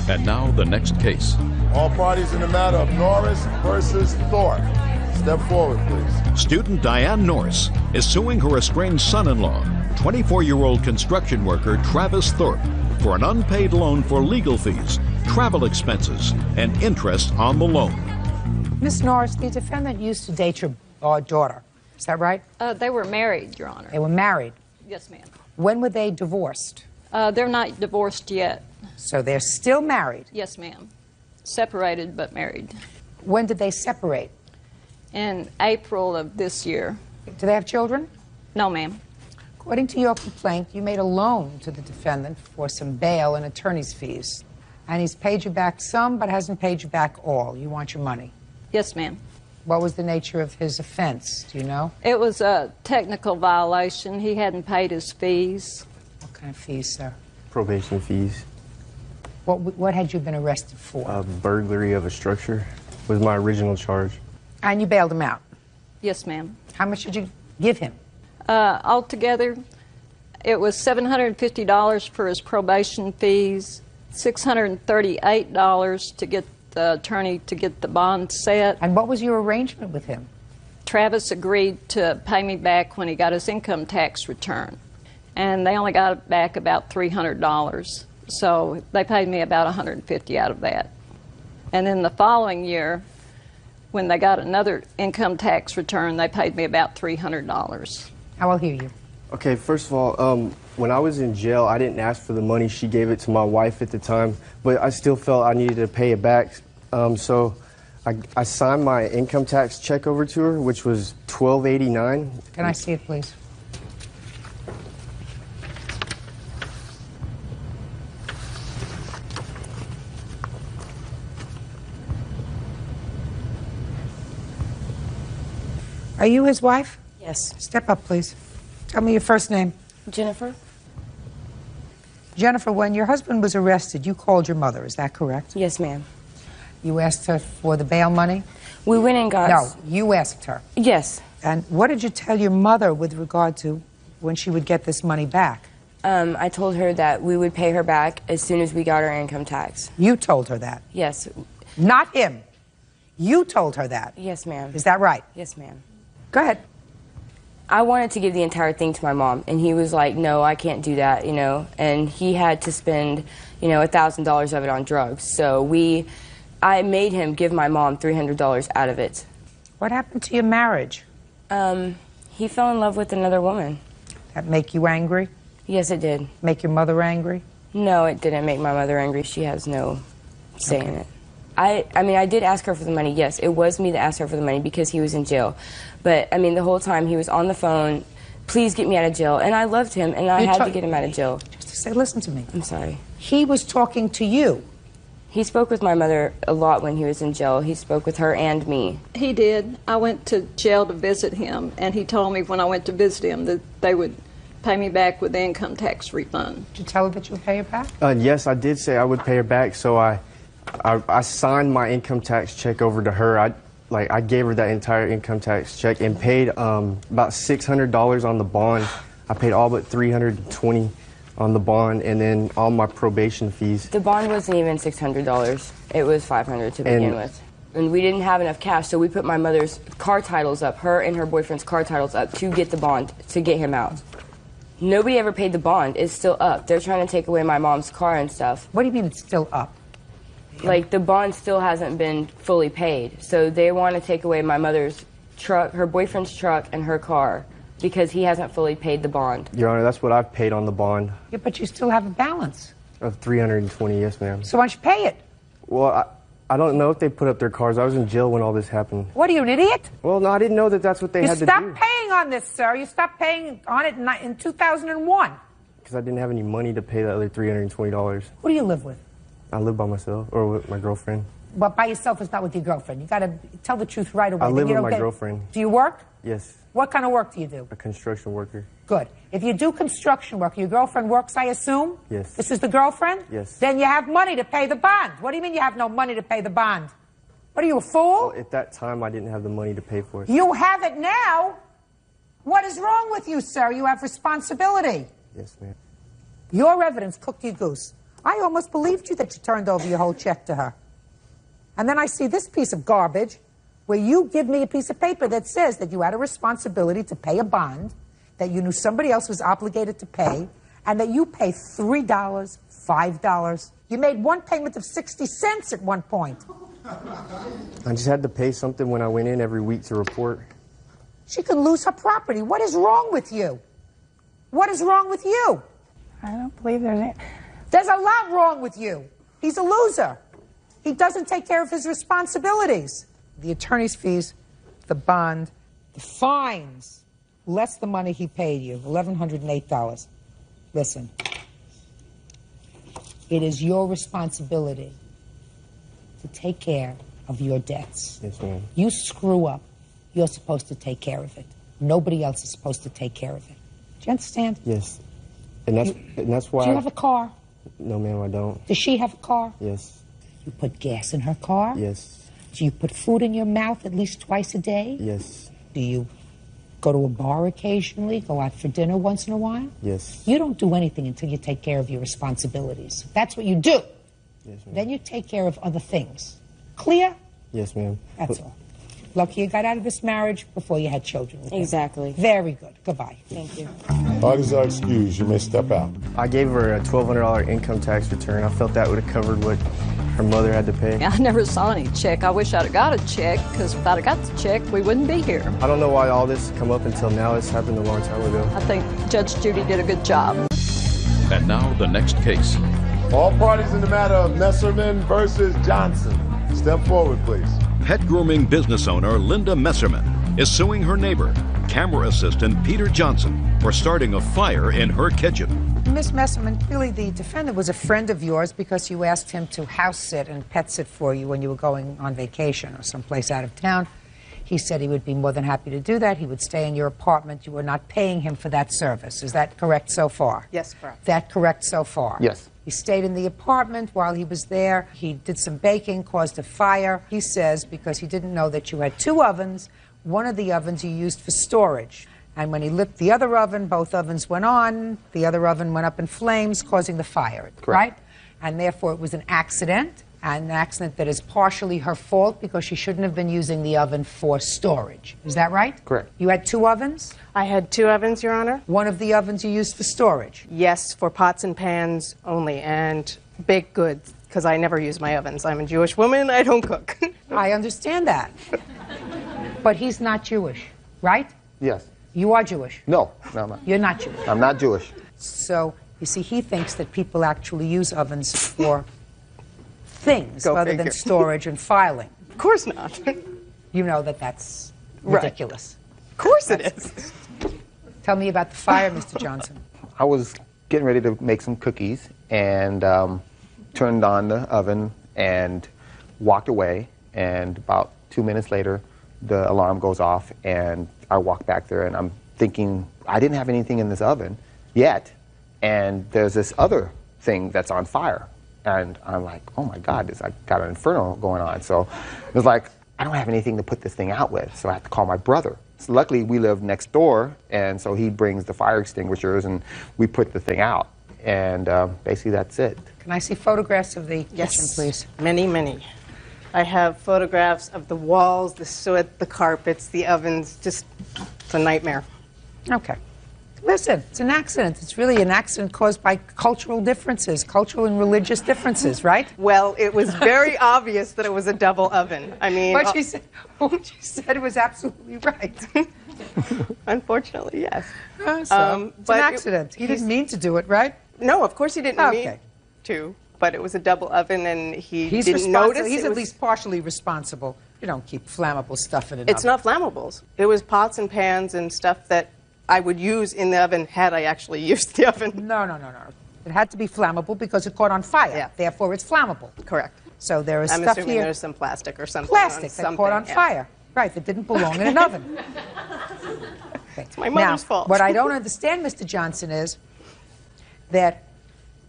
And now the next case. All parties in the matter of Norris versus Thorpe. Step forward, please. Student Diane Norris is suing her estranged son-in-law, 24-year-old construction worker Travis Thorpe, for an unpaid loan for legal fees, travel expenses, and interest on the loan. Miss Norris, the defendant used to date your daughter. Is that right? They were married, Your Honor. They were married? Yes, ma'am. When were they divorced? They're not divorced yet. So they're still married? Yes, ma'am. Separated but married. When did they separate? In April of this year. Do they have children? No, ma'am. According to your complaint, you made a loan to the defendant for some bail and attorney's fees. And he's paid you back some, but hasn't paid you back all. You want your money? Yes, ma'am. What was the nature of his offense? Do you know? It was a technical violation. He hadn't paid his fees. What kind of fees, sir? Probation fees. What had you been arrested for? Burglary of a structure was my original charge. And you bailed him out? Yes, ma'am. How much did you give him? Altogether, it was $750 for his probation fees, $638 to get the attorney to get the bond set. And what was your arrangement with him? Travis agreed to pay me back when he got his income tax return. And they only got back about $300. So they paid me about $150 out of that. And then the following year, when they got another income tax return, they paid me about $300. I will hear you. Okay, first of all, when I was in jail, I didn't ask for the money. She gave it to my wife at the time, but I still felt I needed to pay it back. So I signed my income tax check over to her, which was $12.89. Can I see it, please? Are you his wife? Yes. Step up, please. Tell me your first name. Jennifer? Jennifer, when your husband was arrested, you called your mother, is that correct? Yes, ma'am. You asked her for the bail money? We went and got... No, you asked her. Yes. And what did you tell your mother with regard to when she would get this money back? I told her that we would pay her back as soon as we got our income tax. You told her that? Yes. Not him. You told her that? Yes, ma'am. Is that right? Yes, ma'am. Go ahead. I wanted to give the entire thing to my mom, and he was like, no, I can't do that, you know, and he had to spend, you know, $1,000 of it on drugs. So I made him give my mom $300 out of it. What happened to your marriage? He fell in love with another woman. That make you angry? Yes, it did. Make your mother angry? No, it didn't make my mother angry. She has no say in it. I mean, I did ask her for the money, yes. It was me that asked her for the money because he was in jail. But, I mean, the whole time he was on the phone, please get me out of jail. And I loved him, and I had to get him out of jail. Just to say, listen to me. I'm sorry. He was talking to you. He spoke with my mother a lot when he was in jail. He spoke with her and me. He did. I went to jail to visit him, and he told me when I went to visit him that they would pay me back with the income tax refund. Did you tell her that you would pay her back? Yes, I did say I would pay her back, so I signed my income tax check over to her. I gave her that entire income tax check and paid about $600 on the bond. I paid all but $320 on the bond, and then all my probation fees. The bond wasn't even $600. It was $500 to begin with. And we didn't have enough cash, so we put my mother's car titles up, her and her boyfriend's car titles up to get the bond, to get him out. Nobody ever paid the bond. It's still up. They're trying to take away my mom's car and stuff. What do you mean it's still up? Like, the bond still hasn't been fully paid. So they want to take away my mother's truck, her boyfriend's truck, and her car because he hasn't fully paid the bond. Your Honor, that's what I've paid on the bond. Yeah, but you still have a balance. Of $320, yes, ma'am. So why don't you pay it? Well, I don't know if they put up their cars. I was in jail when all this happened. What, are you an idiot? Well, no, I didn't know that that's what they had to do. You stopped paying on this, sir. You stopped paying on it in 2001. Because I didn't have any money to pay the other $320. Who do you live with? I live by myself, or with my girlfriend. But by yourself is not with your girlfriend. You got to tell the truth right away. I live with my girlfriend. Do you work? Yes. What kind of work do you do? A construction worker. Good. If you do construction work, your girlfriend works, I assume? Yes. This is the girlfriend? Yes. Then you have money to pay the bond. What do you mean you have no money to pay the bond? What are you, a fool? Well, at that time, I didn't have the money to pay for it. You have it now? What is wrong with you, sir? You have responsibility. Yes, ma'am. Your evidence cooked you goose. I almost believed you that you turned over your whole check to her. And then I see this piece of garbage where you give me a piece of paper that says that you had a responsibility to pay a bond, that you knew somebody else was obligated to pay, and that you pay $3, $5. You made one payment of 60 cents at one point. I just had to pay something when I went in every week to report. She can lose her property. What is wrong with you? What is wrong with you? I don't believe there's any. There's a lot wrong with you. He's a loser. He doesn't take care of his responsibilities. The attorney's fees, the bond, the fines, less the money he paid you, $1,108. Listen, it is your responsibility to take care of your debts. Yes, ma'am. You screw up, you're supposed to take care of it. Nobody else is supposed to take care of it. Do you understand? Yes. And that's why... Do you have a car? No, ma'am, I don't. Does she have a car? Yes. You put gas in her car? Yes. Do you put food in your mouth at least twice a day? Yes. Do you go to a bar occasionally, go out for dinner once in a while? Yes. You don't do anything until you take care of your responsibilities. That's what you do. Yes, ma'am. Then you take care of other things. Clear? Yes, ma'am. That's all. Lucky you got out of this marriage before you had children with him. Exactly. Very good. Goodbye. Thank you. Parties are excused. You may step out. I gave her a $1,200 income tax return. I felt that would have covered what her mother had to pay. I never saw any check. I wish I'd have got a check, because if I'd have got the check, we wouldn't be here. I don't know why all this come up until now. It's happened a long time ago. I think Judge Judy did a good job. And now the next case. All parties in the matter of Messerman versus Johnson. Step forward, please. Pet grooming business owner Linda Messerman is suing her neighbor, camera assistant Peter Johnson, for starting a fire in her kitchen. Miss Messerman, really the defendant was a friend of yours because you asked him to house sit and pet sit for you when you were going on vacation or someplace out of town. He said he would be more than happy to do that. He would stay in your apartment. You were not paying him for that service. Is that correct so far? Yes, correct. That correct so far? Yes. He stayed in the apartment while he was there. He did some baking, caused a fire, he says, because he didn't know that you had two ovens. One of the ovens you used for storage. And when he lit the other oven, both ovens went on. The other oven went up in flames, causing the fire. Correct. Right? And therefore it was an accident that is partially her fault because she shouldn't have been using the oven for storage. Is that right? Correct. You had two ovens? I had two ovens, Your Honor. One of the ovens you used for storage? Yes, for pots and pans only, and baked goods, because I never use my ovens. I'm a Jewish woman, I don't cook. I understand that. But he's not Jewish, right? Yes. You are Jewish. No, I'm not. You're not Jewish. I'm not Jewish. So, you see, he thinks that people actually use ovens for things Go rather figure. than storage and filing. Of course not. You know that that's Right. ridiculous. Of course it is. Tell me about the fire, Mr. Johnson. I was getting ready to make some cookies and turned on the oven and walked away. And about 2 minutes later, the alarm goes off, and I walk back there, and I'm thinking, I didn't have anything in this oven yet, and there's this other thing that's on fire. And I'm like, oh my God, I got an inferno going on. So it was like, I don't have anything to put this thing out with, so I have to call my brother. So luckily, we live next door, and so he brings the fire extinguishers, and we put the thing out. And basically, that's it. Can I see photographs of the kitchen, please? Many, many. I have photographs of the walls, the soot, the carpets, the ovens. Just, it's a nightmare. Okay. Listen, it's an accident. It's really an accident caused by cultural differences, cultural and religious differences, right? Well, it was very obvious that it was a double oven. I mean, What she said was absolutely right. unfortunately, yes. It's an accident. He didn't mean to do it, right? No, of course he didn't Okay. mean to, but it was a double oven, and He's didn't responsible. notice. He's it at was- least partially responsible. You don't keep flammable stuff in an It's oven. not flammables. It was pots and pans and stuff that I would use in the oven had I actually used the oven. No. It had to be flammable because it caught on fire. Yeah. Therefore, it's flammable. Correct. So there is I'm stuff assuming here. there's some plastic or something. Plastic on that caught on something, yeah. fire. Right, that didn't belong in an oven. Okay. It's my mother's fault. What I don't understand, Mr. Johnson, is that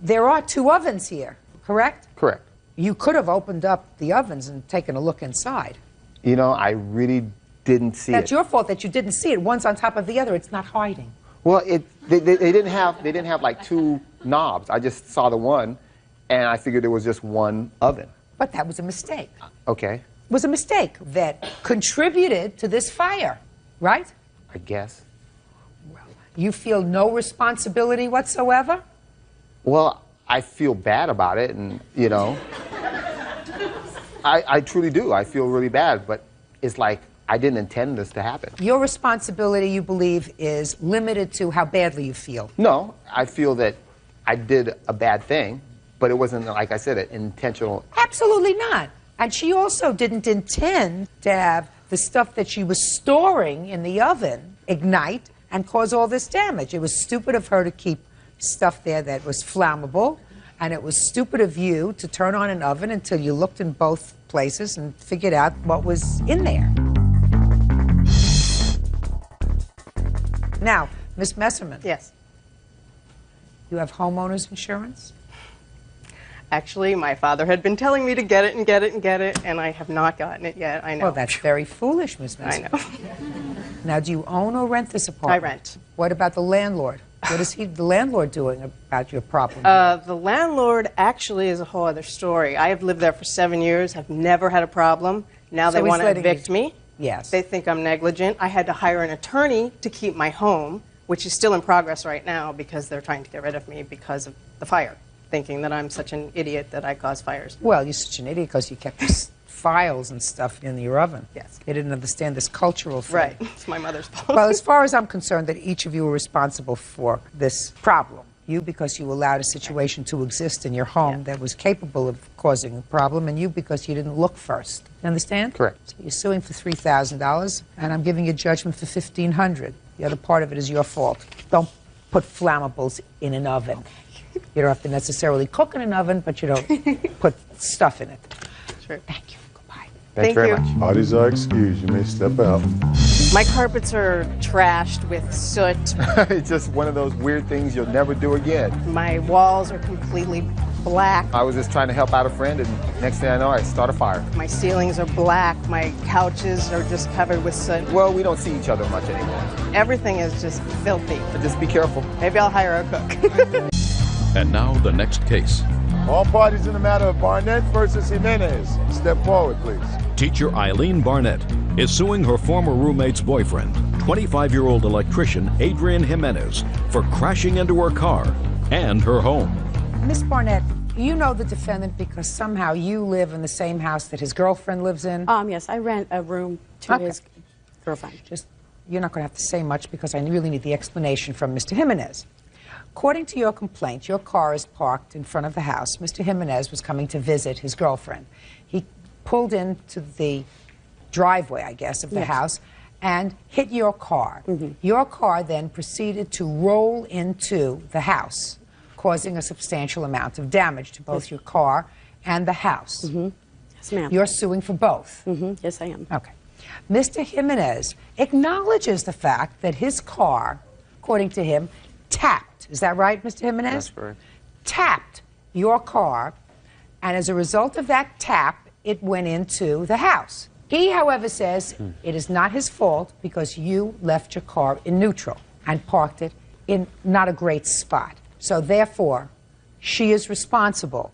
there are two ovens here, correct? Correct. You could have opened up the ovens and taken a look inside. You know, I really didn't see That's it. your fault that you didn't see it. One's on top of the other. It's not hiding. Well, they didn't have like two knobs. I just saw the one, and I figured it was just one oven. But that was a mistake. Okay, It was a mistake that contributed to this fire, right? I guess. You feel no responsibility whatsoever? Well, I feel bad about it, and you know, I truly do. I feel really bad, but it's like I didn't intend this to happen. Your responsibility, you believe, is limited to how badly you feel. No, I feel that I did a bad thing, but it wasn't, like I said, an intentional. Absolutely not. And she also didn't intend to have the stuff that she was storing in the oven ignite and cause all this damage. It was stupid of her to keep stuff there that was flammable, and it was stupid of you to turn on an oven until you looked in both places and figured out what was in there. Now, Miss Messerman. Yes. You have homeowners insurance? Actually, my father had been telling me to get it and get it and get it, and I have not gotten it yet. I know. Well, that's very foolish, Miss Messerman. I know. Now, do you own or rent this apartment? I rent. What about the landlord? What is the landlord doing about your problem? The landlord actually is a whole other story. I have lived there for 7 years, have never had a problem. Now So they he's want to letting evict you- me. Yes. They think I'm negligent. I had to hire an attorney to keep my home, which is still in progress right now because they're trying to get rid of me because of the fire, thinking that I'm such an idiot that I cause fires. Well, you're such an idiot because you kept this files and stuff in your oven. Yes. You didn't understand this cultural thing. Right. It's my mother's fault. Well, as far as I'm concerned, that each of you are responsible for this problem. You, because you allowed a situation to exist in your home that was capable of causing a problem, and you, because you didn't look first. You understand? Correct. So you're suing for $3,000, and I'm giving you judgment for $1,500. The other part of it is your fault. Don't put flammables in an oven. You don't have to necessarily cook in an oven, but you don't put stuff in it. Sure. Thank you. Goodbye. Thanks Thank very you. much. Parties are excused. You may step out. My carpets are trashed with soot. It's just one of those weird things you'll never do again. My walls are completely black. I was just trying to help out a friend, and next thing I know, I start a fire. My ceilings are black. My couches are just covered with soot. Well, we don't see each other much anymore. Everything is just filthy. But just be careful. Maybe I'll hire a cook. And now the next case. All parties in the matter of Barnett versus Jimenez. Step forward, please. Teacher Eileen Barnett is suing her former roommate's boyfriend, 25-year-old electrician Adrian Jimenez, for crashing into her car and her home. Miss Barnett, you know the defendant because somehow you live in the same house that his girlfriend lives in. Yes, I rent a room to Okay. his girlfriend. You're not going to have to say much because I really need the explanation from Mr. Jimenez. According to your complaint, your car is parked in front of the house. Mr. Jimenez was coming to visit his girlfriend. He pulled into the driveway, I guess, of the house and hit your car. Your car then proceeded to roll into the house, causing a substantial amount of damage to both your car and the house. Yes, ma'am. You're suing for both. Yes, I am. Okay. Mr. Jimenez acknowledges the fact that his car, according to him, tapped. Is that right, Mr. Jimenez? That's correct. Tapped your car, and as a result of that tap, it went into the house. He, however, says it is not his fault because you left your car in neutral and parked it in not a great spot. So therefore, she is responsible.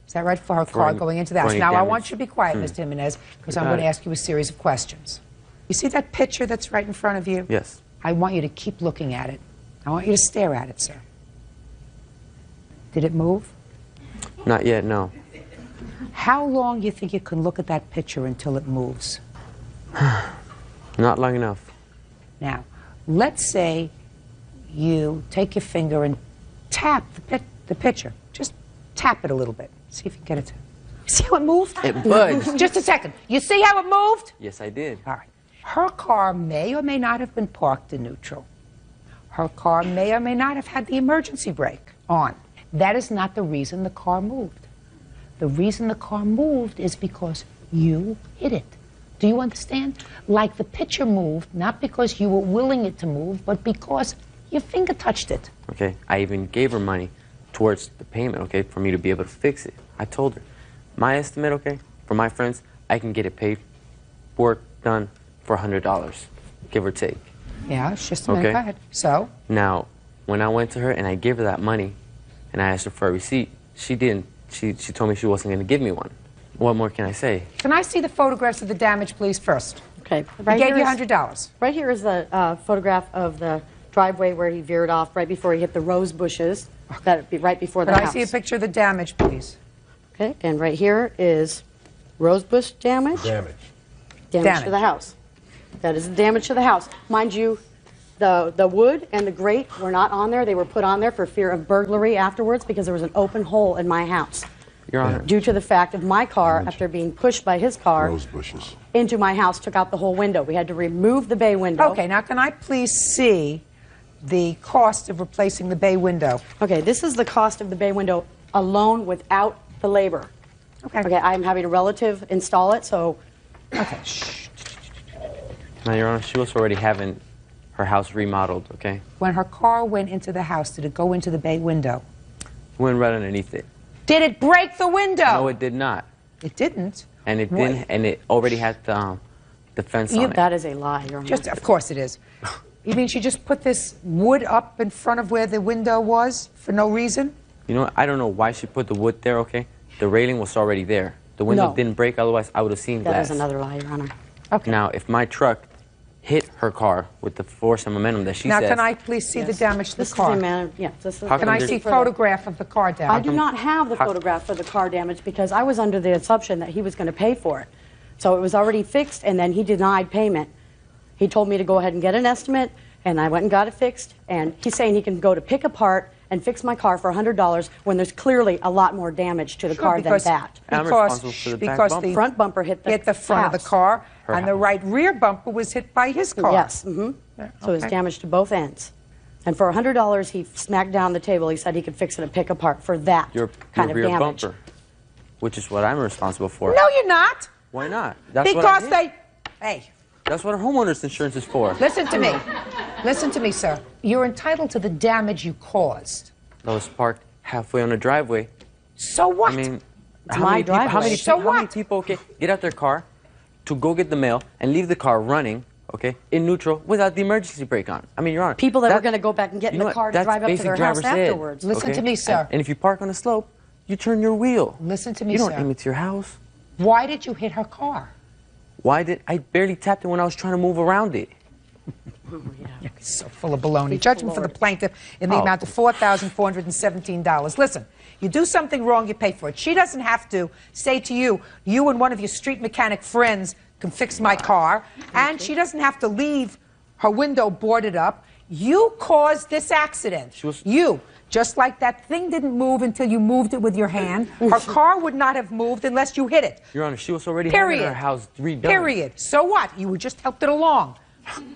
Is that right, for her car going into the house? any Now, I damage. want you to be quiet, Mr. Jimenez, because I'm got going to it. ask you a series of questions. You see that picture that's right in front of you? Yes. I want you to keep looking at it. I want you to stare at it, sir. Did it move? Not yet, no. How long do you think you can look at that picture until it moves? Not long enough. Now, let's say you take your finger and tap the picture. Just tap it a little bit. See if you can get it to... See how it moved? It budged. Just a second. You see how it moved? Yes, I did. All right. Her car may or may not have been parked in neutral. Her car may or may not have had the emergency brake on. That is not the reason the car moved. The reason the car moved is because you hit it. Do you understand? Like the picture moved, not because you were willing it to move, but because your finger touched it. Okay, I even gave her money towards the payment, okay, for me to be able to fix it. I told her, my estimate, okay, for my friends, I can get it paid, work done for $100, give or take. Yeah, it's just a minute. Okay. Go ahead. So? Now, when I went to her and I gave her that money, and I asked her for a receipt, she didn't she told me she wasn't going to give me one. What more can I say? Can I see the photographs of the damage, please, first? Okay. He gave you $100. Right here is the photograph of the driveway where he veered off right before he hit the rose bushes. That'd be right before the Could house. I see a picture of the damage, please? Okay, and right here is rose bush damage. Damage to the house. That is the damage to the house. Mind you, the wood and the grate were not on there. They were put on there for fear of burglary afterwards because there was an open hole in my house. Your Honor. Due to the fact of my car, after being pushed by his car Rose bushes. into my house, took out the whole window. We had to remove the bay window. Okay, now can I please see the cost of replacing the bay window? Okay, this is the cost of the bay window alone without the labor. Okay. Okay, I'm having a relative install it, so... Okay, shh. Now, Your Honor, she was already having her house remodeled, okay? When her car went into the house, did it go into the bay window? Went right underneath it. Did it break the window? No, it did not. It didn't. And it didn't. And it already had the fence on it. That is a lie, Your Honor. Just, of course it is. You mean she just put this wood up in front of where the window was for no reason? You know, I don't know why she put the wood there, okay? The railing was already there. The window No. didn't break, otherwise I would have seen glass. That is another lie, Your Honor. Okay. Now, if my truck hit her car with the force and momentum that she Now, says... can I please see the damage to the This is car? the amount of, yeah, this is How Can come I there's- see for the- photograph of the car I damage? do not have the how- photograph for the car damage because I was under the assumption that he was going to pay for it. So it was already fixed, and then he denied payment. He told me to go ahead and get an estimate, and I went and got it fixed. And he's saying he can go to pick apart and fix my car for $100 when there's clearly a lot more damage to the car than that. I'm responsible for the back bumper. The front bumper hit the front of the house. car, Her and the house. right rear bumper was hit by his car. Yes. Mm-hmm. So it was okay. damage to both ends. And for $100, he smacked down the table. He said he could fix it and pick apart for that Your kind of rear damage. bumper, which is what I'm responsible for. No, you're not. Why not? That's what I Because did. Hey, That's what homeowner's insurance is for. listen to me. Listen to me, sir. You're entitled to the damage you caused. I was parked halfway on the driveway. So what? I mean, It's how my many people, how driveway. many, So how many what? people, okay, get out their car to go get the mail and leave the car running, okay, in neutral without the emergency brake on? I mean, Your Honor. People that were going to go back and get in you know the what? car to That's drive up to basic their house driver's ed, afterwards. Listen okay? to me, sir. And if you park on a slope, you turn your wheel. Listen to me, You don't sir. aim it to your house. Why did you hit her car? Why did I barely tapped it when I was trying to move around it? You're so full of baloney. Judgment for the plaintiff in the Oh. amount of $4,417. Listen, you do something wrong, you pay for it. She doesn't have to say to you, you and one of your street mechanic friends can fix my car, and she doesn't have to leave her window boarded up. You caused this accident. You. Just like that thing didn't move until you moved it with your hand. Her car would not have moved unless you hit it. Your Honor, she was already having her house redone. Period. So what? You just helped it along.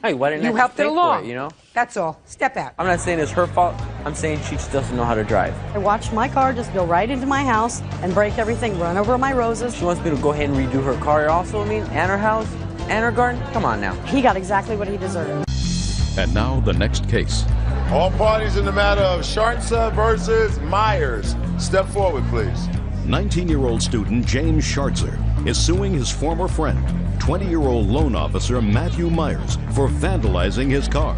Hey, why didn't I You just helped pay it for along. you know? That's all. Step out. I'm not saying it's her fault. I'm saying she just doesn't know how to drive. I watched my car just go right into my house and break everything, run over my roses. She wants me to go ahead and redo her car also, I mean, and her house, and her garden. Come on now. He got exactly what he deserved. And now the next case. All parties in the matter of Shartza versus Myers. Step forward, please. 19-year-old student James Schartzer is suing his former friend, 20-year-old loan officer Matthew Myers, for vandalizing his car.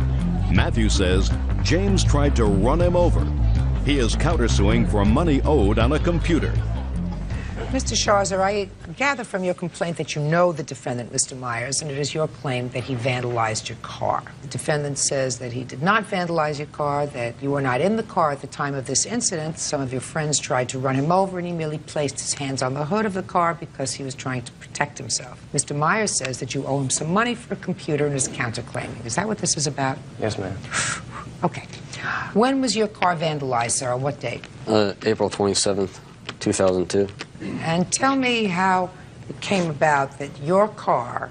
Matthew says James tried to run him over. He is countersuing for money owed on a computer. Mr. Scharzer, I gather from your complaint that you know the defendant, Mr. Myers, and it is your claim that he vandalized your car. The defendant says that he did not vandalize your car, that you were not in the car at the time of this incident. Some of your friends tried to run him over, and he merely placed his hands on the hood of the car because he was trying to protect himself. Mr. Myers says that you owe him some money for a computer and is counterclaiming. Is that what this is about? Yes, ma'am. Okay. When was your car vandalized, sir? On what date? April 27th, 2002. And tell me how it came about that your car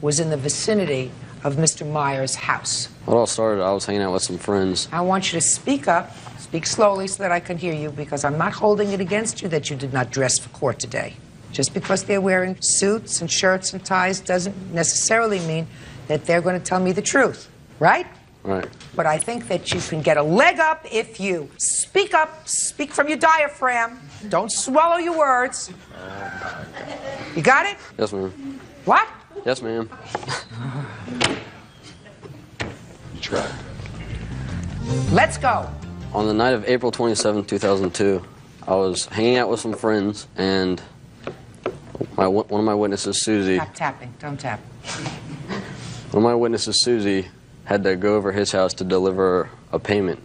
was in the vicinity of Mr. Myers' house. Well, it all started, I was hanging out with some friends. I want you to speak up, speak slowly so that I can hear you, because I'm not holding it against you that you did not dress for court today. Just because they're wearing suits and shirts and ties doesn't necessarily mean that they're going to tell me the truth, right? Right. But I think that you can get a leg up if you speak up, speak from your diaphragm, don't swallow your words. You got it? Yes, ma'am. What? Yes, ma'am. You tried. Let's go. On the night of April 27th, 2002, I was hanging out with some friends, and one of my witnesses, Susie. Stop tapping. Don't tap. One of my witnesses, Susie, had to go over his house to deliver a payment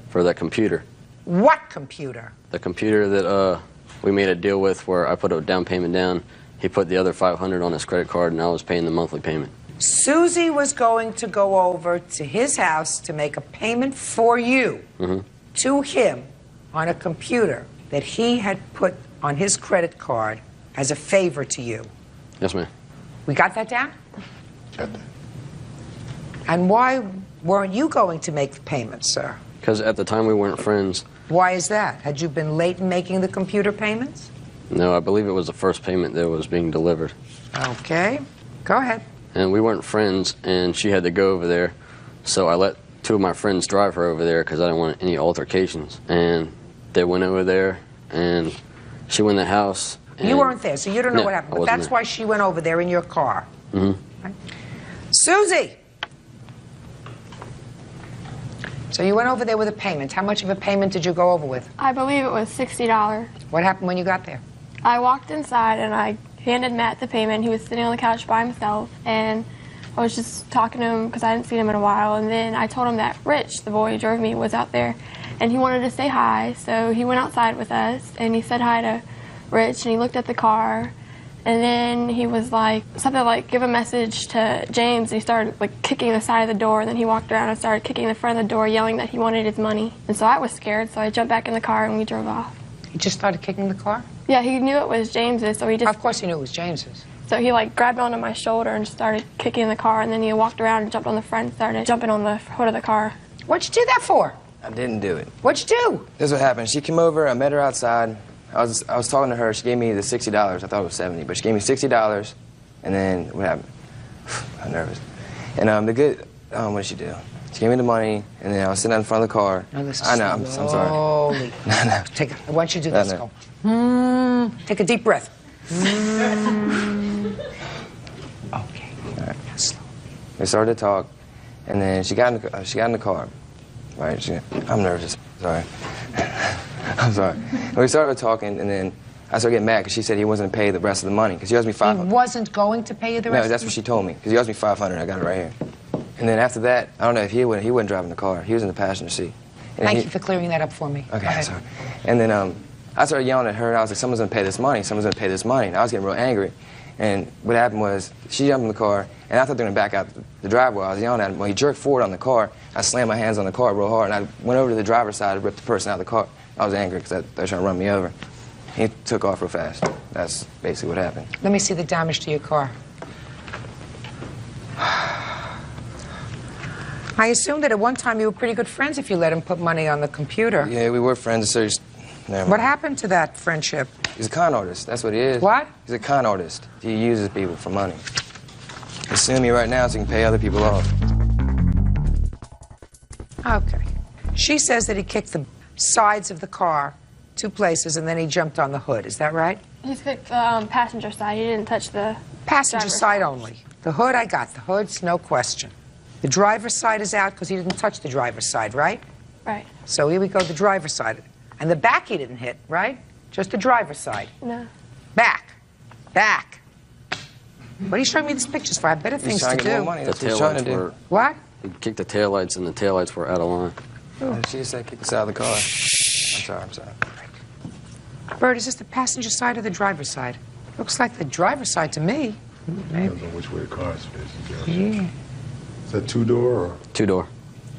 for that computer. What computer? The computer that we made a deal with, where I put a down payment down. He put the other $500 on his credit card, and I was paying the monthly payment. Susie was going to go over to his house to make a payment for you to him on a computer that he had put on his credit card as a favor to you. Yes, ma'am. We got that down? Got that. And why weren't you going to make the payment, sir? Because at the time we weren't friends. Why is that? Had you been late in making the computer payments? No, I believe it was the first payment that was being delivered. Okay. Go ahead. And we weren't friends, and she had to go over there. So I let two of my friends drive her over there because I didn't want any altercations. And they went over there, and she went in the house. You weren't there, so you don't know No, what happened. I But wasn't that's there. why she went over there in your car. Mm-hmm. Right? Susie! So you went over there with a payment. How much of a payment did you go over with? I believe it was $60. What happened when you got there? I walked inside and I handed Matt the payment. He was sitting on the couch by himself, and I was just talking to him because I hadn't seen him in a while. And then I told him that Rich, the boy who drove me, was out there, and he wanted to say hi. So he went outside with us, and he said hi to Rich, and he looked at the car. And then he was like, something like, give a message to James. And he started like kicking the side of the door. And then he walked around and started kicking the front of the door, yelling that he wanted his money. And so I was scared, so I jumped back in the car and we drove off. He just started kicking the car? Yeah, he knew it was James's, so he just... Of course he knew it was James's. So he like grabbed onto my shoulder and just started kicking the car. And then he walked around and jumped on the front and started jumping on the hood of the car. What'd you do that for? I didn't do it. What'd you do? This is what happened. She came over, I met her outside. I was talking to her. She gave me the $60. I thought it was $70, but she gave me $60. And then what happened? I'm nervous. And what did she do? She gave me the money, and then I was sitting in front of the car. No, this is I know. I'm sorry. slowly. No. Take it. Why don't you do No, this? no. Go. Take a deep breath. Okay. All right. We started to talk, and then she got in the car. Right? I'm nervous. Sorry. I'm sorry. And we started talking, and then I started getting mad because she said he wasn't going to pay the rest of the money because he owes me $500. He wasn't going to pay you the rest? No, that's what she told me because he owes me $500. I got it right here. And then after that, I don't know if he wasn't driving the car. He was in the passenger seat. And Thank you for clearing that up for me. Okay, I'm sorry. And then I started yelling at her, and I was like, someone's going to pay this money. Someone's going to pay this money. And I was getting real angry. And what happened was she jumped in the car, and I thought they were going to back out the driveway. I was yelling at him. Well, he jerked forward on the car. I slammed my hands on the car real hard, and I went over to the driver's side and ripped the person out of the car. I was angry because they were trying to run me over. He took off real fast. That's basically what happened. Let me see the damage to your car. I assume that at one time you were pretty good friends if you let him put money on the computer. Yeah, we were friends. So what happened to that friendship? He's a con artist. That's what he is. What? He's a con artist. He uses people for money. He's suing me right now so he can pay other people off. Okay. She says that he kicked the sides of the car 2 places and then he jumped on the hood. Is that right? He picked the passenger side. He didn't touch the Passenger driver's side only. The hood I got. The hood's no question. The driver's side is out because he didn't touch the driver's side, right? Right. So here we go, the driver's side. And the back he didn't hit, right? Just the driver's side. No. Back. Back. What are you showing me these pictures for? I have better things to do. The taillights were... What? He kicked the taillights, and the taillights were out of line. She just said kick us out of the car. I'm sorry. Bert, is this the passenger side or the driver's side? Looks like the driver's side to me. Depends on which way the car is facing. Yeah. Is that 2-door or? 2-door.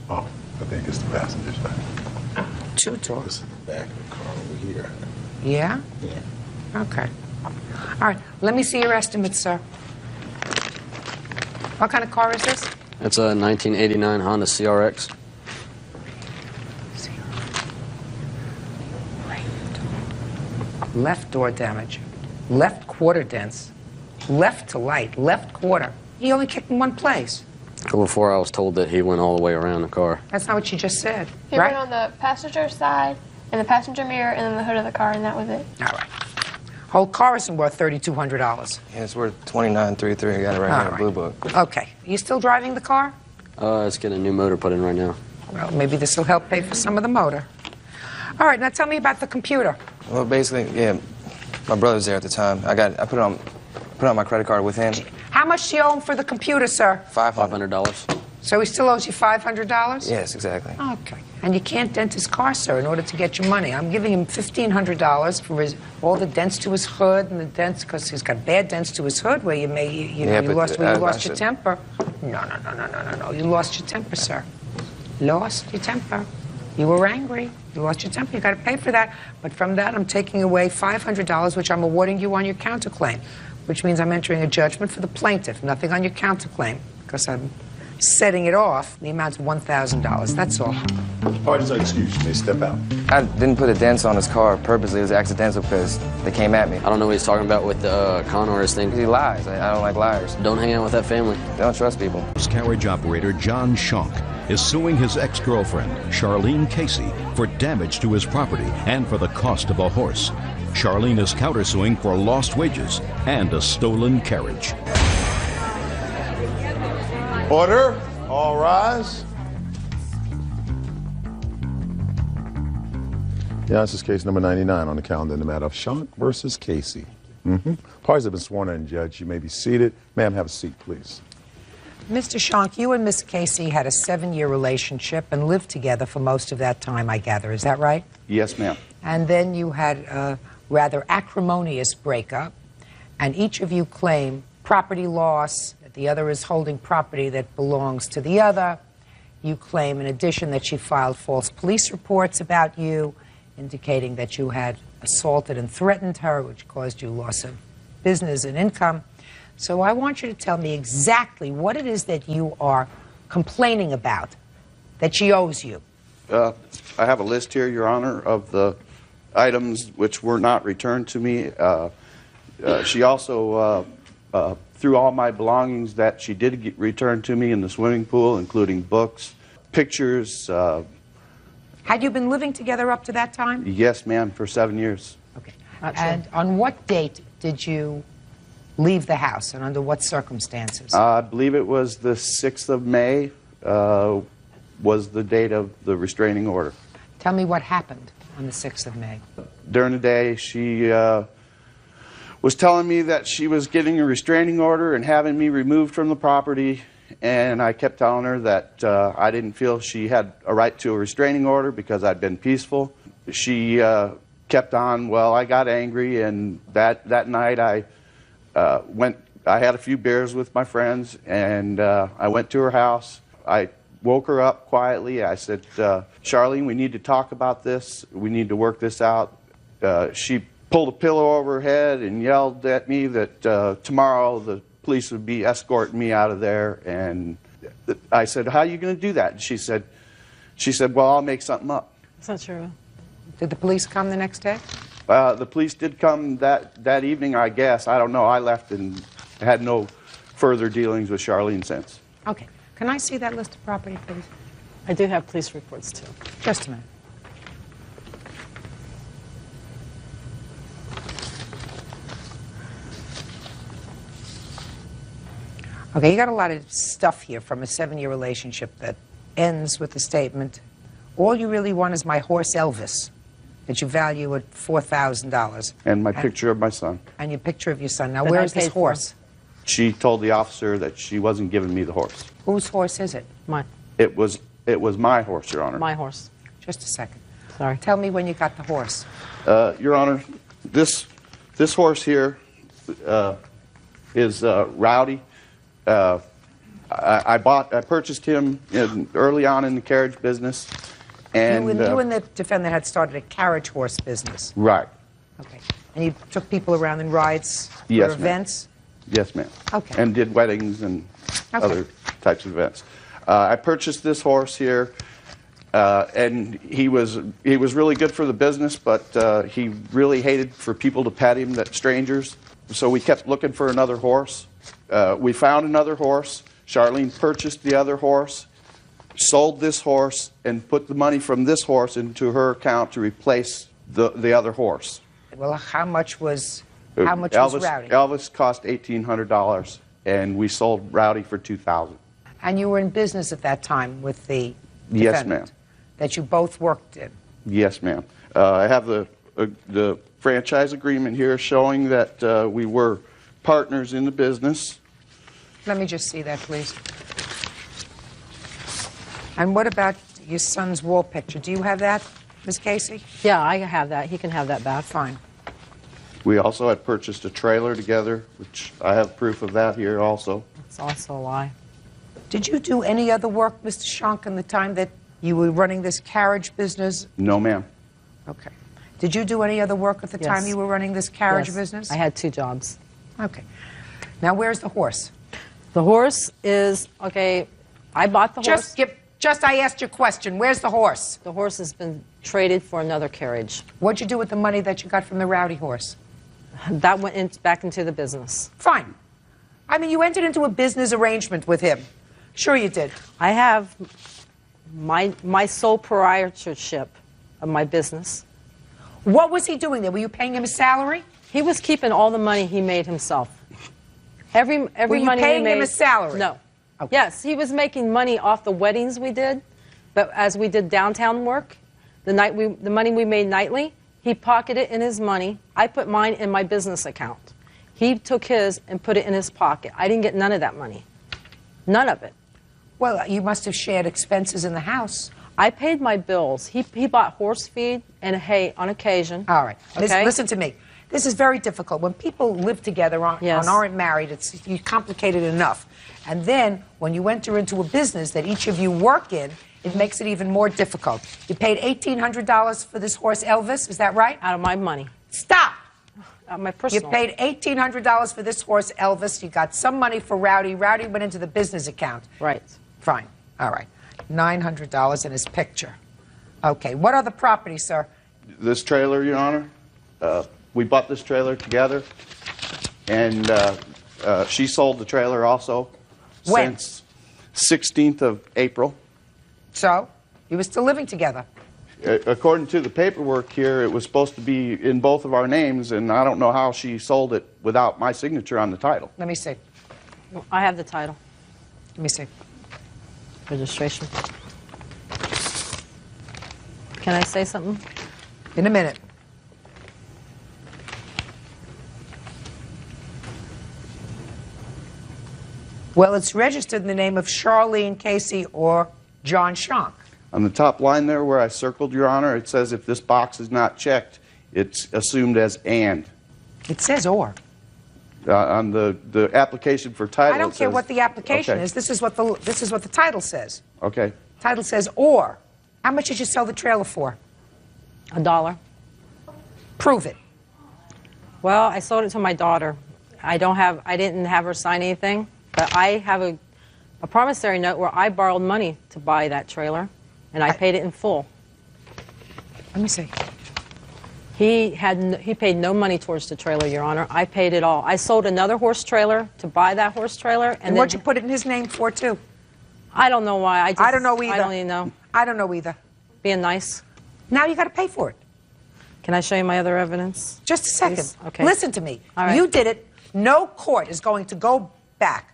Oh, I think it's the passenger side. 2-door. This is the back of the car over here. Yeah? Yeah. Okay. All right, let me see your estimate, sir. What kind of car is this? It's a 1989 Honda CRX. Left door damage. Left quarter dents. Left to light. Left quarter. He only kicked in one place. Before I was told that he went all the way around the car. That's not what you just said, He right? went on the passenger side, and the passenger mirror, and then the hood of the car, and that was it. All right. Whole car isn't worth $3,200. Yeah, it's worth $29,333. I got it right here in the blue book. Okay. You still driving the car? It's getting a new motor put in right now. Well, maybe this will help pay for some of the motor. All right, now tell me about the computer. Well, basically, yeah, my brother's there at the time. I put it on my credit card with him. How much do you owe him for the computer, sir? $500. So he still owes you $500? Yes, exactly. Okay. And you can't dent his car, sir, in order to get your money. I'm giving him $1,500 for all the dents to his hood and the dents, because he's got bad dents to his hood where you lost your temper. No. You lost your temper, sir. Lost your temper. You were angry. You lost your temper. You got to pay for that. But from that, I'm taking away $500, which I'm awarding you on your counterclaim, which means I'm entering a judgment for the plaintiff, nothing on your counterclaim, because I'm setting it off the amount of $1,000. That's all. Parties are excused. You may step out. I didn't put a dent on his car purposely. It was accidental because they came at me. I don't know what he's talking about with the con artist thing. He lies. I don't like liars. Don't hang out with that family. Don't trust people. Carriage operator John Schonk is suing his ex-girlfriend, Charlene Casey, for damage to his property and for the cost of a horse. Charlene is countersuing for lost wages and a stolen carriage. Order. All rise. Yeah, this is case number 99 on the calendar in the matter of Schonk versus Casey. Parties have been sworn in, Judge. You may be seated. Ma'am, have a seat, please. Mr. Schonk, you and Miss Casey had a 7-year relationship and lived together for most of that time, I gather. Is that right? Yes, ma'am. And then you had a rather acrimonious breakup, and each of you claim property loss. The other is holding property that belongs to the other. You claim, in addition, that she filed false police reports about you, indicating that you had assaulted and threatened her, which caused you loss of business and income. So I want you to tell me exactly what it is that you are complaining about, that she owes you. I have a list here, Your Honor, of the items which were not returned to me. She also threw all my belongings that she did get returned to me in the swimming pool, including books, pictures. Had you been living together up to that time? Yes, ma'am, for 7 years. Okay. And on what date did you leave the house, and under what circumstances? I believe it was the 6th of May was the date of the restraining order. Tell me what happened on the 6th of May. During the day, she was telling me that she was getting a restraining order and having me removed from the property, and I kept telling her that I didn't feel she had a right to a restraining order because I'd been peaceful. She kept on. Well, I got angry, and that night I had a few beers with my friends, and I went to her house. I woke her up quietly. I said, Charlene, we need to talk about this. We need to work this out. She pulled a pillow over her head and yelled at me that tomorrow the police would be escorting me out of there. And I said, how are you going to do that? And she said, well, I'll make something up. That's not true. Did the police come the next day? The police did come that evening, I guess. I don't know. I left and had no further dealings with Charlene since. Okay. Can I see that list of property, please? I do have police reports, too. Just a minute. Okay, you got a lot of stuff here from a 7-year relationship that ends with the statement, all you really want is my horse Elvis, that you value at $4,000. And my picture of my son. And your picture of your son. Now, That where I is this paid for. horse? She told the officer that she wasn't giving me the horse. Whose horse is it? Mine. It was my horse, Your Honor. My horse. Just a second. Sorry. Tell me when you got the horse. Your Honor, this horse here is Rowdy. I purchased him early on in the carriage business, and you and the defendant had started a carriage horse business. Right. Okay. And you took people around in rides for Yes, ma'am. events? Yes, ma'am. Okay. And did weddings and other types of events. I purchased this horse here, and he was really good for the business, but he really hated for people to pet him, that strangers. So we kept looking for another horse. We found another horse. Charlene purchased the other horse, sold this horse, and put the money from this horse into her account to replace the other horse. Well, how much was Rowdy? Elvis cost $1,800, and we sold Rowdy for $2,000. And you were in business at that time with the defendant? Yes, ma'am. That you both worked in? Yes, ma'am. I have the the franchise agreement here showing that we were partners in the business. Let me just see that, please. And what about your son's wall picture? Do you have that, Ms. Casey? Yeah, I have that. He can have that back. Fine. We also had purchased a trailer together, which I have proof of that here also. It's also a lie. Did you do any other work, Mr. Schonk, in the time that you were running this carriage business? No, ma'am. Okay. Did you do any other work at the time you were running this carriage business? I had 2 jobs. Okay. Now, where's the horse? The horse is, okay, I bought the horse. Just I asked you a question. Where's the horse? The horse has been traded for another carriage. What'd you do with the money that you got from the rowdy horse? That went back into the business. Fine. I mean, you entered into a business arrangement with him. Sure you did. I have my sole proprietorship of my business. What was he doing there? Were you paying him a salary? He was keeping all the money he made himself. Every Were you money paying we made, him a salary? No. Okay. Yes, he was making money off the weddings we did, but as we did downtown work, the money we made nightly, he pocketed in his money. I put mine in my business account. He took his and put it in his pocket. I didn't get none of that money. None of it. Well, you must have shared expenses in the house. I paid my bills. He bought horse feed and hay on occasion. All right. Okay? Listen to me. This is very difficult. When people live together and aren't married, it's complicated enough. And then when you enter into a business that each of you work in, it makes it even more difficult. You paid $1,800 for this horse, Elvis. Is that right? Out of my money. Stop. My personal. You paid $1,800 for this horse, Elvis. You got some money for Rowdy. Rowdy went into the business account. Right. Fine. All right. $900 in his picture. Okay. What other property, sir? This trailer, Your Honor, we bought this trailer together, and she sold the trailer also. When? Since 16th of April. So, you were still living together. According to the paperwork here, it was supposed to be in both of our names, and I don't know how she sold it without my signature on the title. Let me see. I have the title. Let me see. Registration. Can I say something? In a minute. Well, it's registered in the name of Charlene Casey or John Schonk. On the top line there where I circled, Your Honor, it says if this box is not checked, it's assumed as and. It says or. On the application for title, I don't care what the application okay. is. This is what the title says. Okay. Title says or. How much did you sell the trailer for? $1. Prove it. Well, I sold it to my daughter. I didn't have her sign anything, but I have a promissory note where I borrowed money to buy that trailer, and I paid it in full. Let me see. He paid no money towards the trailer, Your Honor. I paid it all. I sold another horse trailer to buy that horse trailer, And what'd you put it in his name for, too? I don't know why. I don't know either. I don't even know. I don't know either. Being nice. Now you got to pay for it. Can I show you my other evidence? Just a second. Please? Okay. Listen to me. All right. You did it. No court is going to go back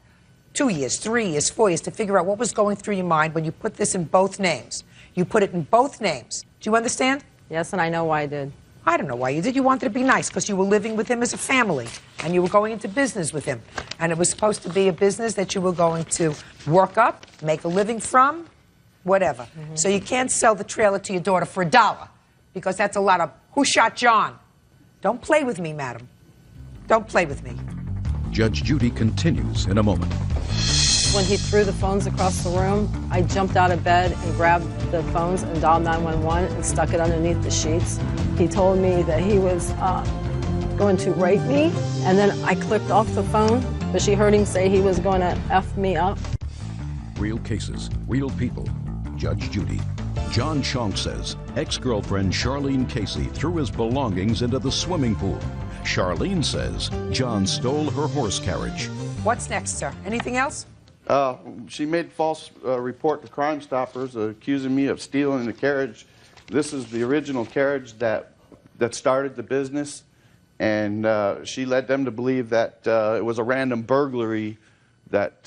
2 years, 3 years, 4 years to figure out what was going through your mind when you put this in both names. You put it in both names. Do you understand? Yes, and I know why I did. I don't know why you did. You wanted to be nice because you were living with him as a family and you were going into business with him. And it was supposed to be a business that you were going to work up, make a living from, whatever. Mm-hmm. So you can't sell the trailer to your daughter for $1 because that's a lot of who shot John. Don't play with me, madam. Don't play with me. Judge Judy continues in a moment. When he threw the phones across the room, I jumped out of bed and grabbed the phones and dialed 911 and stuck it underneath the sheets. He told me that he was going to rape me, and then I clicked off the phone, but she heard him say he was going to F me up. Real cases, real people. Judge Judy. John Schonk says ex-girlfriend Charlene Casey threw his belongings into the swimming pool. Charlene says John stole her horse carriage. What's next, sir? Anything else? She made false report to Crime Stoppers accusing me of stealing the carriage. This is the original carriage that started the business, and she led them to believe that it was a random burglary that...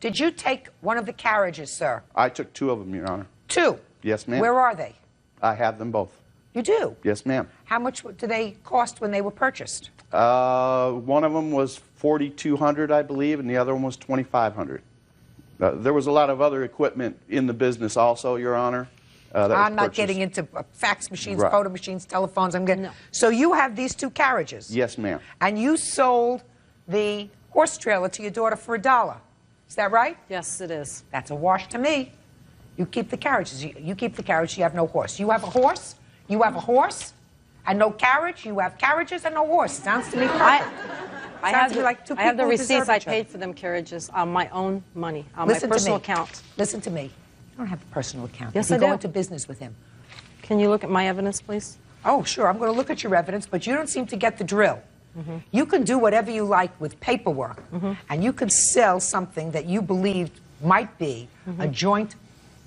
Did you take one of the carriages, sir? I took 2 of them, Your Honor. 2? Yes, ma'am. Where are they? I have them both. You do? Yes, ma'am. How much do they cost when they were purchased? One of them was $4,200, I believe, and the other one was $2,500. There was a lot of other equipment in the business also, Your Honor. I'm not getting into fax machines, Right. photo machines, telephones. I'm getting. No. So you have these two carriages. Yes, ma'am. And you sold the horse trailer to your daughter for $1. Is that right? Yes, it is. That's a wash to me. You keep the carriages. You keep the carriage. You have no horse. You have a horse. You have a horse, and no carriage. You have carriages and no horse. Sounds to me perfect. I have the receipts. I paid for them carriages on my own money, on my personal account. Listen to me. You don't have a personal account. Yes, you I go do. into business with him. Can you look at my evidence, please? Oh, sure. I'm going to look at your evidence, but you don't seem to get the drill. You can do whatever you like with paperwork, and you can sell something that you believed might be a joint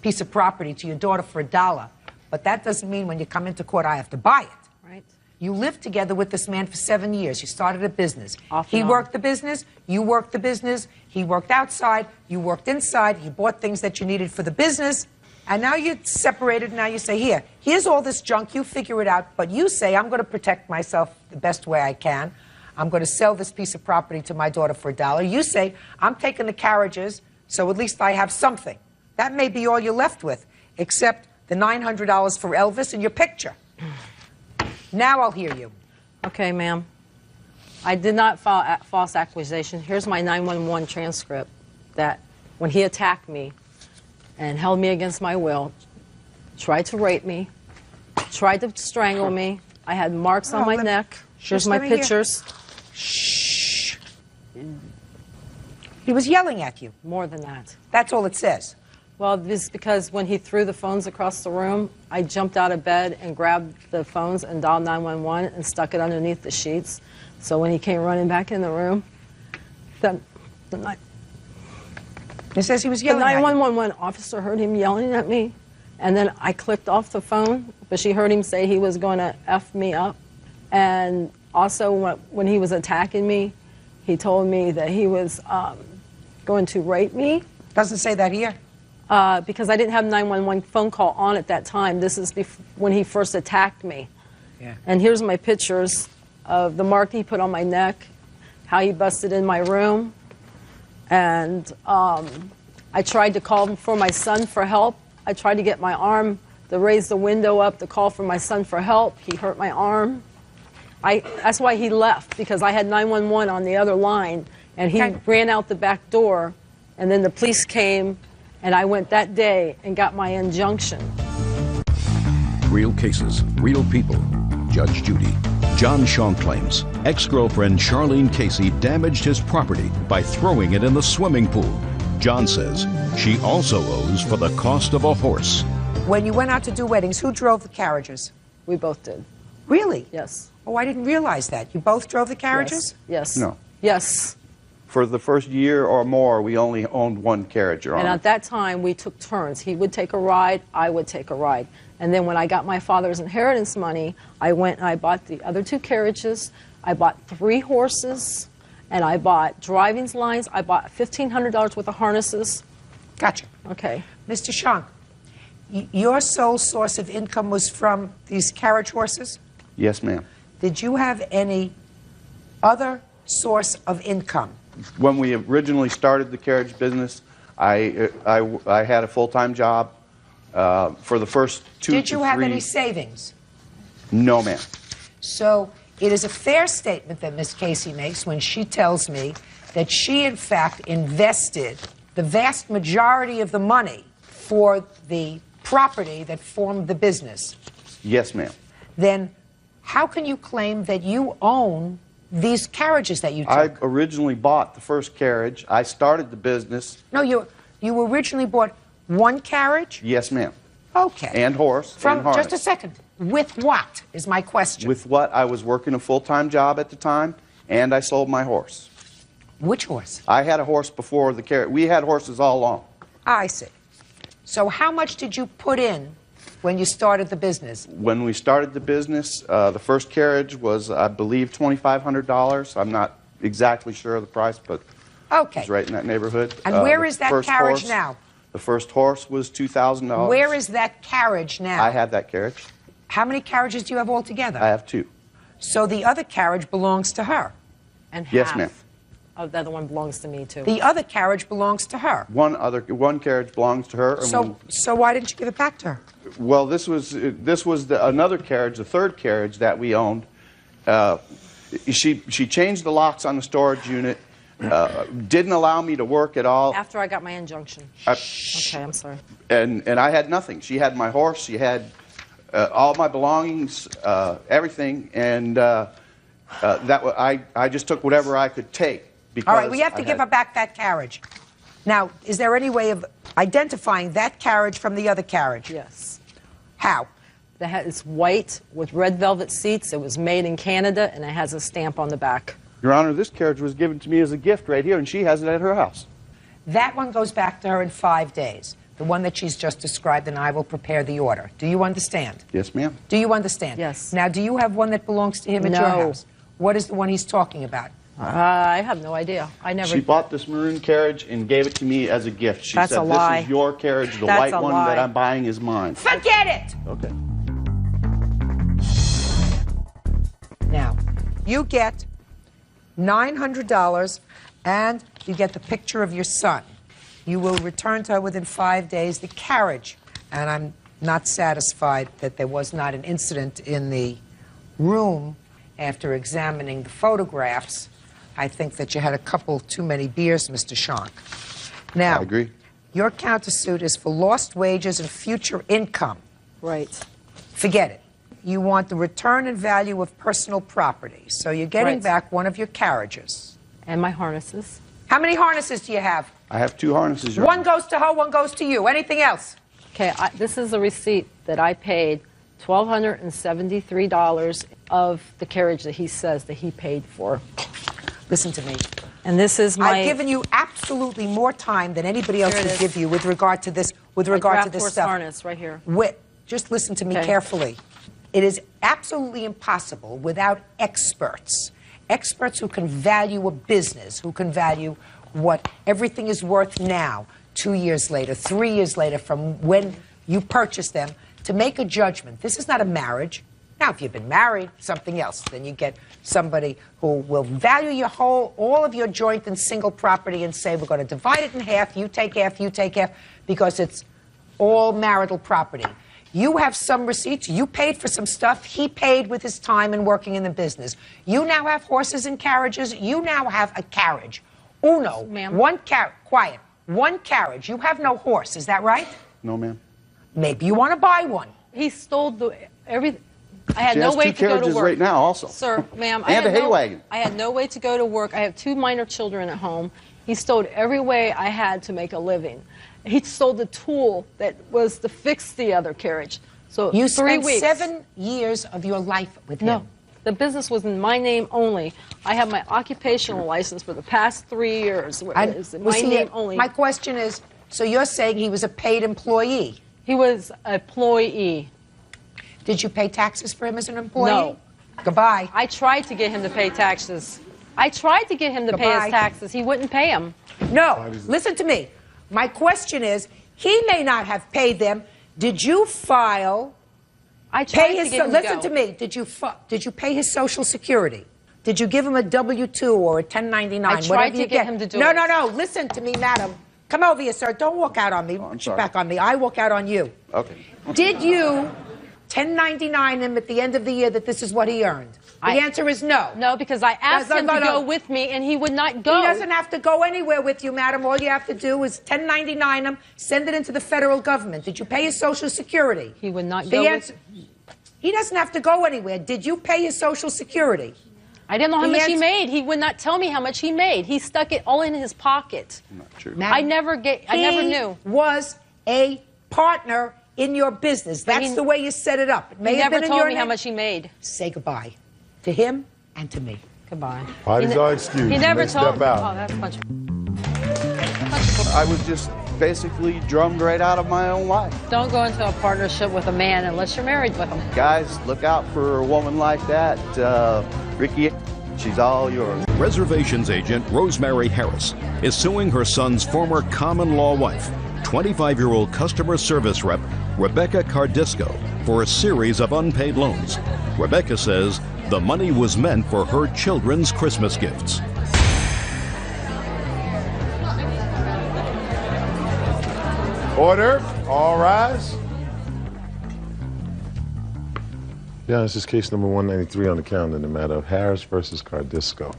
piece of property to your daughter for $1. But that doesn't mean when you come into court, I have to buy it. Right. You lived together with this man for 7 years. You started a business. He worked the business. You worked the business. He worked outside. You worked inside. You bought things that you needed for the business. And now you're separated. Now you say, here's all this junk. You figure it out. But you say, I'm going to protect myself the best way I can. I'm going to sell this piece of property to my daughter for $1. You say, I'm taking the carriages, so at least I have something. That may be all you're left with, except the $900 for Elvis and your picture. Now I'll hear you. Okay, ma'am. I did not file a false accusation. Here's my 911 transcript that when he attacked me and held me against my will, tried to rape me, tried to strangle me. I had marks on my neck. Here's my pictures. Shh. He was yelling at you. More than that. That's all it says. Well, this is because when he threw the phones across the room, I jumped out of bed and grabbed the phones and dialed 911 and stuck it underneath the sheets. So when he came running back in the room, it says he was yelling at you. The 911 officer heard him yelling at me, and then I clicked off the phone, but she heard him say he was going to F me up. And also when he was attacking me, he told me that he was going to rape me. Doesn't say that here. Because I didn't have 911 phone call on at that time. This is when he first attacked me. Yeah. And here's my pictures of the mark he put on my neck, how he busted in my room. And I tried to call for my son for help. I tried to get my arm to raise the window up to call for my son for help. He hurt my arm. That's why he left, because I had 911 on the other line. And he ran out the back door. And then the police came. And I went that day and got my injunction. Real cases, real people. Judge Judy. John Shank claims ex-girlfriend Charlene Casey damaged his property by throwing it in the swimming pool. John says she also owes for the cost of a horse. When you went out to do weddings, who drove the carriages? We both did. Really? Yes. Oh, I didn't realize that. You both drove the carriages? Yes. No. Yes. For the first year or more, we only owned one carriage, Your Honor. And at that time, we took turns. He would take a ride, I would take a ride. And then when I got my father's inheritance money, I went and I bought the other 2 carriages. I bought 3 horses, and I bought driving lines. I bought $1,500 worth of harnesses. Gotcha. Okay. Mr. Shank, your sole source of income was from these carriage horses? Yes, ma'am. Did you have any other source of income? When we originally started the carriage business, I had a full-time job for the first 2 to 3. Did you have any savings? No, ma'am. So it is a fair statement that Ms. Casey makes when she tells me that she, in fact, invested the vast majority of the money for the property that formed the business. Yes, ma'am. Then how can you claim that you own these carriages that you took? I originally bought the first carriage. I started the business. No, you originally bought one carriage? Yes, ma'am. Okay. And horse. From and harness. just a second. With what is my question? With what? I was working a full-time job at the time, and I sold my horse. Which horse? I had a horse before the carriage. We had horses all along. I see. So how much did you put in when you started the business? When we started the business, the first carriage was, I believe, $2,500. I'm not exactly sure of the price, but okay. It was right in that neighborhood. And where is that carriage now? The first horse was $2,000. Where is that carriage now? I have that carriage. How many carriages do you have altogether? I have 2. So the other carriage belongs to her. And Yes, half ma'am. of the other one belongs to me, too. The other carriage belongs to her. One carriage belongs to her. And So why didn't you give it back to her? well, this was another carriage, the third carriage that we owned. She changed the locks on the storage unit. Didn't allow me to work at all. After I got my injunction. Okay, I'm sorry. And I had nothing. She had my horse. She had all my belongings, everything, and I just took whatever I could take. Because All right, we have to give her back that carriage. Now, is there any way of identifying that carriage from the other carriage? Yes. How? It's white with red velvet seats. It was made in Canada, and it has a stamp on the back. Your Honor, this carriage was given to me as a gift right here, and she has it at her house. That one goes back to her in 5 days. The one that she's just described, and I will prepare the order. Do you understand? Yes, ma'am. Do you understand? Yes. Now, do you have one that belongs to him at your No. house? What is the one he's talking about? I have no idea. I never. She bought this maroon carriage and gave it to me as a gift. She That's said, a lie. "This is your carriage. The That's white a one lie. that I'm buying is mine." Forget it! Okay. Now, you get $900, and you get the picture of your son. You will return to her within 5 days the carriage, and I'm not satisfied that there was not an incident in the room after examining the photographs. I think that you had a couple too many beers, Mr. Shank. Now, I agree. your countersuit is for lost wages and future income. Right. Forget it. You want the return and value of personal property. So you're getting Right. back one of your carriages. And my harnesses. How many harnesses do you have? I have 2 harnesses, Your One Honor. goes to her, one goes to you. Anything else? Okay, this is a receipt that I paid $1,273 of the carriage that he says that he paid for. Listen to me. And this is my. I've given you absolutely more time than anybody else Here it would is. give you with regard to this. With my regard to draft this horse stuff. harness right here. Just listen to me Okay. carefully. It is absolutely impossible without experts who can value a business, who can value what everything is worth now, 2 years later, 3 years later from when you purchase them, to make a judgment. This is not a marriage. Now, if you've been married, something else. Then you get somebody who will value all of your joint and single property and say, we're going to divide it in half, you take half, because it's all marital property. You have some receipts. You paid for some stuff. He paid with his time and working in the business. You now have horses and carriages. You now have a carriage. Uno. Ma'am. One carriage. You have no horse. Is that right? No, ma'am. Maybe you want to buy one. He stole everything. I had She no has way 2 to go to carriages work. right now also. Sir, ma'am, And a hay wagon. I had no way to go to work. I have 2 minor children at home. He stole every way I had to make a living. He stole the tool that was to fix the other carriage. So You 3 spent weeks. 7 years of your life with him. No, the business was in my name only. I have my occupational license for the past 3 years. It's in my name only. My question is, so you're saying he was a paid employee? He was an employee. Did you pay taxes for him as an employee? No. Goodbye. I tried to get him to pay taxes. I tried to get him to pay Goodbye. his taxes. He wouldn't pay them. No, listen to me. My question is, he may not have paid them. Did you file? I tried to get him to Listen go. to me. Did you pay his Social Security? Did you give him a W-2 or a 1099? I tried whatever to you get him to do No, it. no. Listen to me, madam. Come over here, sir. Don't walk out on me. I'm Put sorry. your back on me. I walk out on you. Okay. Did you 1099 him at the end of the year that this is what he earned? The answer is no. No, because I asked him to go with me, and he would not go. He doesn't have to go anywhere with you, madam. All you have to do is 1099 him, send it into the federal government. Did you pay his Social Security? He would not The go answer, he doesn't have to go anywhere. Did you pay his Social Security? I didn't know how The much he answer- made. He would not tell me how much he made. He stuck it all in his pocket. Not true. Madam, I never knew. He was a partner in your business. That's the way you set it up. It may He have never been in told your me how name. much he made. Say goodbye to him and to me. Goodbye. Parties He are excused. He You never may told step out. Oh, that's a bunch of... I was just basically drummed right out of my own life. Don't go into a partnership with a man unless you're married with him. Guys, look out for a woman like that. Ricky, she's all yours. Reservations agent Rosemary Harris is suing her son's former common law wife, 25-year-old customer service rep Rebecca Cardisco, for a series of unpaid loans. Rebecca says the money was meant for her children's Christmas gifts. Order. All rise. Yeah, this is case number 193 on the calendar in the matter of Harris versus Cardisco.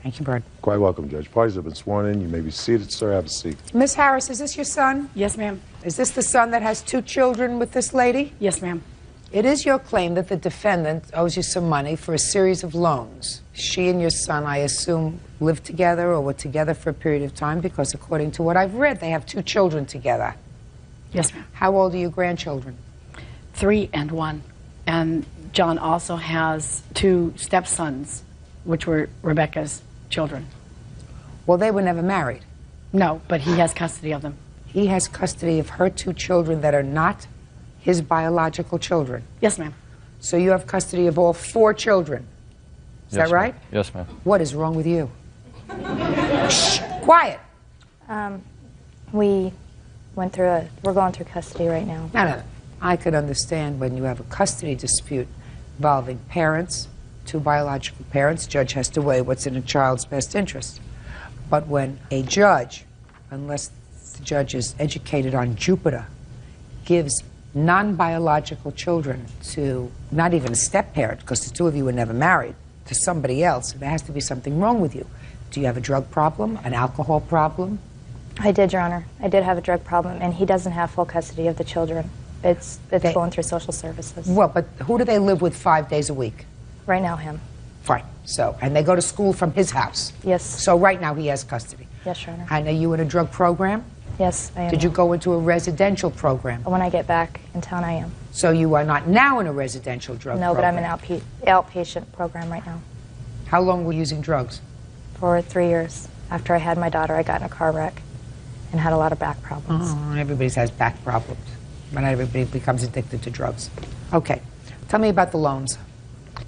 Thank you, Bird. Quite welcome, Judge. Parties have been sworn in. You may be seated, sir. Have a seat. Miss Harris, is this your son? Yes, ma'am. Is this the son that has 2 children with this lady? Yes, ma'am. It is your claim that the defendant owes you some money for a series of loans. She and your son, I assume, lived together or were together for a period of time because, according to what I've read, they have 2 children together. Yes, ma'am. How old are your grandchildren? 3 and 1. And John also has 2 stepsons, which were Rebecca's children. Well, they were never married. No, but he has custody of them. He has custody of her 2 children that are not his biological children. Yes, ma'am. So you have custody of all 4 children. Is that right? Yes, ma'am. What is wrong with you? Shh, quiet. We went through we're going through custody right now. No. I could understand when you have a custody dispute involving parents, 2 biological parents, judge has to weigh what's in a child's best interest. But when a judge, unless the judge is educated on Jupiter, gives non-biological children to not even a step-parent, because the 2 of you were never married, to somebody else, there has to be something wrong with you. Do you have a drug problem, an alcohol problem? I did, Your Honor. I did have a drug problem, and he doesn't have full custody of the children. It's going through social services. Well, but who do they live with 5 days a week? Right now, him. Fine. So, and they go to school from his house? Yes. So right now he has custody? Yes, Your Honor. And are you in a drug program? Yes, I am. Did you go into a residential program? When I get back in town, I am. So you are not now in a residential drug program? No, but I'm in outpatient program right now. How long were you using drugs? For 3 years. After I had my daughter, I got in a car wreck and had a lot of back problems. Oh, everybody has back problems. But not everybody becomes addicted to drugs. Okay. Tell me about the loans.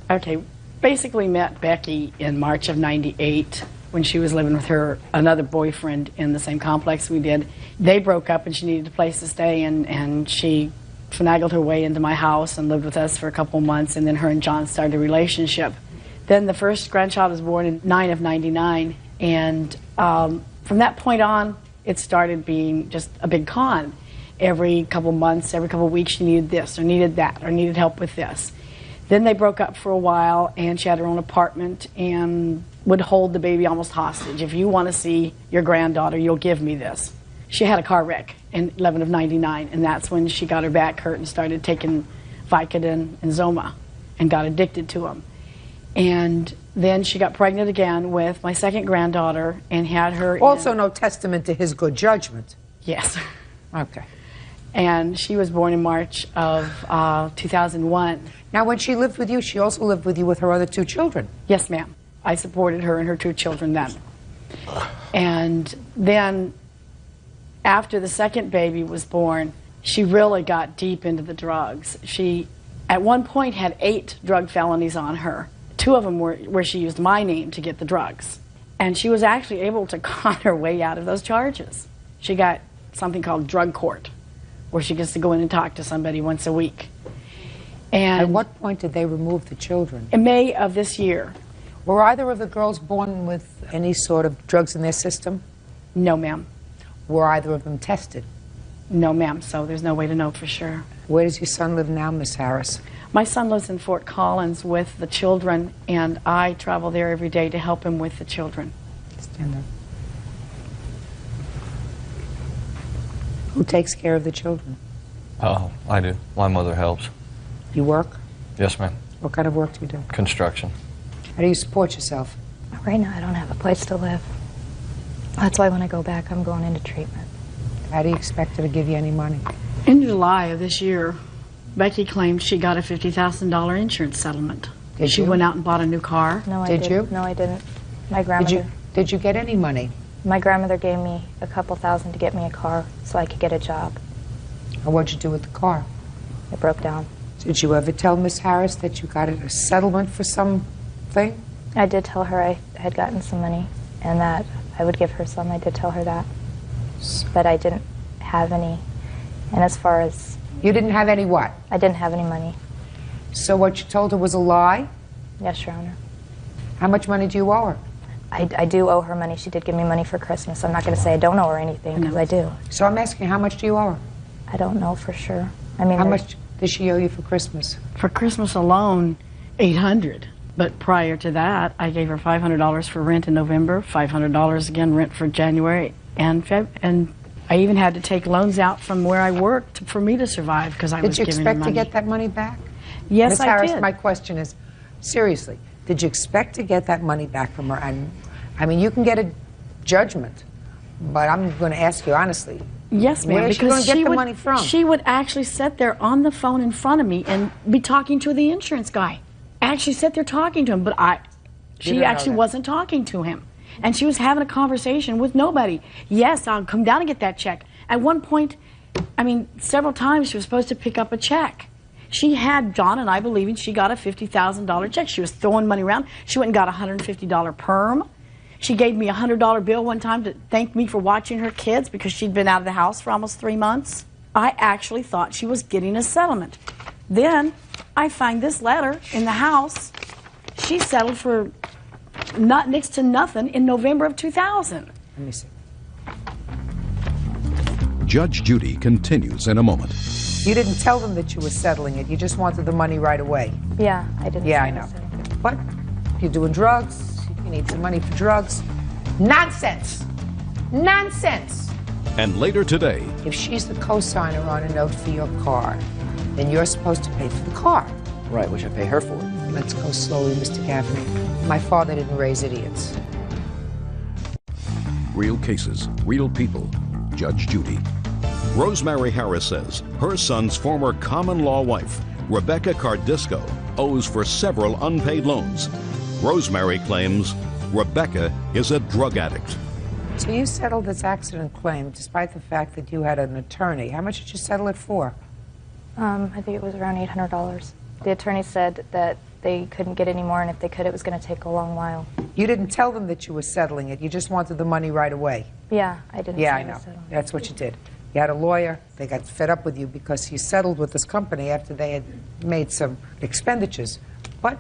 Okay. Basically met Becky in March of '98 when she was living with her another boyfriend in the same complex we did. They broke up and she needed a place to stay, and she finagled her way into my house and lived with us for a couple months, and then her and John started a relationship. Then the first grandchild was born in 9 of '99, and from that point on, it started being just a big con. Every couple months, every couple weeks, she needed this or needed that or needed help with this. Then they broke up for a while, and she had her own apartment and would hold the baby almost hostage. If you want to see your granddaughter, you'll give me this. She had a car wreck in 11 of '99, and that's when she got her back hurt and started taking Vicodin and Zoma and got addicted to them. And then she got pregnant again with my second granddaughter and had her Also no testament to his good judgment. Yes. Okay. And she was born in March of 2001. Now, when she lived with you, she also lived with you with her other 2 children? Yes, ma'am. I supported her and her 2 children then. And then, after the second baby was born, she really got deep into the drugs. She, at one point, had 8 drug felonies on her. 2 of them were where she used my name to get the drugs. And she was actually able to con her way out of those charges. She got something called drug court, where she gets to go in and talk to somebody once a week. And at what point did they remove the children? In May of this year. Were either of the girls born with any sort of drugs in their system? No, ma'am. Were either of them tested? No, ma'am, so there's no way to know for sure. Where does your son live now, Miss Harris? My son lives in Fort Collins with the children, and I travel there every day to help him with the children. Stand up. Who takes care of the children? Oh, I do. My mother helps. You work? Yes, ma'am. What kind of work do you do? Construction. How do you support yourself? Right now, I don't have a place to live. That's why when I go back, I'm going into treatment. How do you expect her to give you any money? In July of this year, Becky claimed she got a $50,000 insurance settlement. Did she you? went out and bought a new car. No, I Did didn't. you? No, I didn't. My grandmother. Did you get any money? My grandmother gave me a couple thousand to get me a car so I could get a job. And what'd you do with the car? It broke down. Did you ever tell Miss Harris that you got a settlement for something? I did tell her I had gotten some money and that I would give her some. I did tell her that. But I didn't have any. And as far as You didn't have any what? I didn't have any money. So what you told her was a lie? Yes, Your Honor. How much money do you owe her? I do owe her money. She did give me money for Christmas. I'm not going to say I don't owe her anything, because I do. So I'm asking, how much do you owe her? I don't know for sure. I mean, how much does she owe you for Christmas? For Christmas alone, $800. But prior to that, I gave her $500 for rent in November, $500 again rent for January and and I even had to take loans out from where I worked for me to survive because I was giving her money. Did you expect to get that money back? Yes, Ms. I Harris, did. my question is, seriously, did you expect to get that money back from her? And I mean, you can get a judgment, but I'm going to ask you honestly. Yes, ma'am. Where is she going to get the money from? She would actually sit there on the phone in front of me and be talking to the insurance guy. Actually sit there talking to him, but she actually wasn't talking to him. And she was having a conversation with nobody. Yes, I'll come down and get that check. At one point, I mean, several times she was supposed to pick up a check. She had John and I believing she got a $50,000 check. She was throwing money around. She went and got a $150 perm. She gave me a $100 bill one time to thank me for watching her kids because she'd been out of the house for almost 3 months. I actually thought she was getting a settlement. Then I find this letter in the house. She settled for next to nothing in November of 2000. Let me see. Judge Judy continues in a moment. You didn't tell them that you were settling it. You just wanted the money right away. Yeah, I didn't. Yeah, I know. But you're doing drugs. You need some money for drugs. Nonsense. Nonsense. And later today, If she's the co-signer on a note for your car, then you're supposed to pay for the car. Right, which I pay her for. Let's go slowly, Mr. Gaffney. My father didn't raise idiots. real cases, real people. Judge Judy. Rosemary Harris says her son's former common law wife, Rebecca Cardisco, owes for several unpaid loans. Rosemary claims Rebecca is a drug addict. So you settled this accident claim despite the fact that you had an attorney. How much did you settle it for? I think it was around $800. The attorney said that they couldn't get any more, and if they could, it was going to take a long while. You didn't tell them that you were settling it. You just wanted the money right away. Yeah, I didn't. Yeah, say I know. was settling. That's what you did. You had a lawyer. They got fed up with you because you settled with this company after they had made some expenditures. But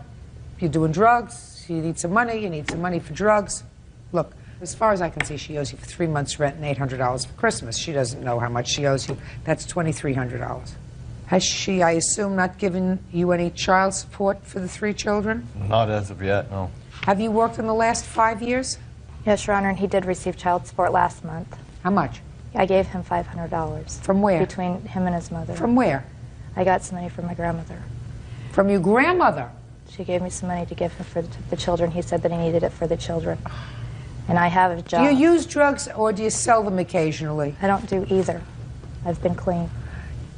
you're doing drugs. You need some money. You need some money for drugs. Look, as far as I can see, she owes you for 3 months' rent and $800 for Christmas. She doesn't know how much she owes you. That's $2,300. Has she, I assume, not given you any child support for the 3 children? Not as of yet, no. Have you worked in the last 5 years? Yes, Your Honor, and he did receive child support last month. How much? I gave him $500. From where? Between him and his mother. From where? I got some money from my grandmother. From your grandmother? She gave me some money to give him for the children. He said that he needed it for the children. And I have a job. Do you use drugs or do you sell them occasionally? I don't do either. I've been clean.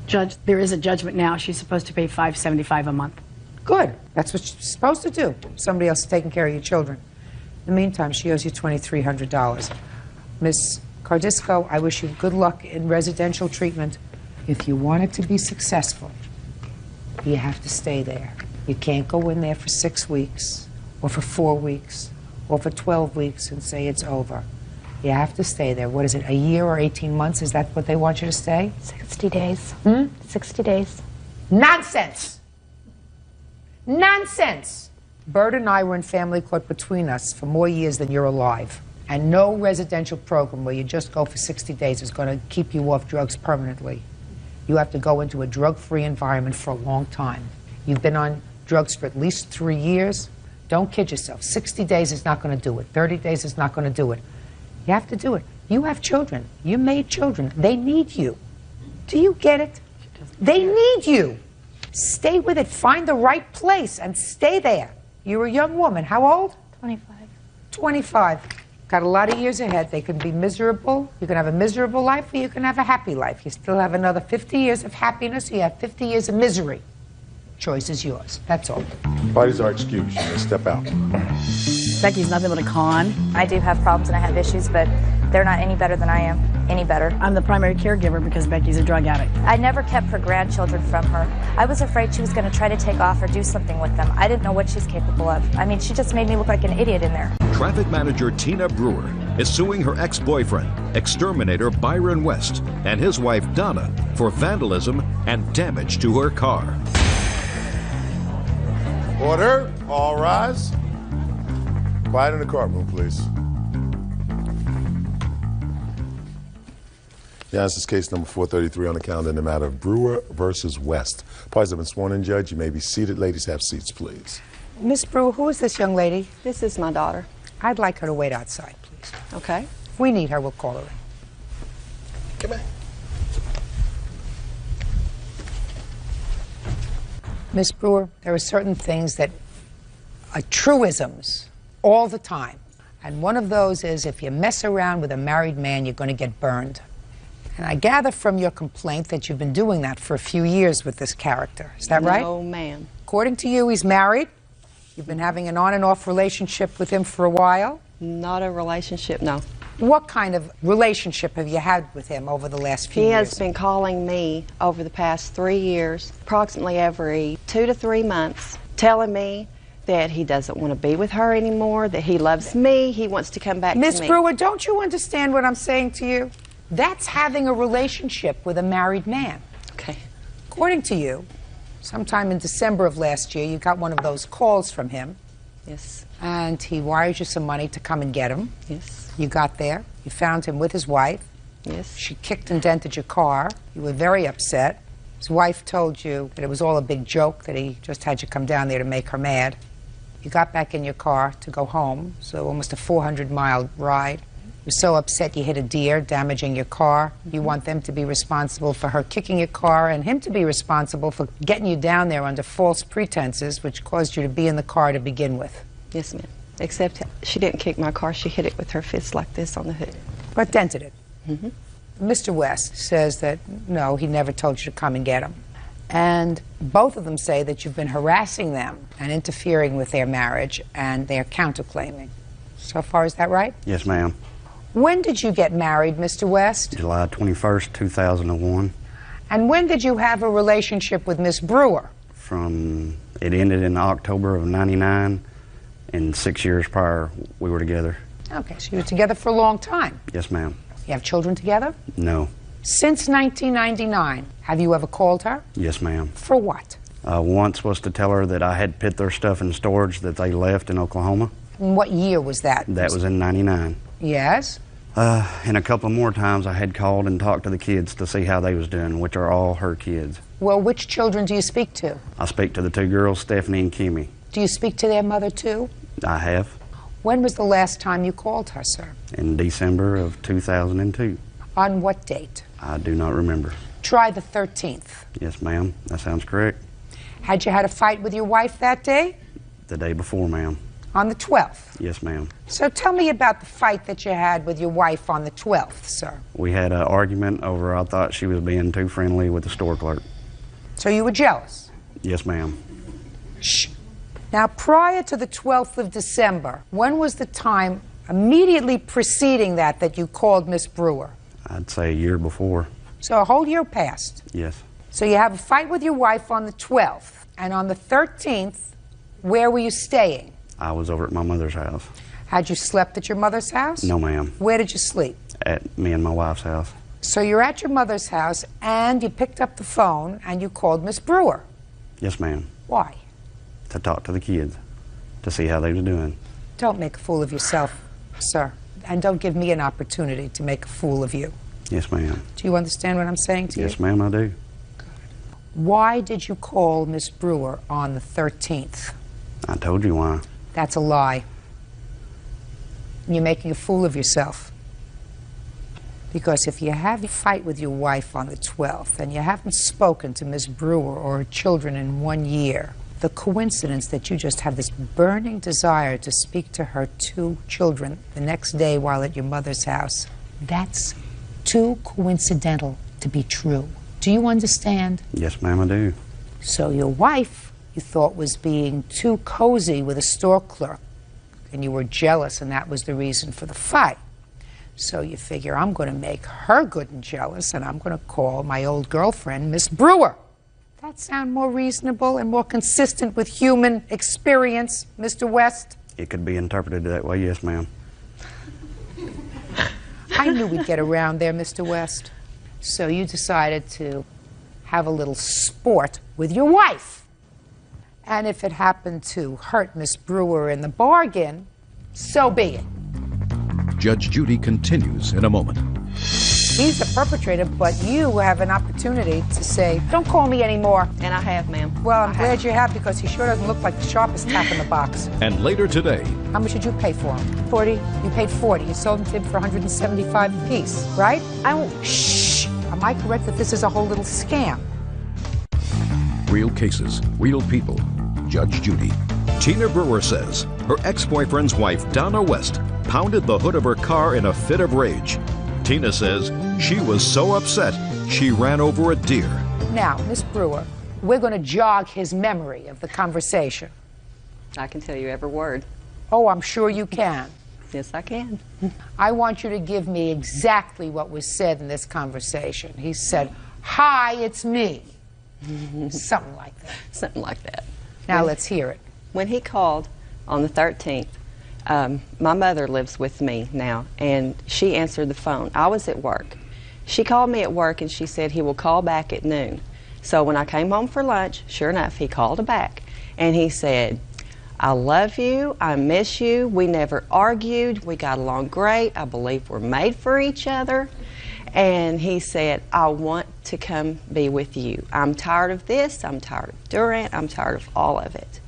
Judge, there is a judgment now. She's supposed to pay $575 a month. Good. That's what she's supposed to do. Somebody else is taking care of your children. In the meantime, she owes you $2,300. Miss Cardisco, I wish you good luck in residential treatment. If you want it to be successful, you have to stay there. You can't go in there for 6 weeks, or for 4 weeks, or for 12 weeks and say it's over. You have to stay there. What is it, a year or 18 months? Is that what they want you to stay? 60 days. 60 days. Nonsense! Nonsense! Bert and I were in family court between us for more years than you're alive. And no residential program where you just go for 60 days is going to keep you off drugs permanently. You have to go into a drug-free environment for a long time. You've been on drugs for at least 3 years. Don't kid yourself. 60 days is not going to do it. 30 days is not going to do it. You have to do it. You have children. You made children. They need you. Do you get it? They need you. Stay with it. Find the right place and stay there. You're a young woman. How old? 25. 25. Got a lot of years ahead. They can be miserable. You can have a miserable life or you can have a happy life. You still have another 50 years of happiness or you have 50 years of misery. Choice is yours. That's all. Parties are excused. You may step out. Becky's nothing but a con. I do have problems and I have issues, but they're not any better than I am. Any better. I'm the primary caregiver because Becky's a drug addict. I never kept her grandchildren from her. I was afraid she was going to try to take off or do something with them. I didn't know what she's capable of. I mean, she just made me look like an idiot in there. Traffic manager Tina Brewer is suing her ex-boyfriend, exterminator Byron West, and his wife Donna for vandalism and damage to her car. Order, all rise. Quiet in the courtroom, please. Yeah, this is case number 433 on the calendar in the matter of Brewer versus West. Parties have been sworn in, Judge. You may be seated. Ladies, have seats, please. Miss Brewer, who is this young lady? This is my daughter. I'd like her to wait outside, please. Okay. If we need her, we'll call her in. Come in. Miss Brewer, there are certain things that are truisms all the time. And one of those is if you mess around with a married man, you're going to get burned. And I gather from your complaint that you've been doing that for a few years with this character. Is that right? No, ma'am. According to you, he's married. You've been having an on and off relationship with him for a while. Not a relationship, no. What kind of relationship have you had with him over the last few He years? has been calling me over the past 3 years, approximately every 2 to 3 months, telling me that he doesn't want to be with her anymore, that he loves me, he wants to come back to me. Miss Brewer, don't you understand what I'm saying to you? That's having a relationship with a married man. Okay. According to you, sometime in December of last year, you got one of those calls from him. Yes. And he wired you some money to come and get him. Yes. You got there. You found him with his wife. Yes. She kicked and dented your car. You were very upset. His wife told you that it was all a big joke, that he just had you come down there to make her mad. You got back in your car to go home, so almost a 400-mile ride. You're so upset you hit a deer, damaging your car. You want them to be responsible for her kicking your car and him to be responsible for getting you down there under false pretenses, which caused you to be in the car to begin with. Yes, ma'am. Except she didn't kick my car, she hit it with her fist like this on the hood. But dented it. Mm-hmm. Mr. West says that, no, he never told you to come and get him. And both of them say that you've been harassing them and interfering with their marriage, and they're counterclaiming. So far, is that right? Yes, ma'am. When did you get married, Mr. West? July 21st, 2001. And when did you have a relationship with Miss Brewer? It ended in October of '99, and 6 years prior we were together. Okay, so you were together for a long time. Yes, ma'am. You have children together? No. Since 1999, have you ever called her? Yes, ma'am. For what? Once was to tell her that I had put their stuff in storage that they left in Oklahoma. And what year was that? That was in '99. Yes? And a couple more times I had called and talked to the kids to see how they was doing, which are all her kids. Well, which children do you speak to? I speak to the 2 girls, Stephanie and Kimmy. Do you speak to their mother, too? I have. When was the last time you called her, sir? In December of 2002. On what date? I do not remember. Try the 13th. Yes, ma'am. That sounds correct. Had you had a fight with your wife that day? The day before, ma'am. On the 12th? Yes, ma'am. So tell me about the fight that you had with your wife on the 12th, sir. We had an argument over I thought she was being too friendly with the store clerk. So you were jealous? Yes, ma'am. Shh. Now, prior to the 12th of December, when was the time immediately preceding that you called Miss Brewer? I'd say a year before. So a whole year passed. Yes. So you have a fight with your wife on the 12th, and on the 13th, where were you staying? I was over at my mother's house. Had you slept at your mother's house? No, ma'am. Where did you sleep? At me and my wife's house. So you're at your mother's house, and you picked up the phone, and you called Miss Brewer. Yes, ma'am. Why? To talk to the kids, to see how they were doing. Don't make a fool of yourself, sir. And don't give me an opportunity to make a fool of you. Yes, ma'am. Do you understand what I'm saying to you? Yes, ma'am, I do. Why did you call Miss Brewer on the 13th? I told you why. That's a lie. You're making a fool of yourself. Because if you have a fight with your wife on the 12th and you haven't spoken to Miss Brewer or her children in 1 year, the coincidence that you just have this burning desire to speak to her 2 children the next day while at your mother's house, that's too coincidental to be true. Do you understand? Yes, ma'am, I do. So your wife, you thought, was being too cozy with a store clerk, and you were jealous, and that was the reason for the fight. So you figure, I'm going to make her good and jealous, and I'm going to call my old girlfriend, Miss Brewer. That sound more reasonable and more consistent with human experience, Mr. West? It could be interpreted that way, yes, ma'am. I knew we'd get around there, Mr. West. So you decided to have a little sport with your wife. And if it happened to hurt Miss Brewer in the bargain, so be it. Judge Judy continues in a moment. He's the perpetrator, but you have an opportunity to say, don't call me anymore. And I have, ma'am. Well, I'm glad you have, because he sure doesn't look like the sharpest tap in the box. And later today, How much did you pay for him? 40. You paid 40. You sold him to him for 175 apiece, right? Shh. Am I correct that this is a whole little scam? real cases, real people. Judge Judy. Tina Brewer says her ex-boyfriend's wife, Donna West, pounded the hood of her car in a fit of rage. Tina says she was so upset she ran over a deer. Now, Miss Brewer, we're going to jog his memory of the conversation. I can tell you every word. Oh, I'm sure you can. Yes, I can. I want you to give me exactly what was said in this conversation. He said, "Hi, it's me." Something like that. Something like that. Now let's hear it. When he called on the 13th, my mother lives with me now, and she answered the phone. I was at work. She called me at work, and she said he will call back at noon. So when I came home for lunch, sure enough, he called back, and he said, "I love you, I miss you, we never argued, we got along great, I believe we're made for each other." And he said, "I want to come be with you. I'm tired of this, I'm tired of Durant, I'm tired of all of it."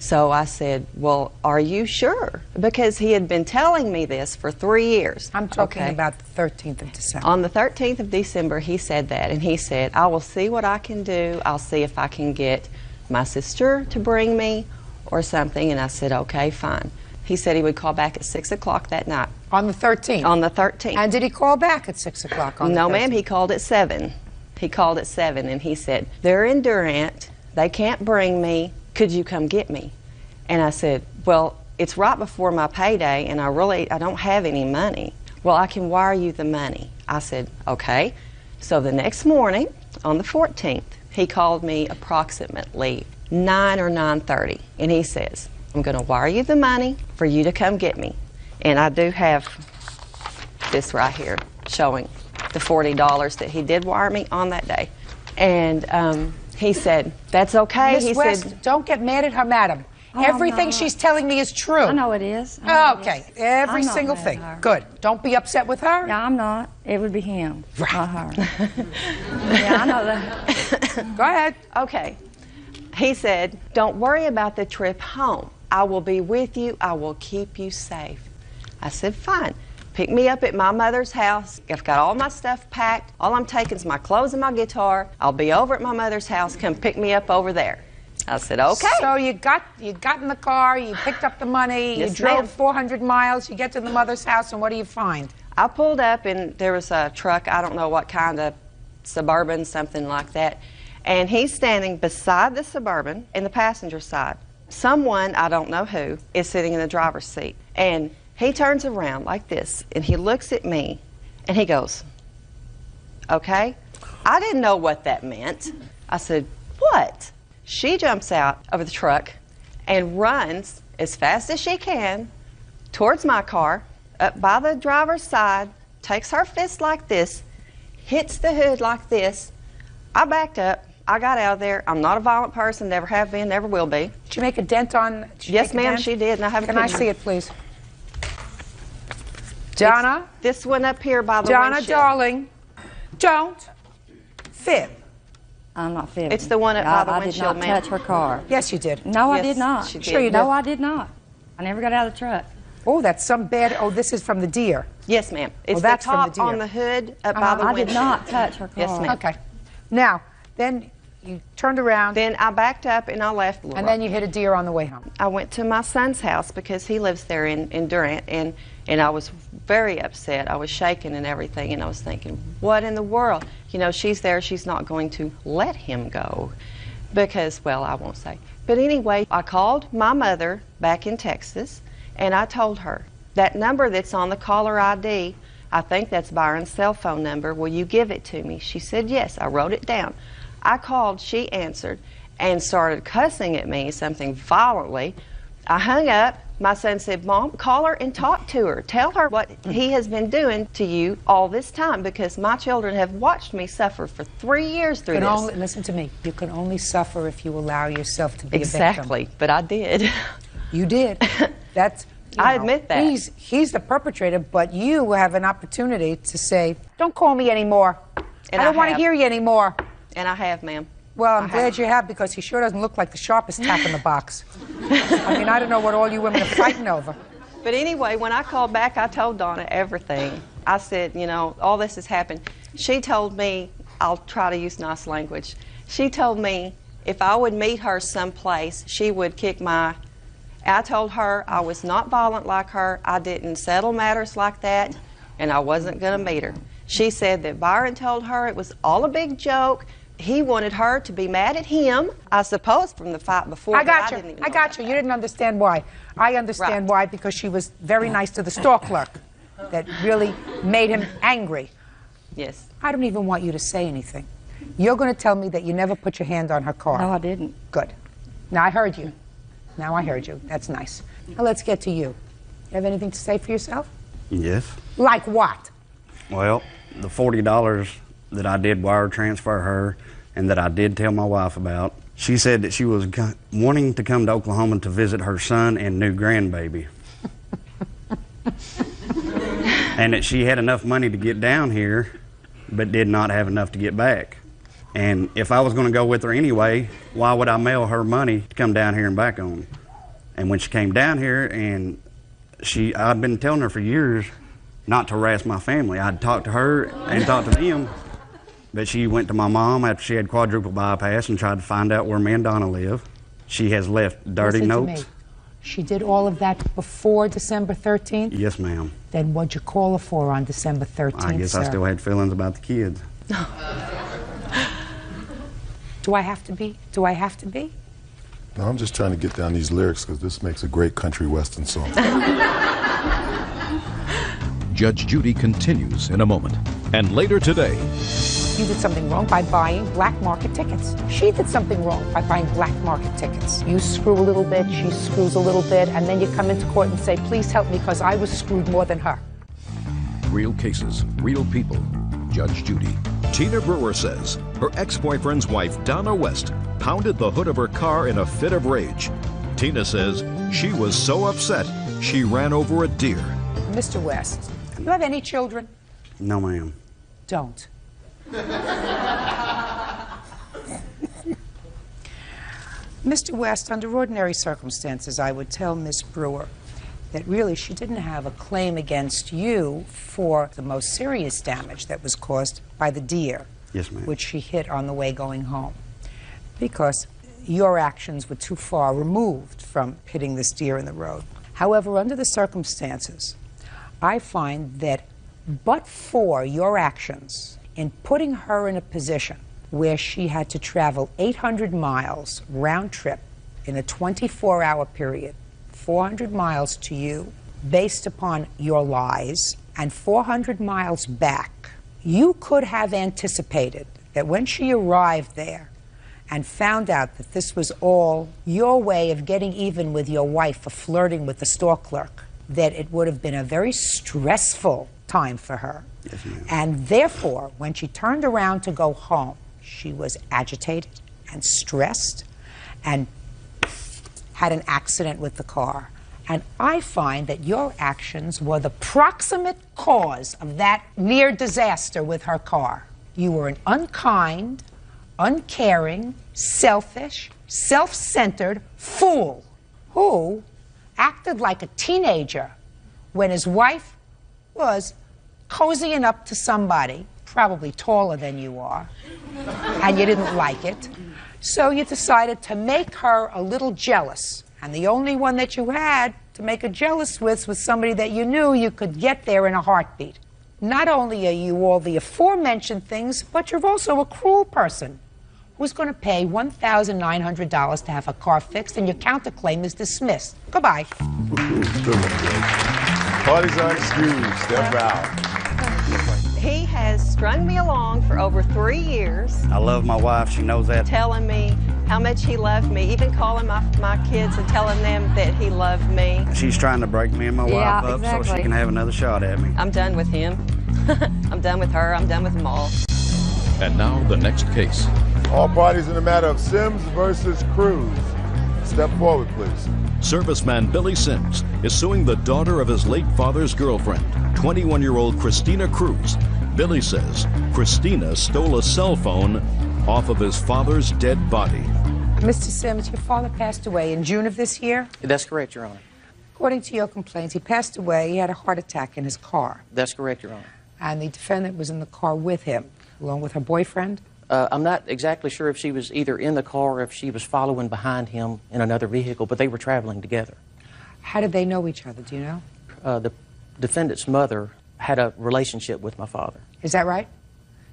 So I said, "Well, are you sure?" Because he had been telling me this for 3 years. I'm talking about the 13th of December. On the 13th of December, he said that, and he said, "I will see what I can do. I'll see if I can get my sister to bring me or something." And I said, "Okay, fine." He said he would call back at 6 o'clock that night. On the 13th? On the 13th. And did he call back at 6 o'clock on the 13th? No, ma'am, he called at 7. He called at 7, and he said, "They're in Durant. They can't bring me. Could you come get me?" And I said, "Well, it's right before my payday, and I don't have any money." "Well, I can wire you the money." I said, "Okay." So the next morning, on the 14th, he called me approximately 9 or 9:30, and he says, "I'm going to wire you the money for you to come get me." And I do have this right here showing the $40 that he did wire me on that day. And he said, "That's okay." Miss He West, said, don't get mad at her, madam. Everything she's telling me is true. I know it is. Okay, every I'm not single mad thing. at her. Good. Don't be upset with her. Yeah, I'm not. It would be him, not her. Yeah, I know that. Go ahead. Okay. He said, "Don't worry about the trip home. I will be with you. I will keep you safe." I said, "Fine. Pick me up at my mother's house. I've got all my stuff packed. All I'm taking is my clothes and my guitar. I'll be over at my mother's house. Come pick me up over there." I said, "Okay." So you got in the car, you picked up the money, Yes, you drove ma'am. 400 miles, you get to the mother's house, and what do you find? I pulled up, and there was a truck, I don't know what kind of Suburban, something like that, and he's standing beside the Suburban in the passenger side. Someone, I don't know who, is sitting in the driver's seat, and he turns around like this, and he looks at me, and he goes, "Okay?" I didn't know what that meant. I said, "What?" She jumps out of the truck and runs as fast as she can towards my car, up by the driver's side, takes her fist like this, hits the hood like this. I backed up. I got out of there. I'm not a violent person, never have been, never will be. Did you make a dent on? Yes, ma'am, she did, and I have a Can I picture. see it, please? Donna? It's this one up here by the Donna, windshield. darling, don't fib. I'm not fibbing. It's the one up by the I did windshield, not ma'am. touch her car. Yes, you did. No, I Yes, did not. she did. Sure you No, did. I did not. I never got out of the truck. Oh, that's some bad. Oh, this is from the deer. Yes, ma'am. It's that's the from top the deer. on the hood up by the I windshield. did not touch her car. Yes, ma'am. Okay. Now, then you turned around. Then I backed up and I left. And then you hit a deer on the way home. I went to my son's house because he lives there in Durant, and I was very upset. I was shaking and everything, and I was thinking, what in the world? You know, she's there. She's not going to let him go because, well, I won't say. But anyway, I called my mother back in Texas, and I told her, that number that's on the caller ID, I think that's Byron's cell phone number. Will you give it to me? She said, yes. I wrote it down. I called, she answered, and started cussing at me, something violently. I hung up, My son said, Mom, call her and talk to her. Tell her what he has been doing to you all this time, because my children have watched me suffer for 3 years through this. Listen to me. You can only suffer if you allow yourself to be a victim. Exactly, but I did. You did. That's. I admit that. He's the perpetrator, but you have an opportunity to say, don't call me anymore. And I don't want to hear you anymore. And I have, ma'am. Well, I'm glad you have, because he sure doesn't look like the sharpest tack in the box. I mean, I don't know what all you women are fighting over. But anyway, when I called back, I told Donna everything. I said, you know, all this has happened. She told me, I'll try to use nice language. She told me if I would meet her someplace, she would kick my... I told her I was not violent like her. I didn't settle matters like that, and I wasn't going to meet her. She said that Byron told her it was all a big joke. He wanted her to be mad at him, I suppose, from the fight before. I got you. I got you. You didn't understand why. I understand why, because she was very nice to the store clerk. That really made him angry. Yes. I don't even want you to say anything. You're going to tell me that you never put your hand on her car. No, I didn't. Good. Now I heard you. Now I heard you. That's nice. Now let's get to you. You have anything to say for yourself? Yes. Like what? Well, the $40 that I did wire transfer her and that I did tell my wife about, she said that she was wanting to come to Oklahoma to visit her son and new grandbaby. And that she had enough money to get down here, but did not have enough to get back. And if I was going to go with her anyway, why would I mail her money to come down here and back on? And when she came down here, and I'd been telling her for years not to harass my family. I'd talked to her and talked to them, but she went to my mom after she had quadruple bypass and tried to find out where me and Donna live. She has left dirty Listen notes. to me. She did all of that before December 13th? Yes, ma'am. Then what'd you call her for on December 13th, I guess sir? I still had feelings about the kids. Do I have to be? Do I have to be? No, I'm just trying to get down these lyrics because this makes a great country western song. Judge Judy continues in a moment. And later today, You did something wrong by buying black market tickets. She did something wrong by buying black market tickets. You screw a little bit, she screws a little bit, and then you come into court and say, please help me because I was screwed more than her. real cases, real people. Judge Judy. Tina Brewer says her ex-boyfriend's wife, Donna West, pounded the hood of her car in a fit of rage. Tina says she was so upset she ran over a deer. Mr. West, do you have any children? No, ma'am. Don't. Mr. West, under ordinary circumstances, I would tell Miss Brewer that really she didn't have a claim against you for the most serious damage that was caused by the deer, Yes, ma'am. which she hit on the way going home, because your actions were too far removed from hitting this deer in the road. However, under the circumstances, I find that but for your actions in putting her in a position where she had to travel 800 miles round trip in a 24-hour period, 400 miles to you based upon your lies, and 400 miles back, you could have anticipated that when she arrived there and found out that this was all your way of getting even with your wife for flirting with the store clerk, that it would have been a very stressful time for her. Yes, ma'am. And therefore, when she turned around to go home, she was agitated and stressed and had an accident with the car. And I find that your actions were the proximate cause of that near disaster with her car. You were an unkind, uncaring, selfish, self-centered fool who acted like a teenager when his wife was cozying up to somebody, probably taller than you are, and you didn't like it. So you decided to make her a little jealous. And the only one that you had to make her jealous with was somebody that you knew you could get there in a heartbeat. Not only are you all the aforementioned things, but you're also a cruel person who's going to pay $1,900 to have her car fixed, and your counterclaim is dismissed. Goodbye. Parties are excused. Step out. He has strung me along for over 3 years, I love my wife. She knows that. telling me how much he loved me, even calling my kids and telling them that he loved me. She's trying to break me and my wife up so she can have another shot at me. I'm done with him. I'm done with her. I'm done with them all. And now the next case. All parties in the matter of Sims versus Cruz. Step forward, please. Serviceman Billy Sims is suing the daughter of his late father's girlfriend, 21-year-old Christina Cruz. Billy says Christina stole a cell phone off of his father's dead body. Mr. Sims, your father passed away in June of this year? That's correct, Your Honor. According to your complaints, he passed away. He had a heart attack in his car. That's correct, Your Honor. And the defendant was in the car with him, along with her boyfriend? I'm not exactly sure if she was either in the car or if she was following behind him in another vehicle, but they were traveling together. How did they know each other, do you know? The defendant's mother had a relationship with my father. Is that right?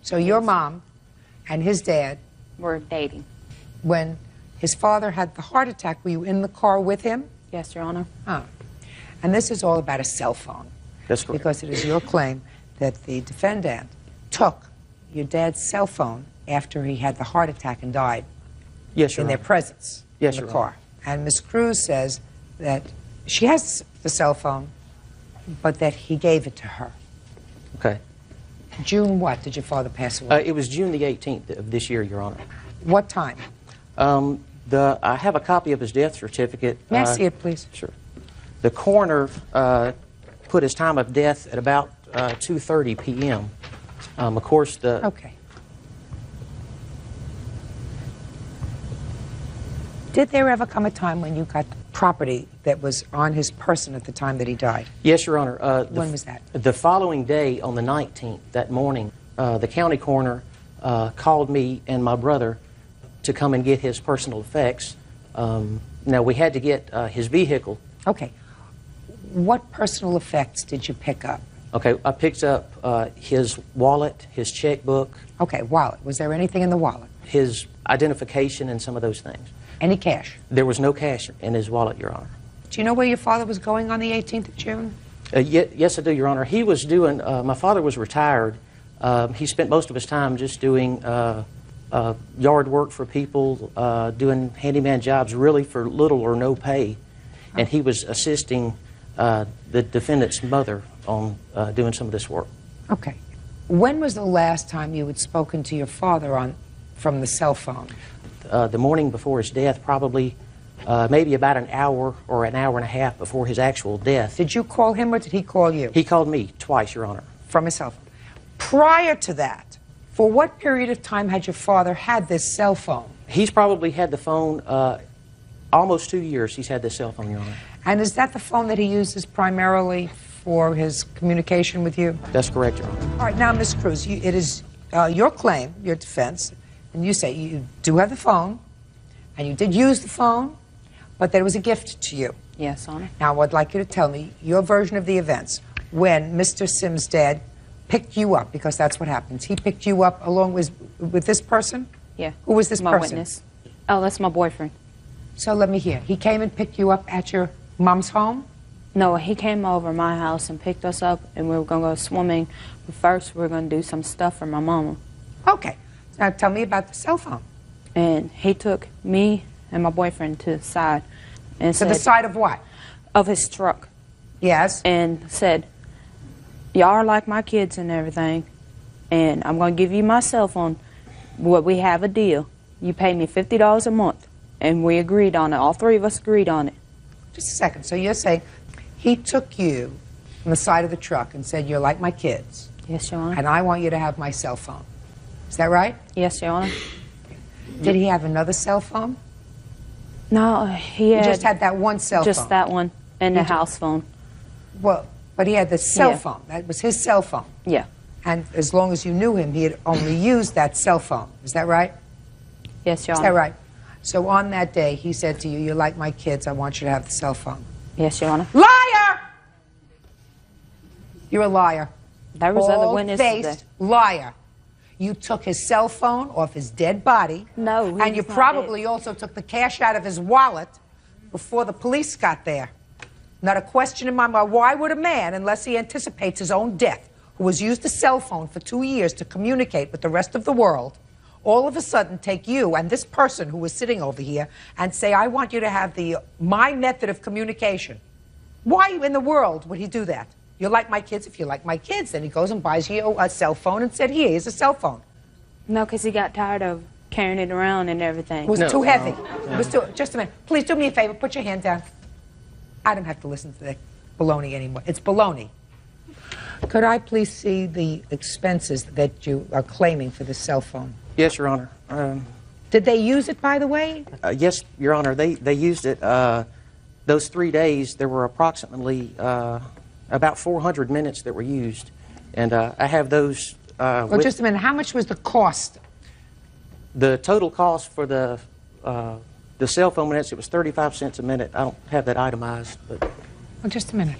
So your mom and his dad were dating. When his father had the heart attack, were you in the car with him? Yes, Your Honor. Oh. And this is all about a cell phone. That's correct. Because it is your claim that the defendant took your dad's cell phone after he had the heart attack and died. Yes, Your in Honor. their presence Yes, in the Your car. Honor. And Ms. Cruz says that she has the cell phone, but that he gave it to her. Okay. June what did your father pass away? It was June the 18th of this year, Your Honor. What time? I have a copy of his death certificate. May I see it, please? Sure. The coroner put his time of death at about 2:30 p.m. Of course, the... Okay. Did there ever come a time when you got property that was on his person at the time that he died? Yes, Your Honor. When was that? The following day, on the 19th, that morning, the county coroner called me and my brother to come and get his personal effects. Now, we had to get his vehicle. Okay. What personal effects did you pick up? Okay, I picked up his wallet, his checkbook. Okay, wallet. Was there anything in the wallet? His identification and some of those things. Any cash? There was no cash in his wallet, Your Honor. Do you know where your father was going on the 18th of June? Yes, I do, Your Honor. He was doing, my father was retired. He spent most of his time just doing yard work for people, doing handyman jobs really for little or no pay. And he was assisting the defendant's mother on doing some of this work. Okay. When was the last time you had spoken to your father from the cell phone? The morning before his death, probably maybe about an hour or an hour and a half before his actual death. Did you call him or did he call you? He called me twice, Your Honor. From his cell phone. Prior to that, for what period of time had your father had this cell phone? He's probably had the phone almost 2 years. He's had this cell phone, Your Honor. And is that the phone that he uses primarily for his communication with you? That's correct, Your Honor. All right, now, Ms. Cruz, it is your claim, your defense, and you say you do have the phone, and you did use the phone, but that it was a gift to you. Yes, Honor. Now, I'd like you to tell me your version of the events when Mr. Sims' dad picked you up, because that's what happens. He picked you up along with this person? Yeah. Who was this my person? Witness. Oh, that's my boyfriend. So let me hear. He came and picked you up at your mom's home? No, he came over my house and picked us up, and we were going to go swimming. But first, we were going to do some stuff for my mama. Okay. Now tell me about the cell phone. And he took me and my boyfriend to the side. And To the side of what? Of his truck. Yes. And said, y'all are like my kids and everything, and I'm going to give you my cell phone. We have a deal. You pay me $50 a month. And we agreed on it. All three of us agreed on it. Just a second. So you're saying he took you on the side of the truck and said, you're like my kids. Yes, Your Honor. And I want you to have my cell phone. Is that right? Yes, Your Honor. Did he have another cell phone? No, he just had that one cell phone? Just that one and the house phone. Well, but he had the cell Yeah. phone. That was his cell phone. Yeah. And as long as you knew him, he had only used that cell phone. Is that right? Yes, Your Is Honor. that right? So on that day, he said to you, you're like my kids, I want you to have the cell phone. Yes, Your Honor. Liar! You're a liar. There was other witnesses Bald-faced liar. You took his cell phone off his dead body. No, and you was not probably also took the cash out of his wallet before the police got there. Not a question in my mind. Why would a man, unless he anticipates his own death, who has used a cell phone for 2 years to communicate with the rest of the world, all of a sudden take you and this person who was sitting over here and say, I want you to have my method of communication. Why in the world would he do that? You like my kids? If you like my kids, then he goes and buys you a cell phone and said, here's a cell phone. No, because he got tired of carrying it around and everything. It was too heavy. It was too, just a minute. Please do me a favor. Put your hand down. I don't have to listen to that baloney anymore. It's baloney. Could I please see the expenses that you are claiming for the cell phone? Yes, Your Honor. Did they use it, by the way? Yes, Your Honor. They used it. Those 3 days, there were approximately about 400 minutes that were used. And I have those. Well, just a minute. How much was the cost? The total cost for the cell phone minutes, it was 35 cents a minute. I don't have that itemized, but. Well, just a minute.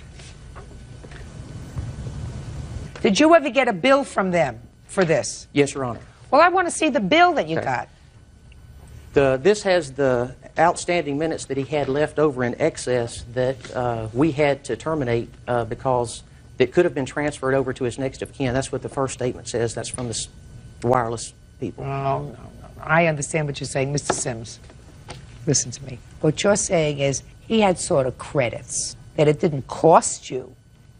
Did you ever get a bill from them for this? Yes, Your Honor. Well, I want to see the bill that you got. This has the outstanding minutes that he had left over in excess that we had to terminate because it could have been transferred over to his next of kin. That's what the first statement says. That's from the wireless people. No. I understand what you're saying. Mr. Sims, listen to me. What you're saying is he had sort of credits, that it didn't cost you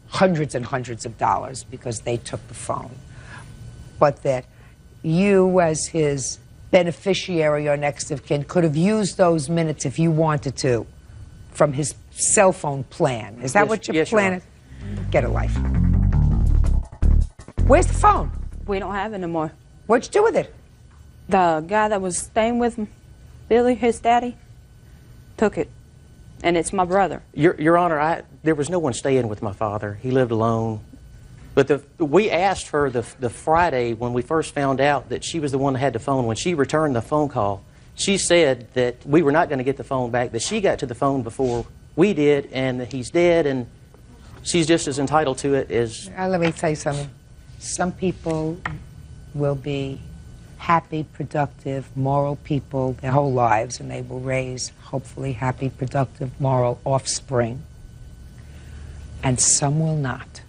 hundreds and hundreds of dollars because they took the phone, but that you as his beneficiary or next of kin could have used those minutes if you wanted to from his cell phone plan. Is that what your plan is? Get a life. Where's the phone? We don't have it anymore. What'd you do with it? The guy that was staying with Billy, his daddy, took it. And it's my brother. Your Honor, there was no one staying with my father. He lived alone. But we asked her the Friday when we first found out that she was the one that had the phone. When she returned the phone call, she said that we were not going to get the phone back, that she got to the phone before we did, and that he's dead, and she's just as entitled to it as... Let me tell you something. Some people will be happy, productive, moral people their whole lives, and they will raise, hopefully, happy, productive, moral offspring. And some will not.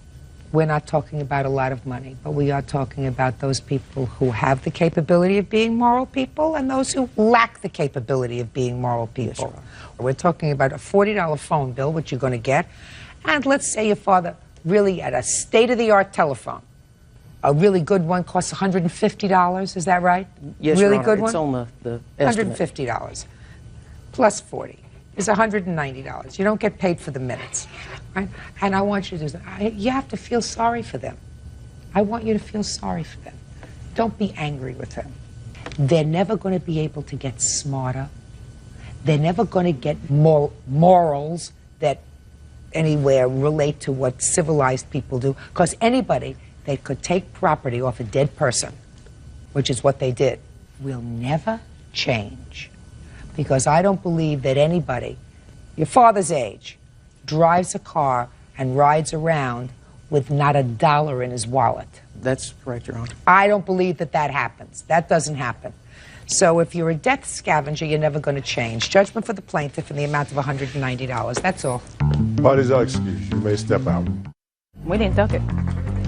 We're not talking about a lot of money, but we are talking about those people who have the capability of being moral people and those who lack the capability of being moral people. Yes, we're talking about a $40 phone bill, which you're going to get, and let's say your father really had a state-of-the-art telephone. A really good one costs $150, is that right? Yes, really Your Honor, good one? it's on the estimate. $150 plus 40 is $190. You don't get paid for the minutes, right? And I want you to, you have to feel sorry for them. I want you to feel sorry for them. Don't be angry with them. They're never going to be able to get smarter. They're never going to get morals that anywhere relate to what civilized people do, because anybody that could take property off a dead person, which is what they did, will never change. Because I don't believe that anybody, your father's age, drives a car and rides around with not a dollar in his wallet. That's correct, Your Honor. I don't believe that that happens. That doesn't happen. So if you're a death scavenger, you're never going to change. Judgment for the plaintiff in the amount of $190. That's all. Parties are excused. You may step out. We didn't took it.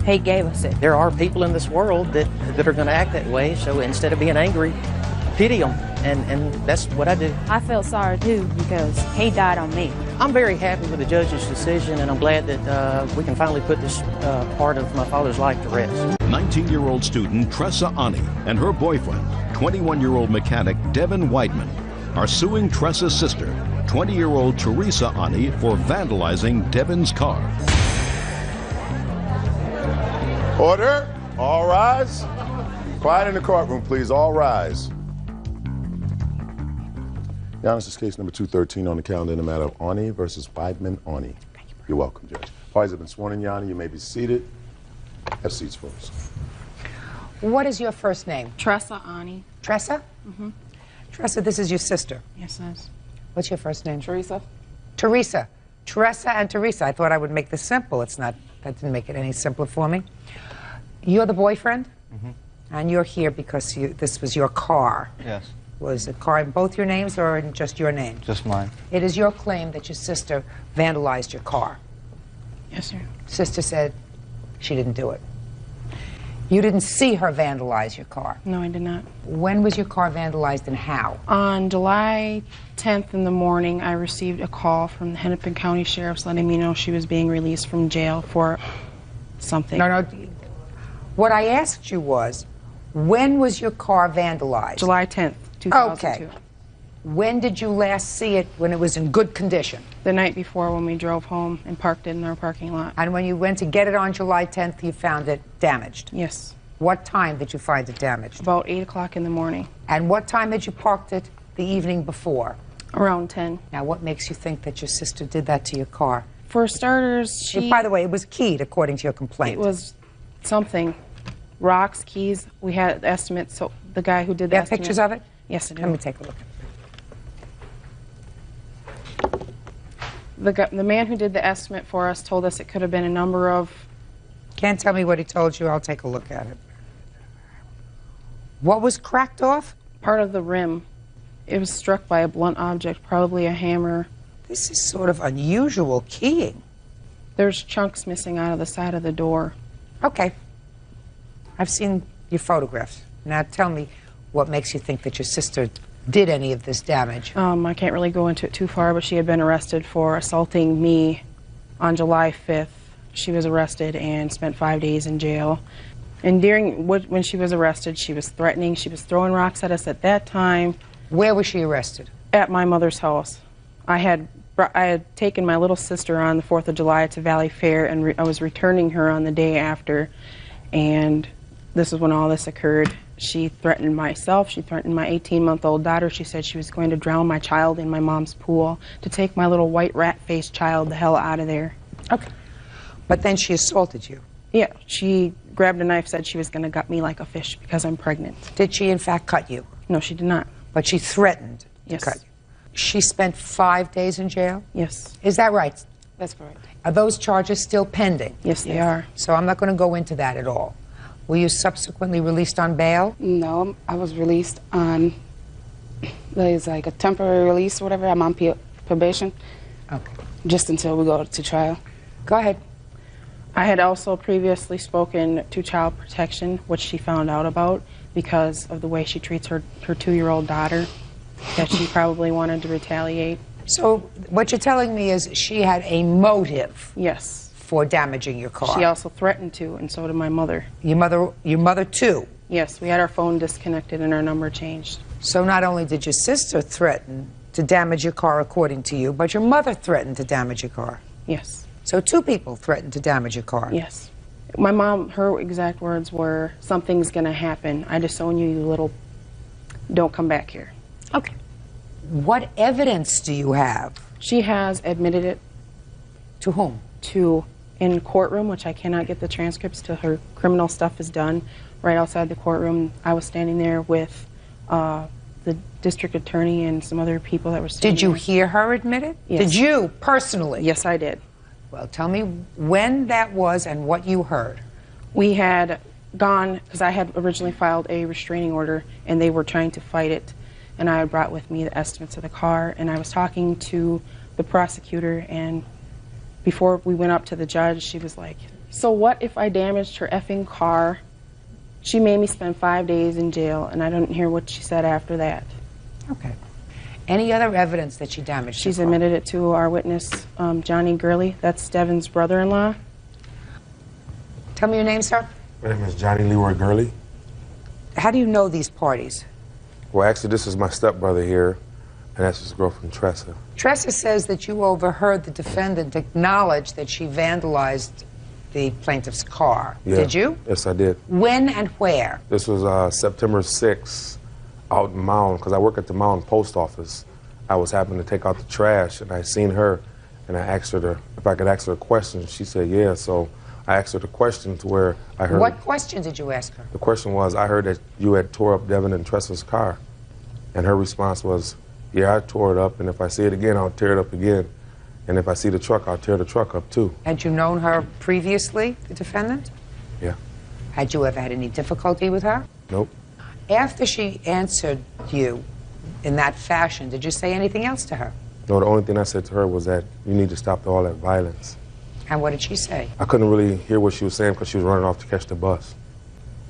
He gave us it. There are people in this world that are going to act that way, so instead of being angry, pity them, and that's what I do. I felt sorry too because he died on me. I'm very happy with the judge's decision, and I'm glad that we can finally put this part of my father's life to rest. 19-year-old student Tressa Ani and her boyfriend, 21-year-old mechanic Devin Weidman, are suing Tressa's sister, 20-year-old Teresa Ani, for vandalizing Devin's car. Order. All rise. Quiet in the courtroom, please. All rise. Your Honor, this is case number 213 on the calendar in the matter of Ani versus Weidman Ani. You're welcome, Judge. Parties have been sworn in, Your Honor. You may be seated. Have seats first. What is your first name? Tressa Ani. Tressa? Mm-hmm. Tressa, this is your sister. Yes, it is. What's your first name? Teresa. Teresa. Tressa and Teresa. I thought I would make this simple. It's not. That didn't make it any simpler for me. You're the boyfriend? Mm-hmm. And you're here because this was your car. Yes. Was a car in both your names or in just your name? Just mine. It is your claim that your sister vandalized your car. Yes, sir. Sister said she didn't do it. You didn't see her vandalize your car? No, I did not. When was your car vandalized and how? On July 10th in the morning, I received a call from the Hennepin County Sheriff's letting me know she was being released from jail for something. No. What I asked you was, when was your car vandalized? July 10th, 2002. Okay. When did you last see it when it was in good condition? The night before when we drove home and parked it in our parking lot. And when you went to get it on July 10th, you found it damaged? Yes. What time did you find it damaged? About 8 o'clock in the morning. And what time had you parked it the evening before? Around 10. Now, what makes you think that your sister did that to your car? For starters, she... By the way, it was keyed, according to your complaint. It was something. Rocks, keys. We had estimates, so the guy who did the estimate... pictures of it? Yes, I do. Let me take a look. The man who did the estimate for us told us it could have been a number of... Can't tell me what he told you. I'll take a look at it. What was cracked off? Part of the rim. It was struck by a blunt object, probably a hammer. This is sort of unusual keying. There's chunks missing out of the side of the door. Okay. I've seen your photographs. Now tell me what makes you think that your sister did any of this damage. I can't really go into it too far, but she had been arrested for assaulting me on July 5th. She was arrested and spent 5 days in jail. And when she was arrested, she was threatening. She was throwing rocks at us at that time. Where was she arrested? At my mother's house. I had taken my little sister on the 4th of July to Valley Fair, and I was returning her on the day after. And this is when all this occurred. She threatened myself. She threatened my 18-month-old daughter. She said she was going to drown my child in my mom's pool, to take my little white rat-faced child the hell out of there. Okay. But then she assaulted you? Yeah. She grabbed a knife, said she was going to gut me like a fish because I'm pregnant. Did she, in fact, cut you? No, she did not. But she threatened to cut you? She spent 5 days in jail? Yes. Is that right? That's correct. Are those charges still pending? Yes, they are. So I'm not going to go into that at all. Were you subsequently released on bail? No, I was released on, there's like a temporary release or whatever. I'm on probation. Okay. Just until we go to trial. Go ahead. I had also previously spoken to Child Protection, which she found out about because of the way she treats her 2-year-old daughter, that she probably wanted to retaliate. So what you're telling me is she had a motive? Yes. For damaging your car. She also threatened to, and so did my mother. Your mother too? Yes, we had our phone disconnected and our number changed. So not only did your sister threaten to damage your car according to you, but your mother threatened to damage your car? Yes. So 2 people threatened to damage your car? Yes. My mom, her exact words were, something's gonna happen. I disown you, you little, don't come back here. Okay. What evidence do you have? She has admitted it. To whom? To in courtroom, which I cannot get the transcripts till her criminal stuff is done. Right outside the courtroom, I was standing there with the district attorney and some other people that were standing Did you there. hear her admit it? Yes. Did you, personally? Yes, I did. Well, tell me when that was and what you heard. We had gone, because I had originally filed a restraining order, and they were trying to fight it, and I had brought with me the estimates of the car, and I was talking to the prosecutor, and before we went up to the judge, she was like, so what if I damaged her effing car? She made me spend 5 days in jail, and I didn't hear what she said after that. Okay. Any other evidence that she damaged She's your car? admitted it to our witness, Johnny Gurley. That's Devin's brother-in-law. Tell me your name, sir. My name is Johnny Leroy Gurley. How do you know these parties? Well, actually, this is my stepbrother here, and that's his girlfriend, Tressa. Tressa says that you overheard the defendant acknowledge that she vandalized the plaintiff's car. Yeah. Did you? Yes, I did. When and where? This was September 6th out in Mound, because I work at the Mound post office. I was happening to take out the trash, and I seen her, and I asked her if I could ask her a question. She said, yeah, so I asked her the question to where I heard... What question did you ask her? The question was, I heard that you had tore up Devin and Tressa's car. And her response was, yeah, I tore it up, and if I see it again, I'll tear it up again. And if I see the truck, I'll tear the truck up too. Had you known her previously, the defendant? Yeah. Had you ever had any difficulty with her? Nope. After she answered you in that fashion, did you say anything else to her? No, the only thing I said to her was that you need to stop all that violence. And what did she say? I couldn't really hear what she was saying because she was running off to catch the bus.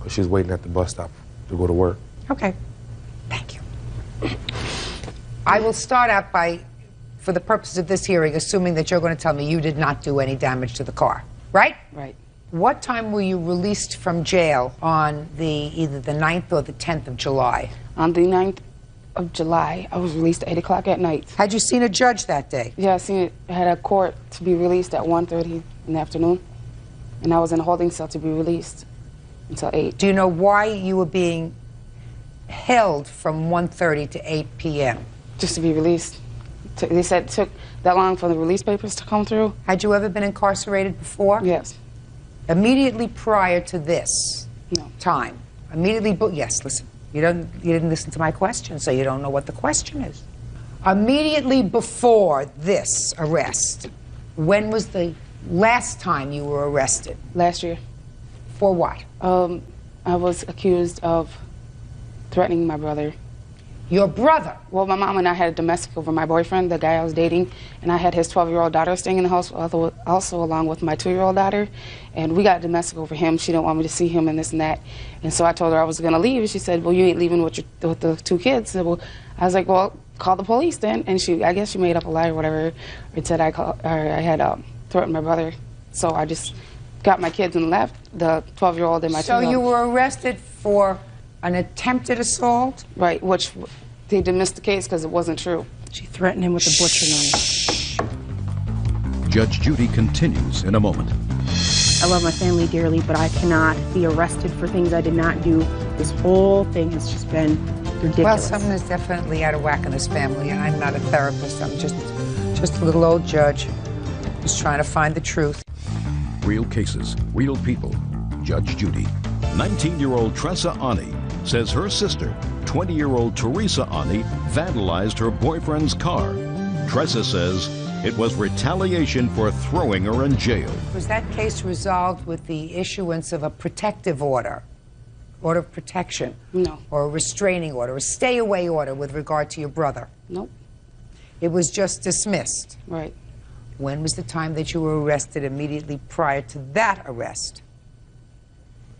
but she's waiting at the bus stop to go to work. Okay. Thank you. I will start out by, for the purposes of this hearing, assuming that you're going to tell me you did not do any damage to the car, right? Right. What time were you released from jail on either the 9th or the 10th of July? On the 9th of July, I was released at 8 o'clock at night. Had you seen a judge that day? Yeah, I seen it. I had a court to be released at 1:30 in the afternoon, and I was in a holding cell to be released until 8. Do you know why you were being held from 1:30 to 8 p.m.? Just to be released. They said it took that long for the release papers to come through. Had you ever been incarcerated before? Yes. Immediately prior to this time, yes, listen, you didn't listen to my question, so you don't know what the question is. Immediately before this arrest, when was the last time you were arrested? Last year. For what? I was accused of threatening my brother. Your brother? Well, my mom and I had a domestic over my boyfriend, the guy I was dating, and I had his 12-year-old daughter staying in the house, also along with my 2-year-old daughter, and we got domestic over him. She didn't want me to see him and this and that, and so I told her I was going to leave. She said, well, you ain't leaving with the 2 kids. I was like, well, call the police then, and I guess she made up a lie or whatever, and said I had threatened my brother, so I just got my kids and left, the 12-year-old and my 2-year-old. So you were arrested for an attempted assault? Right, which they dismissed the case because it wasn't true. She threatened him with a butcher knife. Judge Judy continues in a moment. I love my family dearly, but I cannot be arrested for things I did not do. This whole thing has just been ridiculous. Well, something is definitely out of whack in this family, and I'm not a therapist. I'm just a little old judge who's trying to find the truth. Real cases, real people. Judge Judy. 19-year-old Tressa Ani says her sister, 20-year-old Teresa Ani, vandalized her boyfriend's car. Tressa says it was retaliation for throwing her in jail. Was that case resolved with the issuance of a protective order of protection? No. Or a restraining order, a stay-away order with regard to your brother? Nope. It was just dismissed? Right. When was the time that you were arrested immediately prior to that arrest?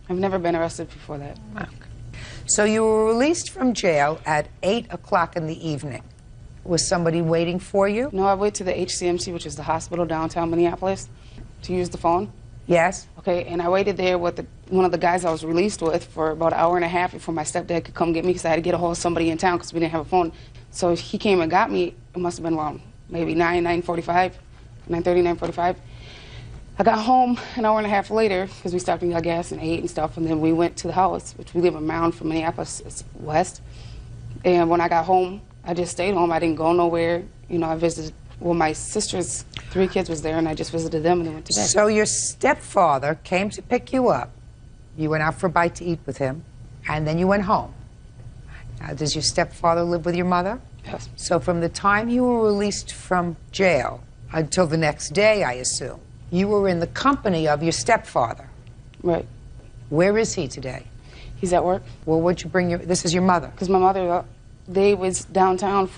I've never been arrested before that. Okay. So you were released from jail at 8 o'clock in the evening. Was somebody waiting for you? No, I went to the HCMC, which is the hospital downtown Minneapolis, to use the phone. Yes. Okay, and I waited there with one of the guys I was released with for about an hour and a half before my stepdad could come get me because I had to get a hold of somebody in town because we didn't have a phone. So he came and got me. It must have been around maybe 9:45. I got home an hour and a half later because we stopped and got gas and ate and stuff, and then we went to the house, which we live a mound from Minneapolis, it's west. And when I got home, I just stayed home. I didn't go nowhere. You know, I visited, well, my sister's 3 kids was there, and I just visited them and then went to bed. So your stepfather came to pick you up. You went out for a bite to eat with him, and then you went home. Now, does your stepfather live with your mother? Yes. So from the time you were released from jail until the next day, I assume, you were in the company of your stepfather. Right. Where is he today? He's at work. Well, what'd you bring this is your mother? Because my mother, they was downtown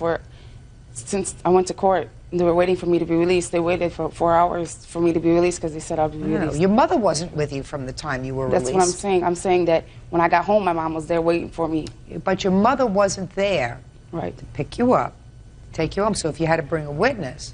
since I went to court. They were waiting for me to be released. They waited for 4 hours for me to be released because they said I'd be released. Your mother wasn't with you from the time you were released. That's what I'm saying. I'm saying that when I got home, my mom was there waiting for me. But your mother wasn't there to pick you up, take you home. So if you had to bring a witness,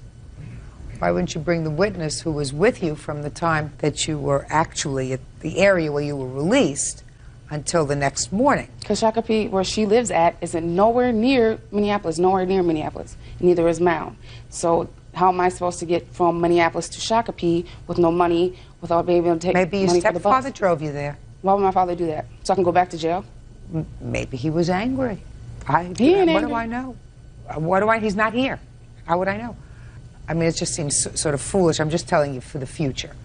why wouldn't you bring the witness who was with you from the time that you were actually at the area where you were released until the next morning? Because Shakopee, where she lives at, is nowhere near Minneapolis, neither is Mound. So how am I supposed to get from Minneapolis to Shakopee with no money, without being able to take Maybe your money for the bus? stepfather drove you there. Why would my father do that? So I can go back to jail? Maybe he was angry. He ain't what angry. do I know? He's not here. How would I know? I mean, it just seems sort of foolish. I'm just telling you for the future.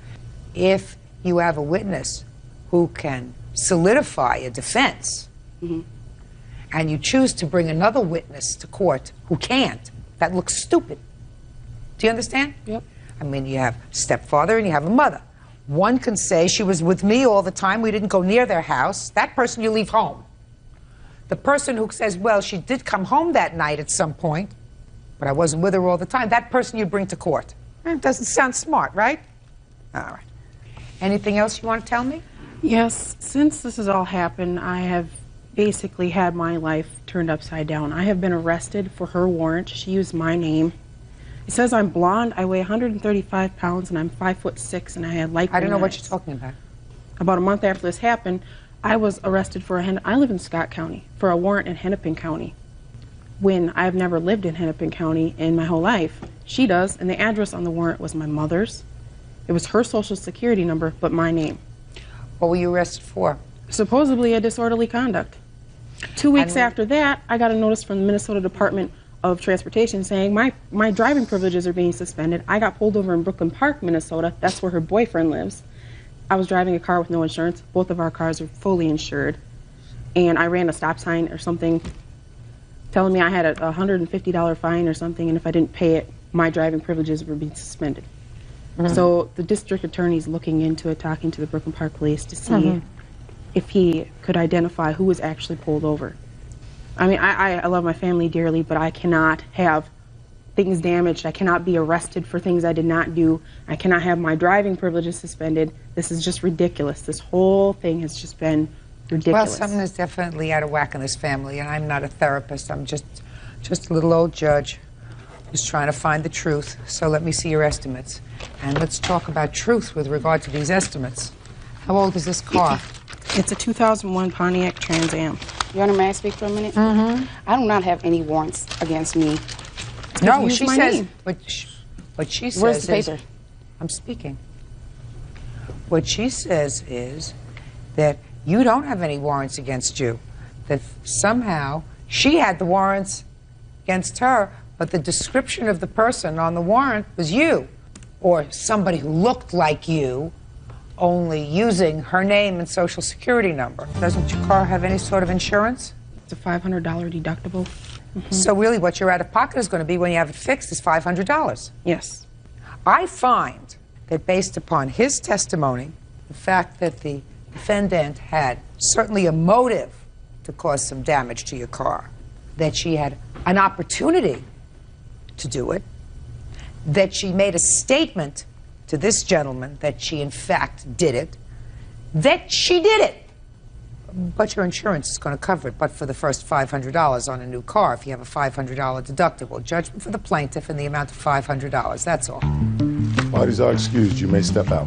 If you have a witness who can solidify a defense, and you choose to bring another witness to court who can't, that looks stupid. Do you understand? Yep. I mean, you have stepfather and you have a mother. One can say, she was with me all the time, we didn't go near their house. That person you leave home. The person who says, well, she did come home that night at some point, but I wasn't with her all the time, that person you bring to court. It doesn't sound smart, right? All right. Anything else you want to tell me? Yes, since this has all happened, I have basically had my life turned upside down. I have been arrested for her warrant. She used my name. It says I'm blonde, I weigh 135 pounds, and I'm 5'6", and I had light green I don't know what eyes. you're talking about. About a month after this happened, I was arrested for I live in Scott County, for a warrant in Hennepin County, when I've never lived in Hennepin County in my whole life. She does, and the address on the warrant was my mother's. It was her social security number, but my name. What were you arrested for? Supposedly a disorderly conduct. 2 weeks after that, I got a notice from the Minnesota Department of Transportation saying my driving privileges are being suspended. I got pulled over in Brooklyn Park, Minnesota. That's where her boyfriend lives. I was driving a car with no insurance. Both of our cars are fully insured. And I ran a stop sign or something telling me I had a $150 fine or something, and if I didn't pay it, my driving privileges were being suspended. So the district attorney's looking into it, talking to the Brooklyn Park Police to see if he could identify who was actually pulled over. I mean, I love my family dearly, but I cannot have things damaged. I cannot be arrested for things I did not do. I cannot have my driving privileges suspended. This is just ridiculous. This whole thing has just been ridiculous. Well, something is definitely out of whack in this family, and I'm not a therapist. I'm just a little old judge who's trying to find the truth. So let me see your estimates. And let's talk about truth with regard to these estimates. How old is this car? It's a 2001 Pontiac Trans Am. Your Honor, may I speak for a minute? I do not have any warrants against me. No, she says, what she says Where's the is, paper? I'm speaking. What she says is that you don't have any warrants against you, that somehow she had the warrants against her, but the description of the person on the warrant was you, or somebody who looked like you, only using her name and social security number. Doesn't your car have any sort of insurance? It's a $500 deductible. So really what your out-of-pocket is going to be when you have it fixed is $500. Yes. I find that based upon his testimony, the fact that the defendant had certainly a motive to cause some damage to your car, that she had an opportunity to do it, that she made a statement to this gentleman that she in fact did it, that she did it. But your insurance is going to cover it, but for the first $500 on a new car if you have a $500 deductible. Judgment for the plaintiff in the amount of $500. That's all. Parties are excused. You may step out.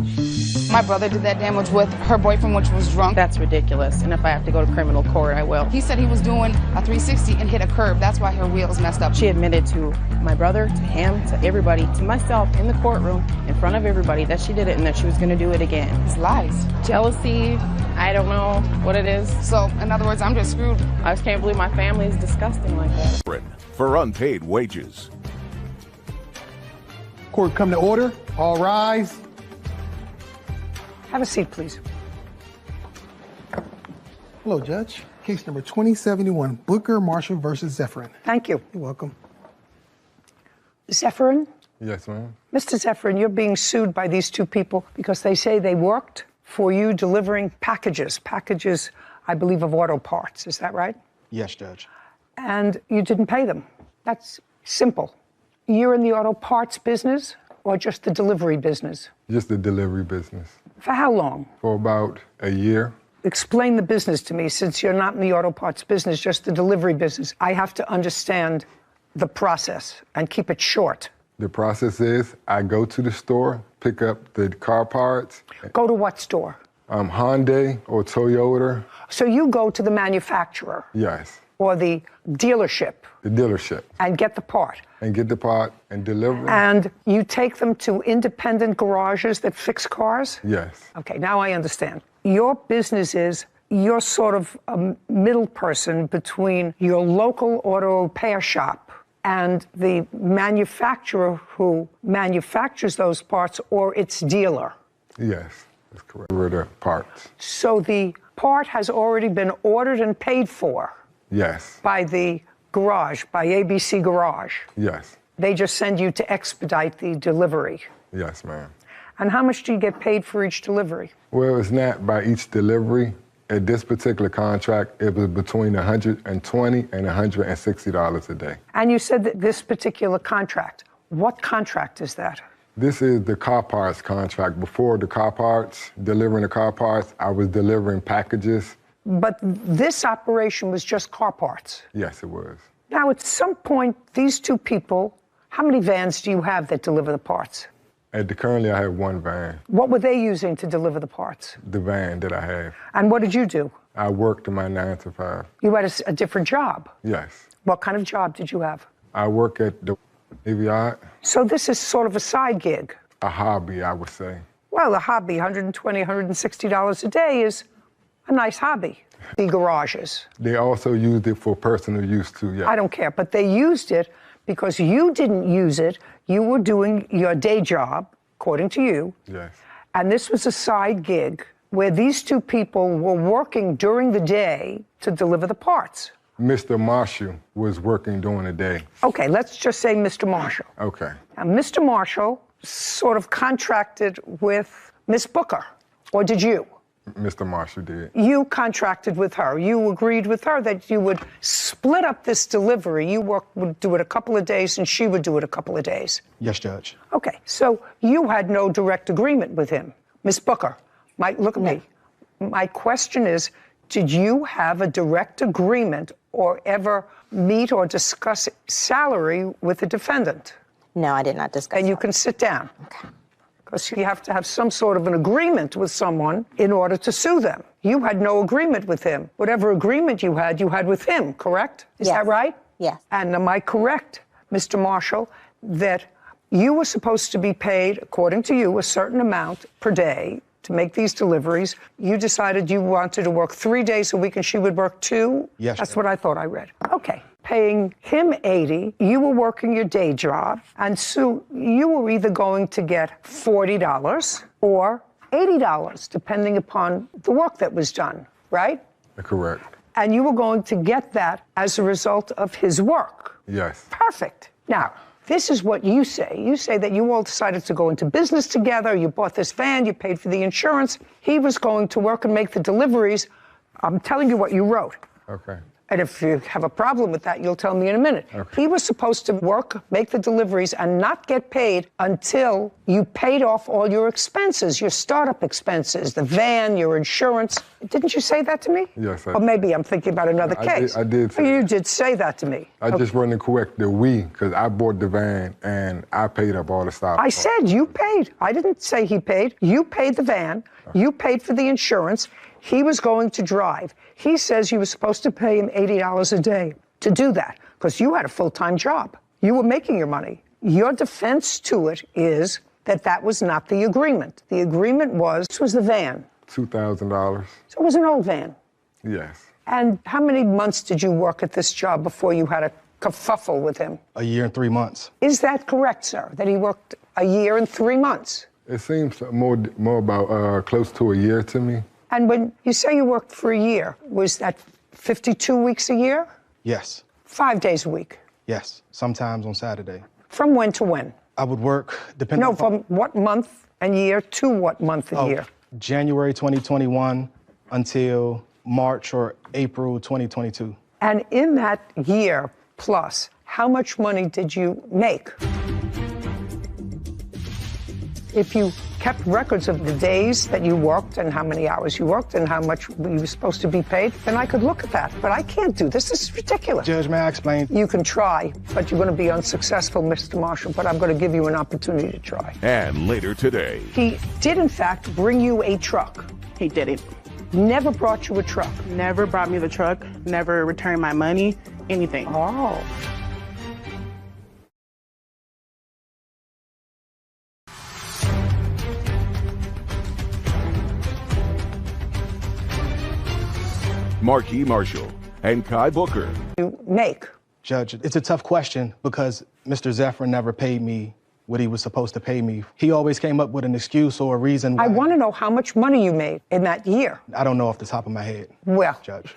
My brother did that damage with her boyfriend, which was drunk. That's ridiculous, and if I have to go to criminal court, I will. He said he was doing a 360 and hit a curb. That's why her wheels messed up. She admitted to my brother, to him, to everybody, to myself in the courtroom, in front of everybody, that she did it and that she was going to do it again. It's lies. Jealousy, I don't know what it is. So, in other words, I'm just screwed. I just can't believe my family is disgusting like that. For unpaid wages. Court come to order. All rise. Have a seat, please. Hello, Judge. Case number 2071, Booker Marshall versus Zephyrin. Thank you. You're welcome. Zephyrin? Yes, ma'am. Mr. Zephyrin, you're being sued by these two people because they say they worked for you delivering packages, I believe, of auto parts. Is that right? Yes, Judge. And you didn't pay them. That's simple. You're in the auto parts business or just the delivery business? Just the delivery business. For how long? For about a year. Explain the business to me, since you're not in the auto parts business, just the delivery business. I have to understand the process and keep it short. The process is I go to the store, pick up the car parts. Go to what store? Hyundai or Toyota. So you go to the manufacturer? Yes. Or the dealership? The dealership. And get the part? And get the part and deliver it. And you take them to independent garages that fix cars? Yes. Okay, now I understand. Your business is, you're sort of a middle person between your local auto repair shop and the manufacturer who manufactures those parts or its dealer. Yes, that's correct. We're the parts. So the part has already been ordered and paid for? Yes. By the garage, by ABC Garage? Yes. They just send you to expedite the delivery? Yes, ma'am. And how much do you get paid for each delivery? Well, it's not by each delivery. At this particular contract, it was between $120 and $160 a day. And you said that this particular contract, what contract is that? This is the car parts contract. Before the car parts, delivering the car parts, I was delivering packages. But this operation was just car parts. Yes, it was. Now, at some point, these two people, how many vans do you have that deliver the parts? Currently, I have one van. What were they using to deliver the parts? The van that I have. And what did you do? I worked in my 9 to 5. You had a different job. Yes. What kind of job did you have? I work at the Navy Yard. So this is sort of a side gig. A hobby, I would say. Well, a hobby, $120, $160 a day is a nice hobby. The garages. They also used it for personal use too, yeah. I don't care, but they used it because you didn't use it. You were doing your day job, according to you. Yes. And this was a side gig where these two people were working during the day to deliver the parts. Mr. Marshall was working during the day. Okay, let's just say Mr. Marshall. Okay. Now, Mr. Marshall sort of contracted with Miss Booker, or did you? Mr. Marshall did. You contracted with her. You agreed with her that you would split up this delivery. You would do it a couple of days, and she would do it a couple of days. Yes, Judge. Okay, so you had no direct agreement with him. Miss Booker, look at me. My question is, did you have a direct agreement or ever meet or discuss salary with the defendant? No, I did not discuss. And you can sit down. Okay. Because you have to have some sort of an agreement with someone in order to sue them. You had no agreement with him. Whatever agreement you had with him, correct? Is that right? Yes. And am I correct, Mr. Marshall, that you were supposed to be paid, according to you, a certain amount per day to make these deliveries? You decided you wanted to work 3 days a week and she would work 2? Yes. That's what I thought I read. Okay. Paying him $80, you were working your day job, and Sue, you were either going to get $40 or $80, depending upon the work that was done, right? Correct. And you were going to get that as a result of his work. Yes. Perfect. Now, this is what you say. You say that you all decided to go into business together. You bought this van. You paid for the insurance. He was going to work and make the deliveries. I'm telling you what you wrote. Okay. And if you have a problem with that, you'll tell me in a minute. Okay. He was supposed to work, make the deliveries, and not get paid until you paid off all your expenses, your startup expenses, the van, your insurance. Didn't you say that to me? Yes, I did. Or maybe I'm thinking about another case. I did say You did say that to me. I just wasn't correct, the we, because I bought the van and I paid up all the stuff. I said you paid. I didn't say he paid. You paid the van. You paid for the insurance. He was going to drive. He says you were supposed to pay him $80 a day to do that because you had a full-time job. You were making your money. Your defense to it is that that was not the agreement. The agreement was, this was the van. $2,000. So it was an old van. Yes. And how many months did you work at this job before you had a kerfuffle with him? A year and 3 months. Is that correct, sir, that he worked a year and 3 months? It seems more about close to a year to me. And when you say you worked for a year, was that 52 weeks a year? Yes. 5 days a week? Yes, sometimes on Saturday. From when to when? I would work, depending from what month and year to what month and year? January 2021 until March or April 2022. And in that year plus, how much money did you make? If you kept records of the days that you worked and how many hours you worked and how much you were supposed to be paid, then I could look at that. But I can't do this. This is ridiculous. Judge, may I explain? You can try, but you're going to be unsuccessful, Mr. Marshall. But I'm going to give you an opportunity to try. And later today. He did, in fact, bring you a truck. He didn't. Never brought you a truck. Never brought me the truck. Never returned my money. Anything. Oh. Marquis Marshall and Kai Booker. You make. Judge, it's a tough question because Mr. Zephyr never paid me what he was supposed to pay me. He always came up with an excuse or a reason why. I want to know how much money you made in that year. I don't know off the top of my head. Well, Judge.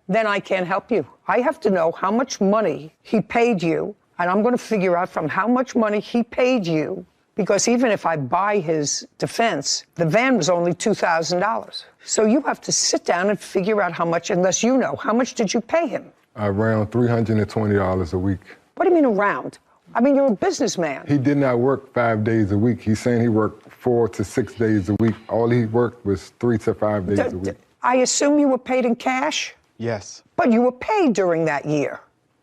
Then I can't help you. I have to know how much money he paid you, and I'm going to figure out from how much money he paid you, because even if I buy his defense, the van was only $2,000. So you have to sit down and figure out how much, unless you know, how much did you pay him? Around $320 a week. What do you mean around? I mean, you're a businessman. He did not work 5 days a week. He's saying he worked 4 to 6 days a week. All he worked was 3 to 5 days a week. I assume you were paid in cash? Yes. But you were paid during that year?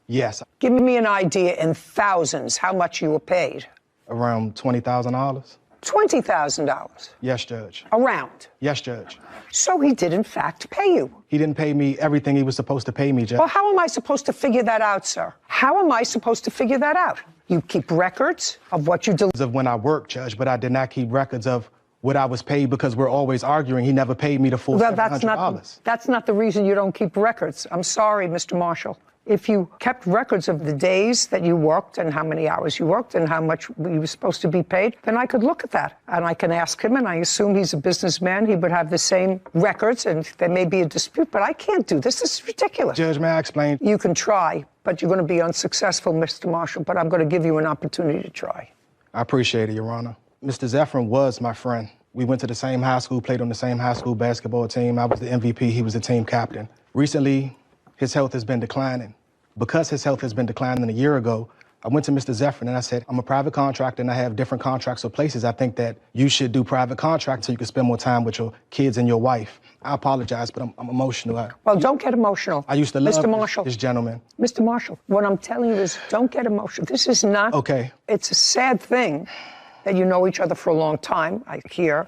Yes. Give me an idea in thousands how much you were paid. Around $20,000. $20,000? Yes, Judge. Around? Yes, Judge. So he did, in fact, pay you? He didn't pay me everything he was supposed to pay me, Judge. Well, how am I supposed to figure that out, sir? How am I supposed to figure that out? You keep records of what you do? Of when I worked, Judge, but I did not keep records of what I was paid because we're always arguing. He never paid me the full $700. That's not the reason you don't keep records. I'm sorry, Mr. Marshall. If you kept records of the days that you worked and how many hours you worked and how much you were supposed to be paid, then I could look at that. And I can ask him, and I assume he's a businessman. He would have the same records, and there may be a dispute, but I can't do this. This is ridiculous. Judge, may I explain? You can try, but you're going to be unsuccessful, Mr. Marshall, but I'm going to give you an opportunity to try. I appreciate it, Your Honor. Mr. Zephyrin was my friend. We went to the same high school, played on the same high school basketball team. I was the MVP, he was the team captain. Recently, his health has been declining. Because his health has been declining a year ago, I went to Mr. Zephyrin and I said, I'm a private contractor and I have different contracts with places. I think that you should do private contracts so you can spend more time with your kids and your wife. I apologize, but I'm emotional. Well, don't get emotional. I used to love Mr. Marshall. This gentleman. Mr. Marshall, what I'm telling you is don't get emotional. This is not... Okay. It's a sad thing that you know each other for a long time, I hear,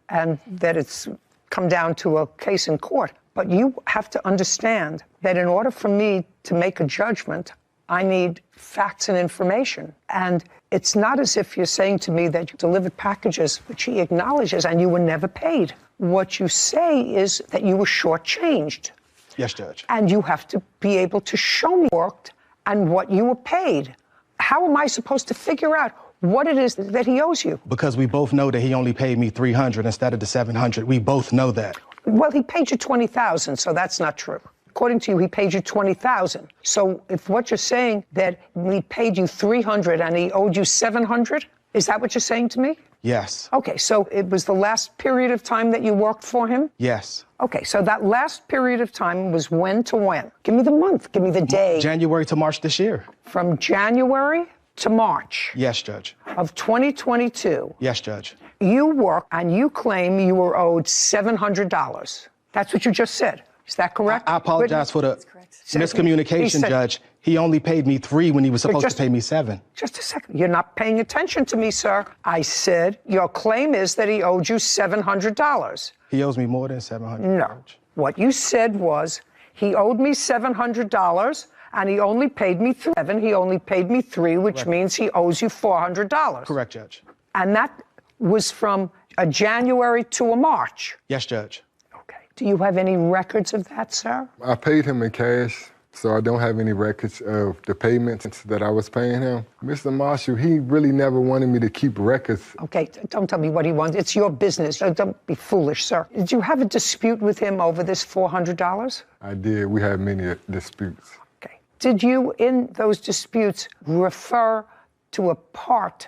and that it's come down to a case in court. But you have to understand that in order for me to make a judgment, I need facts and information. And it's not as if you're saying to me that you delivered packages, which he acknowledges, and you were never paid. What you say is that you were shortchanged. Yes, Judge. And you have to be able to show me worked and what you were paid. How am I supposed to figure out what it is that he owes you? Because we both know that he only paid me $300 instead of the $700. We both know that. Well, he paid you $20,000, so that's not true. According to you, he paid you $20,000. So if what you're saying that he paid you $300 and he owed you $700, is that what you're saying to me? Yes. Okay, so it was the last period of time that you worked for him? Yes. Okay, so that last period of time was when to when? Give me the month, give me the day. January to March this year. From January to March? Yes, Judge. Of 2022? Yes, Judge. You work and you claim you were owed $700. That's what you just said. Is that correct? I apologize for the miscommunication, Judge. He only paid me $3 when he was supposed to pay me $7. Just a second. You're not paying attention to me, sir. I said your claim is that he owed you $700. He owes me more than $700. No. What you said was he owed me $700 and he only paid me $7. He only paid me $3, which means he owes you $400. Correct, Judge. And that was from a January to a March. Yes, Judge. Okay. Do you have any records of that, sir? I paid him in cash, so I don't have any records of the payments that I was paying him. Mr. Marshall, he really never wanted me to keep records. Okay, don't tell me what he wants. It's your business. Don't be foolish, sir. Did you have a dispute with him over this $400? I did. We had many disputes. Okay. Did you, in those disputes, refer to a part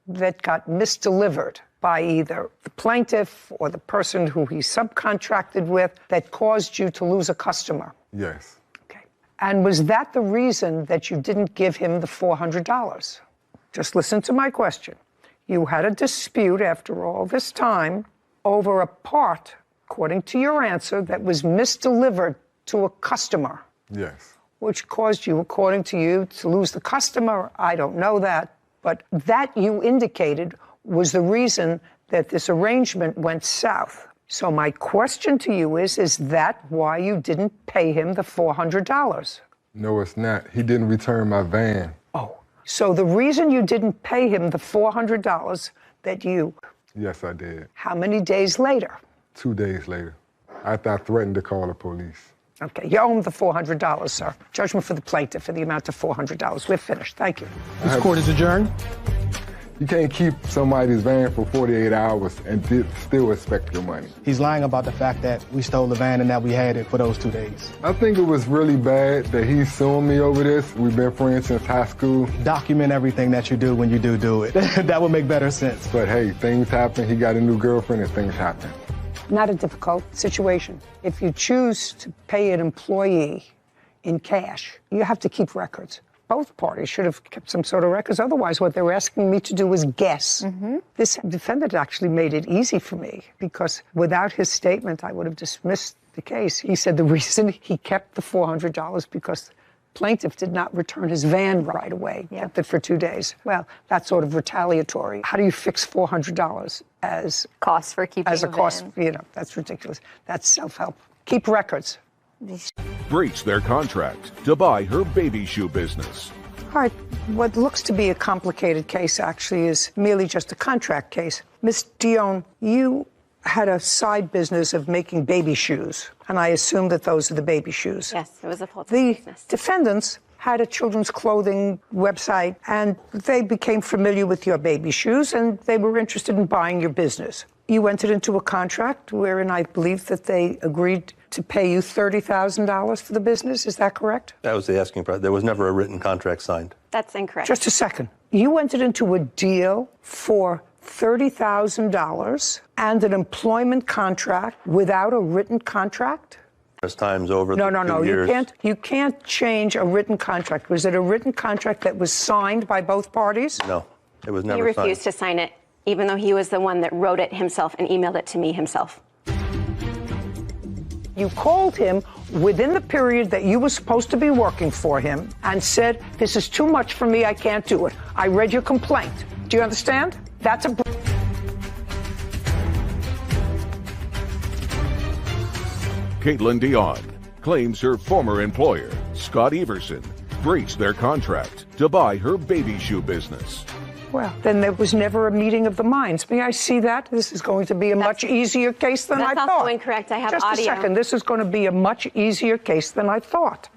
that got misdelivered by either the plaintiff or the person who he subcontracted with that caused you to lose a customer? Yes. Okay. And was that the reason that you didn't give him the $400? Just listen to my question. You had a dispute after all this time over a part, according to your answer, that was misdelivered to a customer. Yes. Which caused you, according to you, to lose the customer. I don't know that. But that you indicated was the reason that this arrangement went south. So my question to you is that why you didn't pay him the $400? No, it's not. He didn't return my van. Oh, so the reason you didn't pay him the $400 that you... Yes, I did. How many days later? 2 days later. I threatened to call the police. Okay, you owe him the $400, sir. Judgment for the plaintiff for the amount of $400. We're finished. Thank you. This court is adjourned. You can't keep somebody's van for 48 hours and still expect your money. He's lying about the fact that we stole the van and that we had it for those 2 days. I think it was really bad that he's suing me over this. We've been friends since high school. Document everything that you do when you do it. That would make better sense. But hey, things happen. He got a new girlfriend and things happen. Not a difficult situation. If you choose to pay an employee in cash, you have to keep records. both parties should have kept some sort of records. Otherwise, what they were asking me to do was guess. This defendant actually made it easy for me because without his statement, I would have dismissed the case. He said the reason he kept the $400 because the plaintiff did not return his van right away, kept it for 2 days. Well, that's sort of retaliatory. How do you fix $400 as cost for keeping as a a cost? van? You know, that's ridiculous. That's self-help. Keep records. Breached their contract to buy her baby shoe business. All right, what looks to be a complicated case actually is merely just a contract case. Miss Dion, you had a side business of making baby shoes, and I assume that those are the baby shoes. Yes, it was a full-time business. The defendants had a children's clothing website, and they became familiar with your baby shoes, and they were interested in buying your business. You entered into a contract wherein I believe that they agreed to pay you $30,000 for the business. Is that correct? That was the asking price. There was never a written contract signed. That's incorrect. Just a second. You entered into a deal for $30,000 and an employment contract without a written contract? As time's over. No, the 2 years. You can't change a written contract. Was it a written contract that was signed by both parties? No, it was He never refused signed. to sign it, even though he was the one that wrote it himself and emailed it to me himself. You called him within the period that you were supposed to be working for him and said, this is too much for me, I can't do it. I read your complaint. Do you understand? That's a... Caitlin Dion claims her former employer, Scott Everson, breached their contract to buy her baby shoe business. Well, then there was never a meeting of the minds. May I see that? This is going to be a much easier case than I thought. That's also incorrect. I have Just audio. Just a second. This is going to be a much easier case than I thought.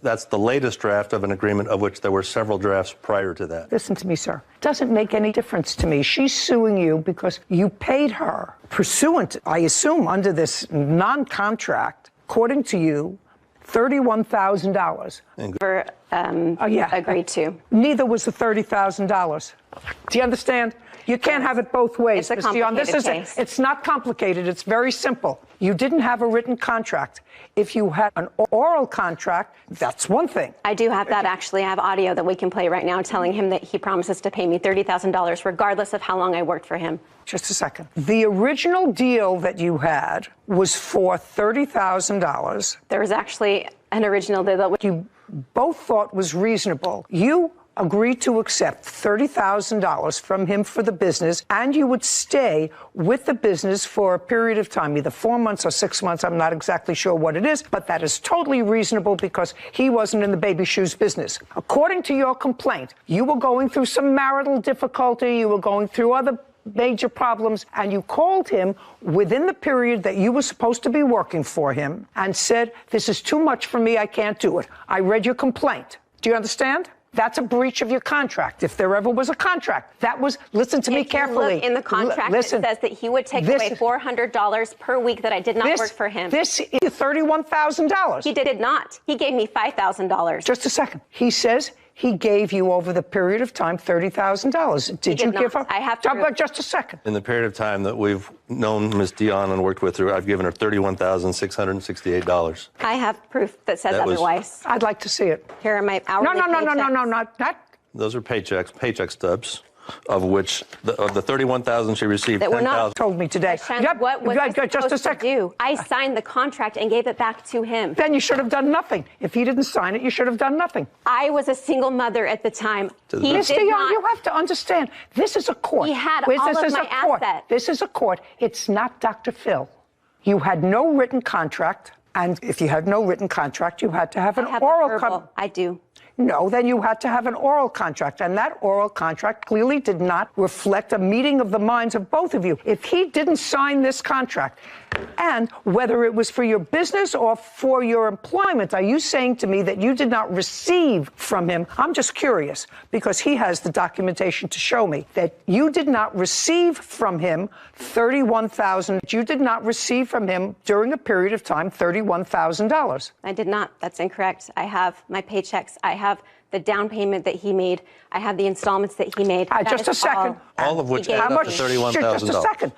That's the latest draft of an agreement of which there were several drafts prior to that. Listen to me, sir. Doesn't make any difference to me. She's suing you because you paid her pursuant, I assume, under this non-contract, according to you, $31,000. Agreed to. Neither was the $30,000. Do you understand? You can't have it both ways, It's a Ms. Dion. complicated case. It's not complicated. It's very simple. You didn't have a written contract. If you had an oral contract, that's one thing. I do have that, actually. I have audio that we can play right now telling him that he promises to pay me $30,000 regardless of how long I worked for him. Just a second. The original deal that you had was for $30,000. There was actually an original deal that you both thought was reasonable. You agreed to accept $30,000 from him for the business, and you would stay with the business for a period of time, either 4 months or 6 months. I'm not exactly sure what it is, but that is totally reasonable because he wasn't in the baby shoes business. According to your complaint, you were going through some marital difficulty, you were going through other major problems, and you called him within the period that you were supposed to be working for him and said, this is too much for me, I can't do it. I read your complaint. Do you understand? That's a breach of your contract. If there ever was a contract, that was, listen to me carefully. Look in the contract, listen, it says that he would take away $400 per week that I did not work for him. This is $31,000. He did not. He gave me $5,000. Just a second. He says he gave you over the period of time $30,000. Did you give her? I have to. But just a second. In the period of time that we've known Ms. Dion and worked with her, I've given her $31,668. I have proof that says That was- otherwise. I'd like to see it. Here are my hourly No, paychecks. not that. Those are paycheck stubs, of which of the $31,000 she received, That were not $10,000. Told me today. What was I just a supposed to second. do? I signed the contract and gave it back to him. Then you should have done nothing. If he didn't sign it, you should have done nothing. I was a single mother at the time. He Miss did Dion, not. you have to understand, this is a court. He had This all of is my a court. assets. This is a court. It's not Dr. Phil. You had no written contract, and if you had no written contract, you had to have an oral contract. I do. No, then you had to have an oral contract, and that oral contract clearly did not reflect a meeting of the minds of both of you. If he didn't sign this contract, and whether it was for your business or for your employment, are you saying to me that you did not receive from him? I'm just curious, because he has the documentation to show me that you did not receive from him $31,000. You did not receive from him during a period of time $31,000. I did not. That's incorrect. I have my paychecks. I have the down payment that he made. I have the installments that he made. Just a second. All of which He added gave up to $31,000. Just a second.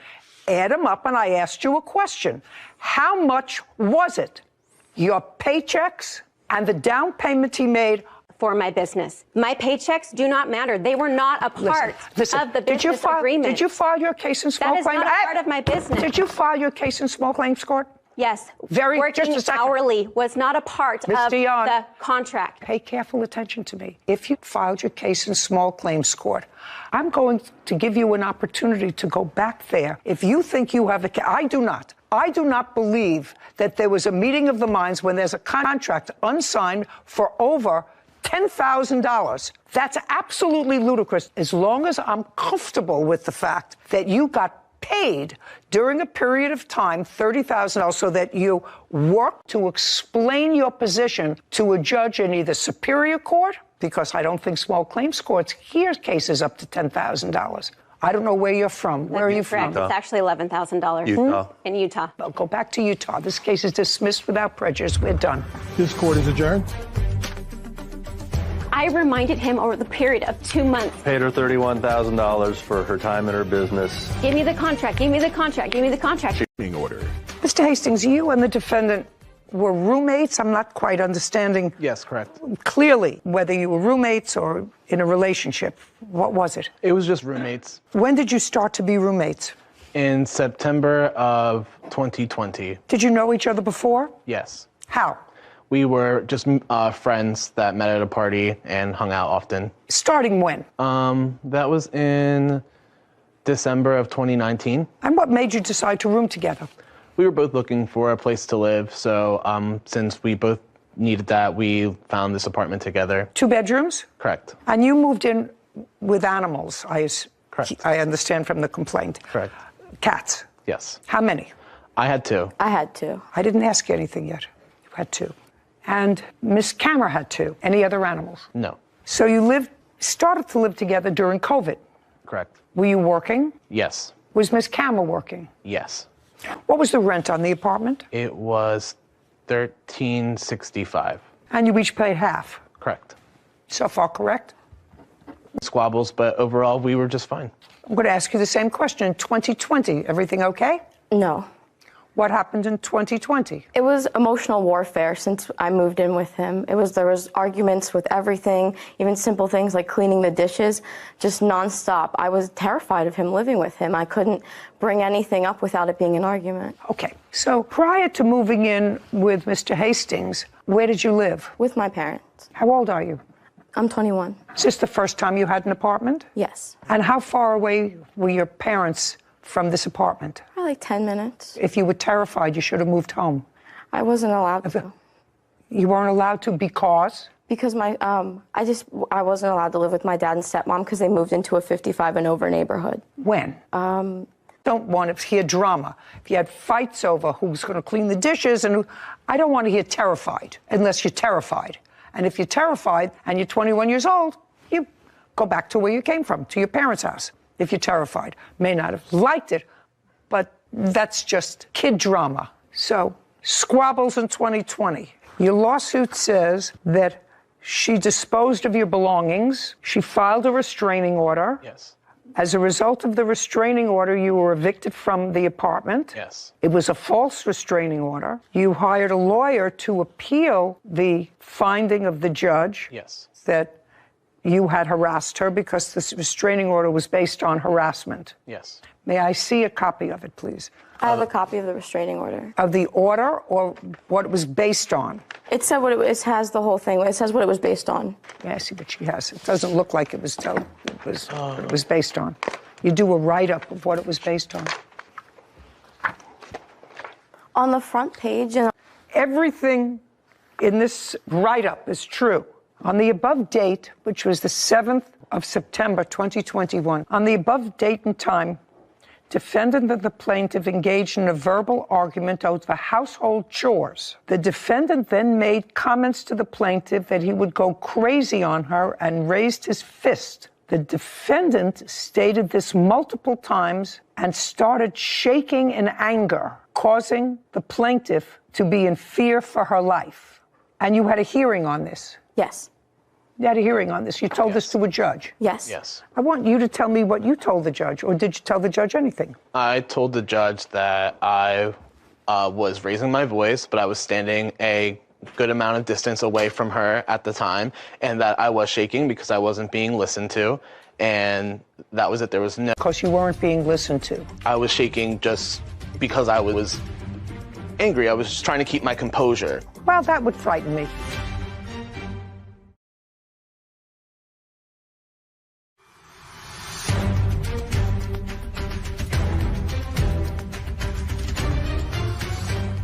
Add them up, and I asked you a question. How much was it? Your paychecks and the down payment he made for my business. My paychecks do not matter. They were not a part of the business agreement. Did you file your case in small claims? That is not a part of my business. Did you file your case in small claims court? Yes. Working just a second. Hourly was not a part of the contract. Pay careful attention to me. If you filed your case in small claims court, I'm going to give you an opportunity to go back there. If you think you have a case, I do not. I do not believe that there was a meeting of the minds when there's a contract unsigned for over $10,000. That's absolutely ludicrous. As long as I'm comfortable with the fact that you got paid during a period of time, $30,000, so that you worked to explain your position to a judge in either Superior Court, because I don't think small claims courts hear cases up to $10,000. I don't know where you're from. Where are you from? It's actually $11,000. Utah. In Utah. Well, go back to Utah. This case is dismissed without prejudice. We're done. This court is adjourned. I reminded him over the period of 2 months. Paid her $31,000 for her time in her business. Give me the contract. Give me the contract. Give me the contract. Order. Mr. Hastings, you and the defendant were roommates. I'm not quite understanding. Yes, correct. Clearly, whether you were roommates or in a relationship. What was it? It was just roommates. When did you start to be roommates? In September of 2020. Did you know each other before? Yes. How? We were just friends that met at a party and hung out often. Starting when? That was in December of 2019. And what made you decide to room together? We were both looking for a place to live, so since we both needed that, we found this apartment together. 2 bedrooms? Correct. And you moved in with animals, Correct. I understand from the complaint. Correct. Cats? Yes. How many? I had 2. I had 2. I didn't ask you anything yet. You had 2. And Miss Kammer had 2. Any other animals? No. So you started to live together during COVID. Correct. Were you working? Yes. Was Miss Kammer working? Yes. What was the rent on the apartment? It was $13.65. And you each paid half? Correct. So far, correct? Squabbles, but overall, we were just fine. I'm going to ask you the same question. 2020, everything okay? No. What happened in 2020? It was emotional warfare since I moved in with him. There was arguments with everything, even simple things like cleaning the dishes, just nonstop. I was terrified of him living with him. I couldn't bring anything up without it being an argument. Okay, so prior to moving in with Mr. Hastings, where did you live? With my parents. How old are you? I'm 21. Is this the first time you had an apartment? Yes. And how far away were your parents from this apartment? Probably like 10 minutes. If you were terrified, you should have moved home. I wasn't allowed to. You weren't allowed to because? Because I wasn't allowed to live with my dad and stepmom because they moved into a 55 and over neighborhood. When? Don't want to hear drama. If you had fights over who's going to clean the dishes, I don't want to hear terrified unless you're terrified. And if you're terrified and you're 21 years old, you go back to where you came from, to your parents' house. If you're terrified, may not have liked it, but that's just kid drama. So, squabbles in 2020. Your lawsuit says that she disposed of your belongings. She filed a restraining order. Yes. As a result of the restraining order, you were evicted from the apartment. Yes. It was a false restraining order. You hired a lawyer to appeal the finding of the judge. Yes. That you had harassed her because this restraining order was based on harassment. Yes. May I see a copy of it, please? I have a copy of the restraining order. Of the order or what it was based on? It said it has the whole thing. It says what it was based on. Yeah, I see what she has. It doesn't look like it was what it was based on. You do a write-up of what it was based on. On the front page. Everything in this write-up is true. On the above date, which was the 7th of September 2021, on the above date and time, defendant and the plaintiff engaged in a verbal argument over household chores. The defendant then made comments to the plaintiff that he would go crazy on her and raised his fist. The defendant stated this multiple times and started shaking in anger, causing the plaintiff to be in fear for her life. And you had a hearing on this? Yes. You had a hearing on this. You told this to a judge? Yes. Yes. I want you to tell me what you told the judge, or did you tell the judge anything? I told the judge that I was raising my voice, but I was standing a good amount of distance away from her at the time, and that I was shaking because I wasn't being listened to, and that was it. There was no... Because you weren't being listened to. I was shaking just because I was angry. I was just trying to keep my composure. Well, that would frighten me.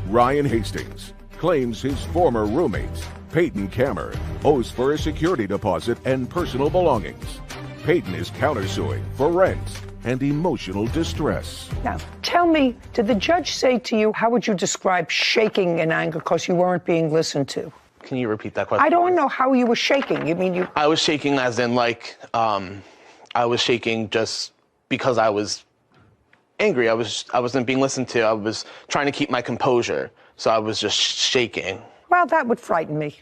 Ryan Hastings claims his former roommates, Peyton Kammer, owes for a security deposit and personal belongings. Peyton is countersuing for rent and emotional distress. Now, tell me, did the judge say to you, how would you describe shaking in anger because you weren't being listened to? Can you repeat that question? I don't know how you were shaking. You mean you... I was shaking as in, like, I was shaking just because I was angry. I wasn't being listened to. I was trying to keep my composure, so I was just shaking. Well, that would frighten me.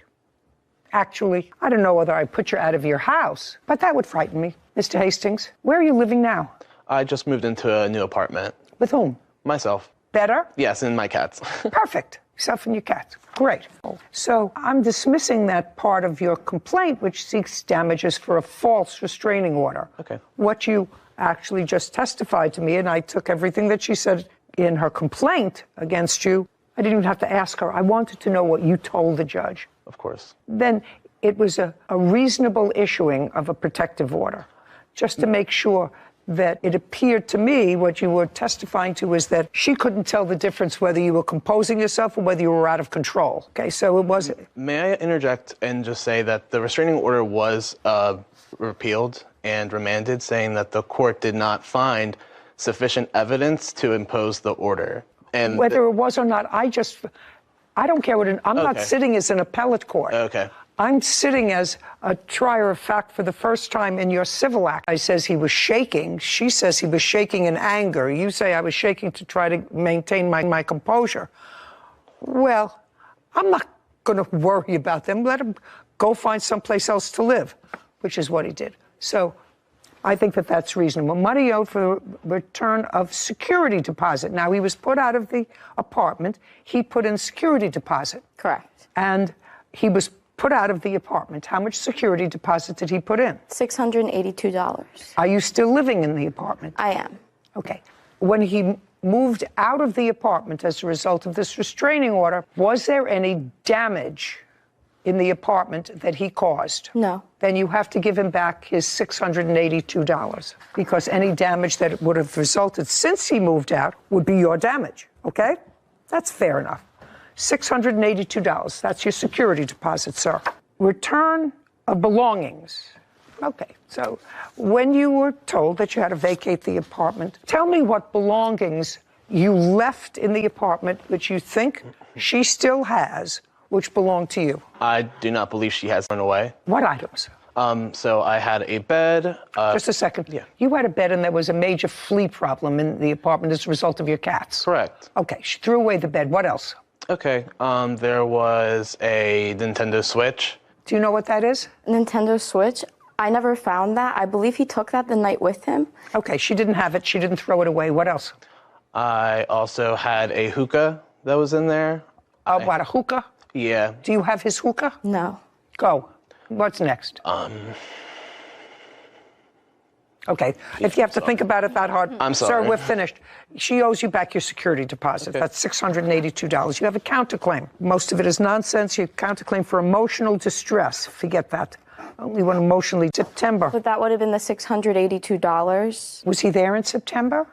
Actually, I don't know whether I'd put you out of your house, but that would frighten me. Mr. Hastings, where are you living now? I just moved into a new apartment. With whom? Myself. Better? Yes, and my cats. Perfect. Yourself and your cats. Great. So I'm dismissing that part of your complaint, which seeks damages for a false restraining order. Okay. What you actually just testified to me, and I took everything that she said in her complaint against you. I didn't even have to ask her. I wanted to know what you told the judge. Of course. Then it was a reasonable issuing of a protective order, just to make sure that it appeared to me what you were testifying to is that she couldn't tell the difference whether you were composing yourself or whether you were out of control. Okay, so it was... May I interject and just say that the restraining order was repealed and remanded, saying that the court did not find sufficient evidence to impose the order. And whether it was or not, I don't care what I'm not sitting as an appellate court. Okay. I'm sitting as a trier of fact for the first time in your civil act. I says he was shaking. She says he was shaking in anger. You say I was shaking to try to maintain my composure. Well, I'm not going to worry about them. Let him go find someplace else to live, which is what he did. So I think that that's reasonable. Money owed for return of security deposit. Now, he was put out of the apartment. He put in security deposit. Correct. And he was put out of the apartment. How much security deposit did he put in? $682. Are you still living in the apartment? I am. Okay. When he moved out of the apartment as a result of this restraining order, was there any damage in the apartment that he caused? No. Then you have to give him back his $682 because any damage that would have resulted since he moved out would be your damage. Okay? That's fair enough. $682. That's your security deposit, sir. Return of belongings. Okay, so when you were told that you had to vacate the apartment, tell me what belongings you left in the apartment which you think she still has, which belong to you. I do not believe she has run away. What items? So I had a bed. Just a second. Yeah. You had a bed and there was a major flea problem in the apartment as a result of your cats. Correct. Okay, she threw away the bed. What else? Okay, there was a Nintendo Switch. Do you know what that is? Nintendo Switch? I never found that. I believe he took that the night with him. Okay, she didn't have it. She didn't throw it away. What else? I also had a hookah that was in there. What, a hookah? Yeah. Do you have his hookah? No. Go. What's next? Okay, if you have to think about it that hard. I'm sorry. Sir, we're finished. She owes you back your security deposit. Okay. That's $682. You have a counterclaim. Most of it is nonsense. You counterclaim for emotional distress. Forget that. Only one emotionally. September. But that would have been the $682. Was he there in September?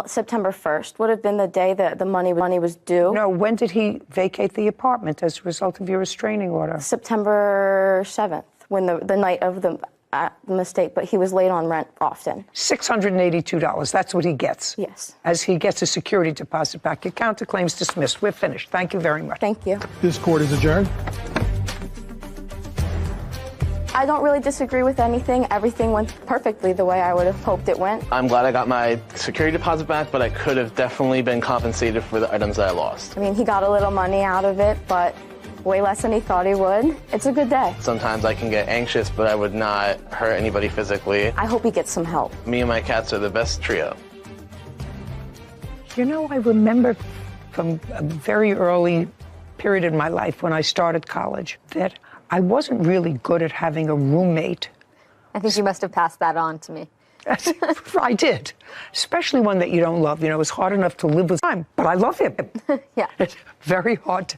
September 1st would have been the day that the money was due. No, when did he vacate the apartment as a result of your restraining order? September 7th, when the night of the mistake, but he was late on rent often. $682, that's what he gets. Yes. As he gets a security deposit back. Your counterclaim's dismissed. We're finished. Thank you very much. Thank you. This court is adjourned. I don't really disagree with anything. Everything went perfectly the way I would have hoped it went. I'm glad I got my security deposit back, but I could have definitely been compensated for the items that I lost. I mean, he got a little money out of it, but way less than he thought he would. It's a good day. Sometimes I can get anxious, but I would not hurt anybody physically. I hope he gets some help. Me and my cats are the best trio. You know, I remember from a very early period in my life when I started college that I wasn't really good at having a roommate. I think you must have passed that on to me. I did, especially one that you don't love. You know, it's hard enough to live with time, but I love him. Yeah. It's very hard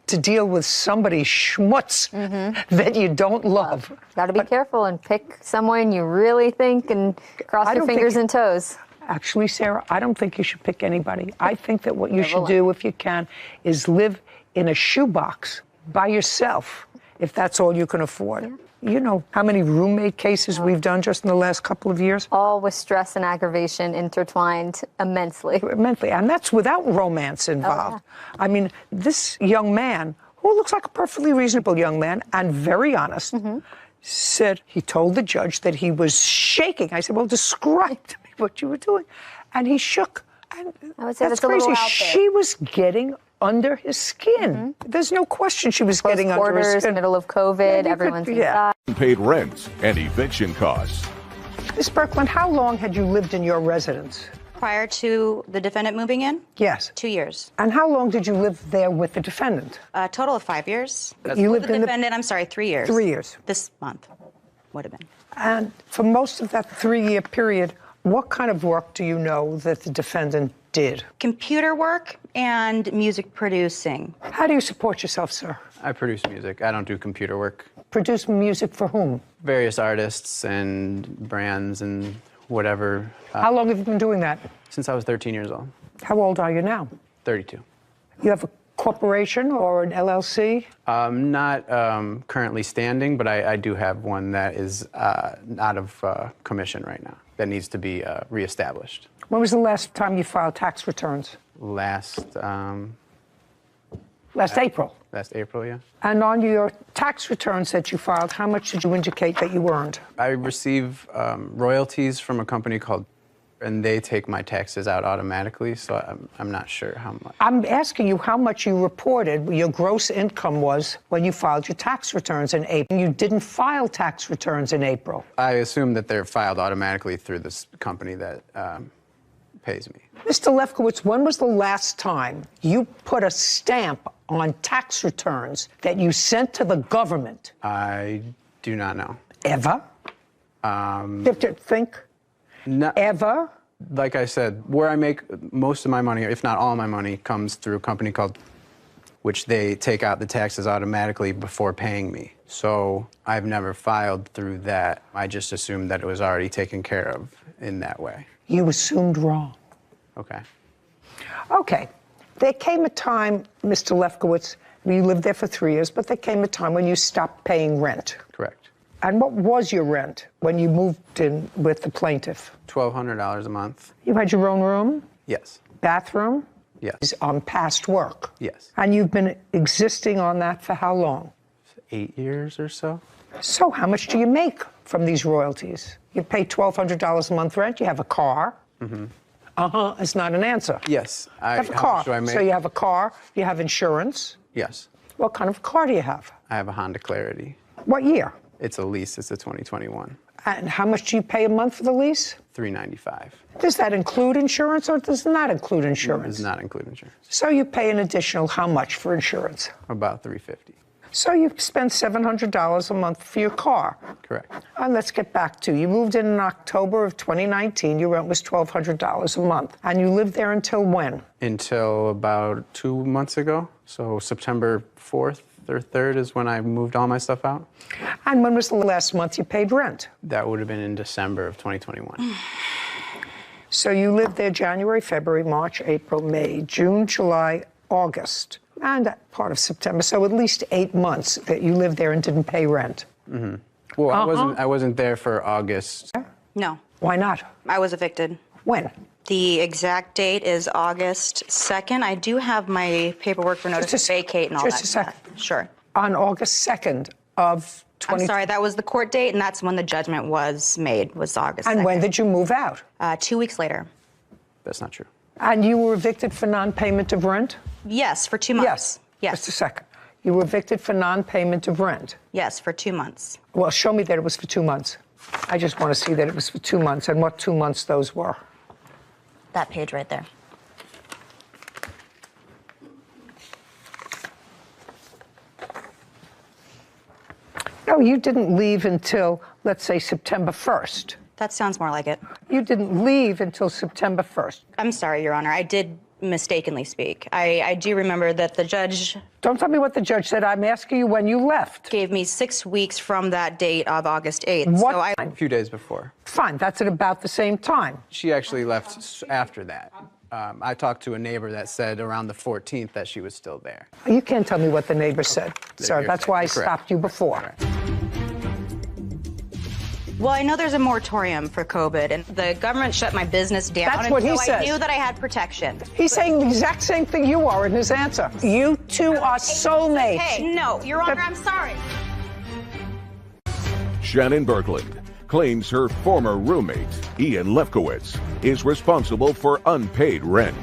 to deal with somebody schmutz that you don't love. Got to be careful and pick someone you really think and cross your fingers and toes. Actually, Sarah, I don't think you should pick anybody. I think that what you should do, if you can, is live in a shoebox by yourself, if that's all you can afford. Yeah. You know how many roommate cases we've done just in the last couple of years? All with stress and aggravation intertwined immensely. Immensely, and that's without romance involved. Oh, yeah. I mean, this young man, who looks like a perfectly reasonable young man and very honest, said he told the judge that he was shaking. I said, well, describe to me what you were doing. And he shook. And I would say that's crazy. A little out there. She was getting under his skin. There's no question she was getting under his skin. Middle of COVID, everyone's inside. Unpaid rent and eviction costs. Ms. Birkland, how long had you lived in your residence? Prior to the defendant moving in? Yes. 2 years. And how long did you live there with the defendant? A total of 5 years. You lived with the in defendant, I'm sorry, 3 years. 3 years. This month would have been. And for most of that 3-year period, what kind of work do you know that the defendant did? Computer work and music producing. How do you support yourself, sir? I produce music. I don't do computer work. Produce music for whom? Various artists and brands and whatever. How long have you been doing that? Since I was 13 years old. How old are you now? 32. You have a corporation or an LLC? Not currently standing, but I do have one that is out of commission right now. That needs to be reestablished. When was the last time you filed tax returns? Last April. Last April, yeah. And on your tax returns that you filed, how much did you indicate that you earned? I receive royalties from a company called, and they take my taxes out automatically, so I'm not sure how much. I'm asking you how much you reported your gross income was when you filed your tax returns in April. You didn't file tax returns in April. I assume that they're filed automatically through this company that pays me. Mr. Lefkowitz, when was the last time you put a stamp on tax returns that you sent to the government? I do not know. Ever? You have to think. No, ever? Like I said, where I make most of my money, if not all my money, comes through a company called, which they take out the taxes automatically before paying me. So I've never filed through that. I just assumed that it was already taken care of in that way. You assumed wrong. Okay. Okay. There came a time, Mr. Lefkowitz, you lived there for 3 years, but there came a time when you stopped paying rent. Correct. And what was your rent when you moved in with the plaintiff? $1,200 a month. You had your own room? Yes. Bathroom? Yes. On past work? Yes. And you've been existing on that for how long? 8 years or so. So how much do you make from these royalties? You pay $1,200 a month rent, you have a car. It's not an answer. Yes. You have a car. So you have a car, you have insurance. Yes. What kind of car do you have? I have a Honda Clarity. What year? It's a lease. It's a 2021. And how much do you pay a month for the lease? $395. Does that include insurance or does it not include insurance? It does not include insurance. So you pay an additional how much for insurance? About $350. So you spend $700 a month for your car. Correct. And let's get back to, you moved in October of 2019. Your rent was $1,200 a month. And you lived there until when? Until about 2 months ago. So September 4th or 3rd is when I moved all my stuff out. And when was the last month you paid rent? That would have been in December of 2021. So you lived there January, February, March, April, May, June, July, August, and part of September. So at least 8 months that you lived there and didn't pay rent. Well, I wasn't there for August. No. Why not? I was evicted. When? The exact date is August 2nd. I do have my paperwork for notice to vacate and all that. Just a second. Sure. On August 2nd of 20... I'm sorry, that was the court date, and that's when the judgment was made, was August 2nd. And when did you move out? 2 weeks later. That's not true. And you were evicted for non-payment of rent? Yes, for 2 months. Yes. Just a second. You were evicted for non-payment of rent? Yes, for 2 months. Well, show me that it was for 2 months. I just want to see that it was for 2 months and what 2 months those were. That page right there. No, you didn't leave until, let's say, September 1st. That sounds more like it. You didn't leave until September 1st. I'm sorry, Your Honor. I did mistakenly speak. I do remember that the judge... Don't tell me what the judge said. I'm asking you when you left. Gave me 6 weeks from that date of August 8th. What? A few days before. Fine, that's at about the same time. She actually left after that. I talked to a neighbor that said around the 14th that she was still there. You can't tell me what the neighbor said, sir. That's why I stopped you before. Well, I know there's a moratorium for COVID, and the government shut my business down. That's what he says. I knew that I had protection. He's saying the exact same thing you are in his answer. You two are soulmates. Hey, no, Your Honor, I'm sorry. Shannon Berkland claims her former roommate, Ian Lefkowitz, is responsible for unpaid rent.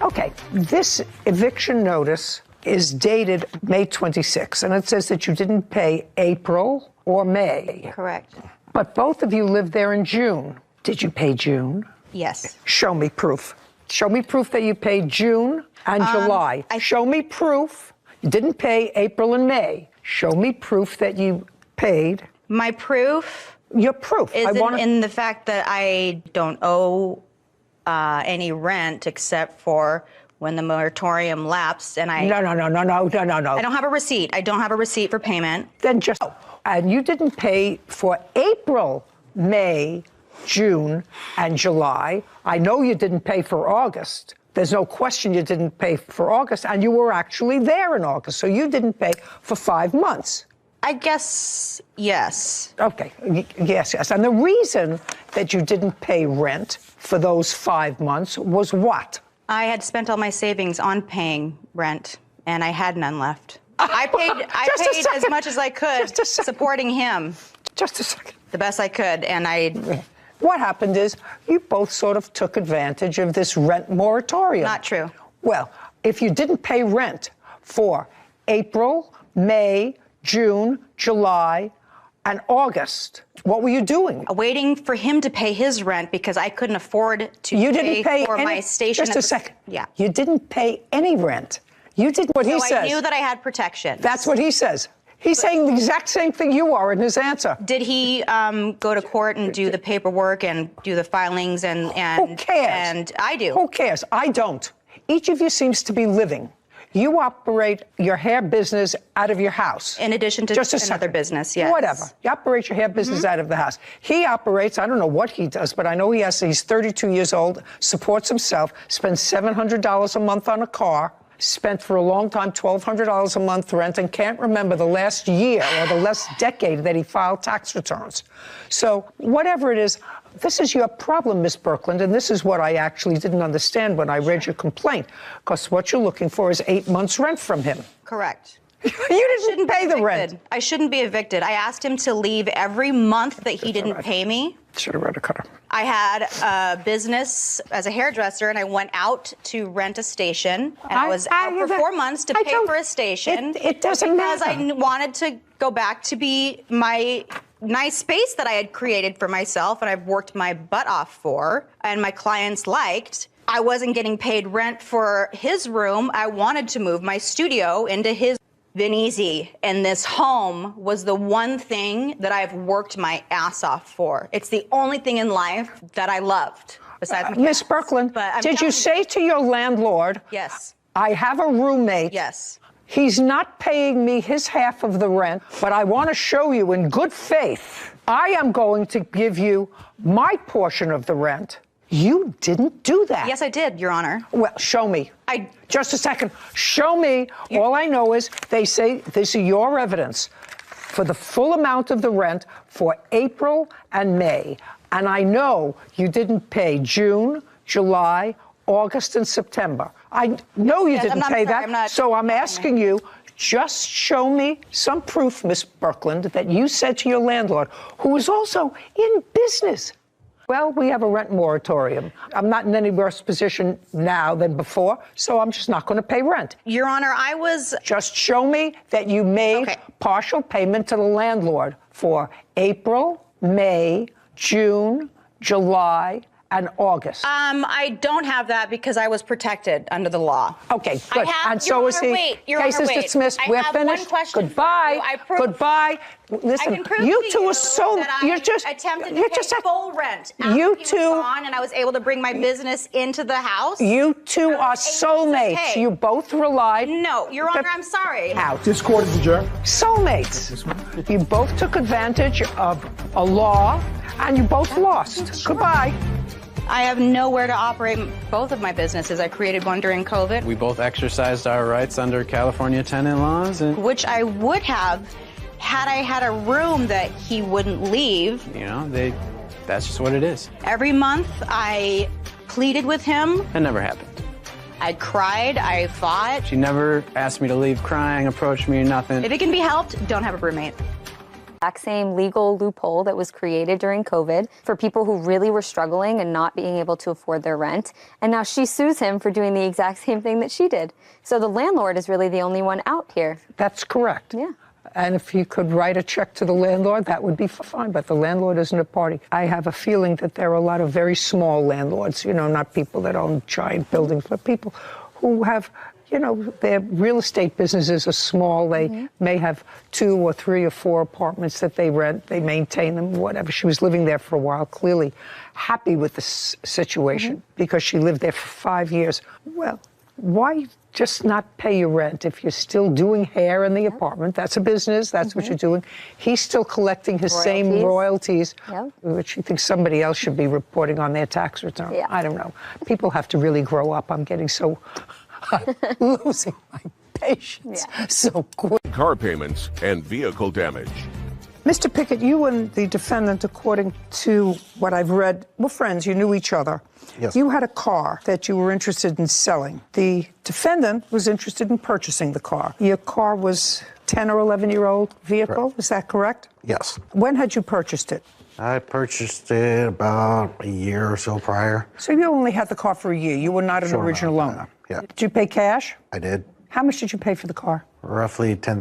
Okay, this eviction notice is dated May 26, and it says that you didn't pay April or May. Correct. But both of you lived there in June. Did you pay June? Yes. Show me proof. Show me proof that you paid June and July. Show me proof you didn't pay April and May. Show me proof that you paid. My proof? Your proof. Is in the fact that I don't owe any rent except for when the moratorium lapsed, and I... No. I don't have a receipt. I don't have a receipt for payment. Then just... And you didn't pay for April, May, June, and July. I know you didn't pay for August. There's no question you didn't pay for August, and you were actually there in August, so you didn't pay for 5 months. I guess, yes. Okay, yes. And the reason that you didn't pay rent for those 5 months was what? I had spent all my savings on paying rent, and I had none left. I paid as much as I could supporting him. Just a second. The best I could, and I... What happened is you both sort of took advantage of this rent moratorium. Not true. Well, if you didn't pay rent for April, May, June, July, and August, what were you doing? Waiting for him to pay his rent because I couldn't afford to pay for my station. Just a second. Yeah. You didn't pay any rent. You did what he says. So I knew that I had protection. That's what he says. He's saying the exact same thing you are in his answer. Did he go to court and do the paperwork and do the filings and Who cares? And I do. Who cares? I don't. Each of you seems to be living. You operate your hair business out of your house. In addition to another business, yes. Whatever. You operate your hair business out of the house. He operates, I don't know what he does, but I know he's 32 years old, supports himself, spends $700 a month on a car, spent for a long time $1,200 a month rent, and can't remember the last year or the last decade that he filed tax returns. So whatever it is, this is your problem, Miss Berkland, and this is what I actually didn't understand when I read your complaint, because what you're looking for is 8 months rent from him. Correct. You didn't pay the rent. I shouldn't be evicted. I asked him to leave every month that he didn't pay me. Should have read a cutter. I had a business as a hairdresser, and I went out to rent a station. And I was out for 4 months to pay for a station. It doesn't matter. Because I wanted to go back to be my nice space that I had created for myself and I've worked my butt off for, and my clients liked. I wasn't getting paid rent for his room. I wanted to move my studio into his. Been easy, and this home was the one thing that I've worked my ass off for. It's the only thing in life that I loved, besides Miss Berkland, did you say to your landlord, yes, I have a roommate. Yes. He's not paying me his half of the rent, but I want to show you in good faith, I am going to give you my portion of the rent. You didn't do that. Yes, I did, Your Honor. Well, show me. Just a second. Show me. All I know is they say this is your evidence for the full amount of the rent for April and May. And I know you didn't pay June, July, August, and September. I know you didn't pay that. So I'm asking you, just show me some proof, Miss Berkland, that you said to your landlord, who is also in business. Well, we have a rent moratorium. I'm not in any worse position now than before, so I'm just not going to pay rent. Your Honor, I was... Just show me that you made partial payment to the landlord for April, May, June, July, and August. I don't have that because I was protected under the law. Okay, good. And so is he. Wait, Your Case Honor, is wait. dismissed. I We're have finished. One question Goodbye. for you. Goodbye. Listen, I can prove you to two you are so. that You're I just. attempted You're to just pay a, full rent after you he two. was gone, and I was able to bring my business into the house. You two are soulmates. You both relied. No, Your Honor, I'm sorry. Out. This court is adjourned. Soulmates. You both took advantage of a law, and you both lost. Goodbye. I have nowhere to operate both of my businesses. I created one during COVID, We both exercised our rights under California tenant laws, and which I would have had I had a room that he wouldn't leave. you know, that's just what it is. Every month, I pleaded with him. It never happened. I cried. I fought. She never asked me to leave crying, approached me, nothing. If it can be helped, don't have a roommate. Exact same legal loophole that was created during COVID for people who really were struggling and not being able to afford their rent. And now she sues him for doing the exact same thing that she did. So the landlord is really the only one out here. That's correct. Yeah. And if he could write a check to the landlord, that would be fine. But the landlord isn't a party. I have a feeling that there are a lot of very small landlords, you know, not people that own giant buildings, but people who have, you know, their real estate businesses are small. They may have 2 or 3 or 4 apartments that they rent. They maintain them, whatever. She was living there for a while, clearly happy with the situation because she lived there for 5 years. Well, why just not pay your rent if you're still doing hair in the apartment? That's a business. That's what you're doing. He's still collecting his same royalties, which he thinks somebody else should be reporting on their tax return. Yeah. I don't know. People have to really grow up. I'm getting so losing my patience so quick. Car payments and vehicle damage. Mr. Pickett, you and the defendant, according to what I've read, were friends. You knew each other. Yes. You had a car that you were interested in selling. The defendant was interested in purchasing the car. Your car was 10 or 11-year-old vehicle. Correct. Is that correct? Yes. When had you purchased it? I purchased it about a year or so prior. So you only had the car for a year. You were not an Sure original enough, owner. yeah. Did you pay cash? I did. How much did you pay for the car? Roughly $10,000,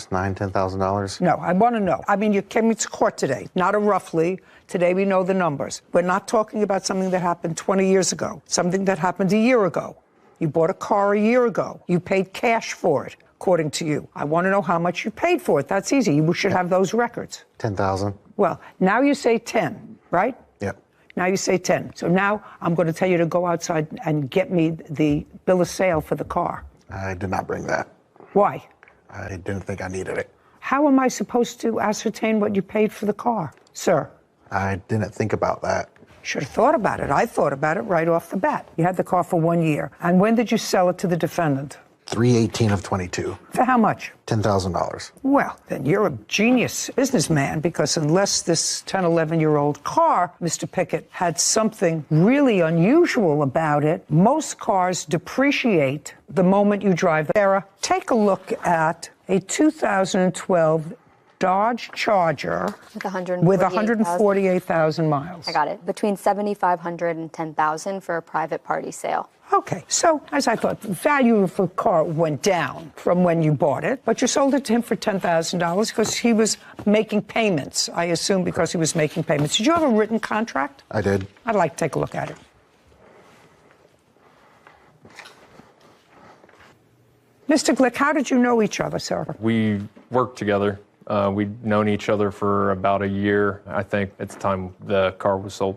$10,000. No, I want to know. I mean, you came to court today, not a roughly. Today we know the numbers. We're not talking about something that happened 20 years ago, something that happened a year ago. You bought a car a year ago. You paid cash for it, according to you. I want to know how much you paid for it. That's easy. You should have those records. 10,000. Well, now you say 10, right? Yep. Now you say 10. So now I'm going to tell you to go outside and get me the bill of sale for the car. I did not bring that. Why? I didn't think I needed it. How am I supposed to ascertain what you paid for the car, sir? I didn't think about that. Should have thought about it. I thought about it right off the bat. You had the car for 1 year. And when did you sell it to the defendant? 3/18 of 22. For how much? $10,000. Well, then you're a genius businessman, because unless this 10, 11-year-old car, Mr. Pickett, had something really unusual about it, most cars depreciate the moment you drive it. Sarah, take a look at a 2012 Dodge Charger with 148,000 miles. I got it. Between 7,500 and 10,000 for a private party sale. Okay, so as I thought, the value of the car went down from when you bought it, but you sold it to him for $10,000 because he was making payments, I assume because he was making payments. Did you have a written contract? I did. I'd like to take a look at it. Mr. Glick, how did you know each other, sir? We worked together. We'd known each other for about a year, I think, at the time the car was sold.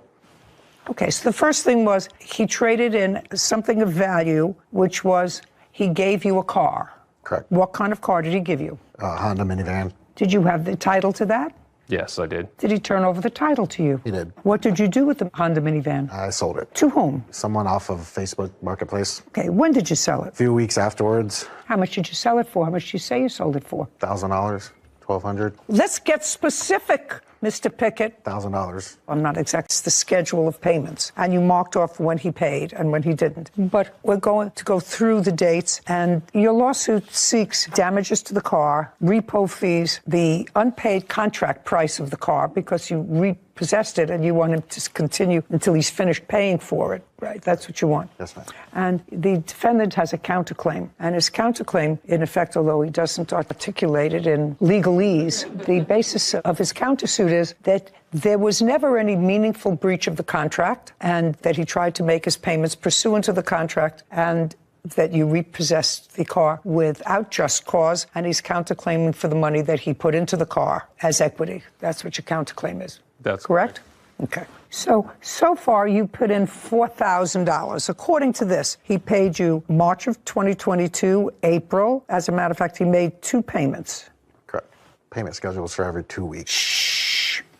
Okay, so the first thing was he traded in something of value, which was he gave you a car. Correct. What kind of car did he give you? A Honda minivan. Did you have the title to that? Yes, I did. Did he turn over the title to you? He did. What did you do with the Honda minivan? I sold it. To whom? Someone off of Facebook Marketplace. Okay, when did you sell it? A few weeks afterwards. How much did you sell it for? How much did you say you sold it for? $1,000, $1,200. Let's get specific, Mr. Pickett. $1,000. I'm not exact. It's the schedule of payments. And you marked off when he paid and when he didn't. But we're going to go through the dates. And your lawsuit seeks damages to the car, repo fees, the unpaid contract price of the car because you repossessed it and you want him to continue until he's finished paying for it. Right? That's what you want. Yes, ma'am. And the defendant has a counterclaim. And his counterclaim, in effect, although he doesn't articulate it in legalese, the basis of his countersuit is that there was never any meaningful breach of the contract, and that he tried to make his payments pursuant to the contract, and that you repossessed the car without just cause, and he's counterclaiming for the money that he put into the car as equity. That's what your counterclaim is. That's correct? Okay. So far you put in $4,000. According to this, he paid you March of 2022, April. As a matter of fact, he made 2 payments. Correct. Payment schedules for every 2 weeks.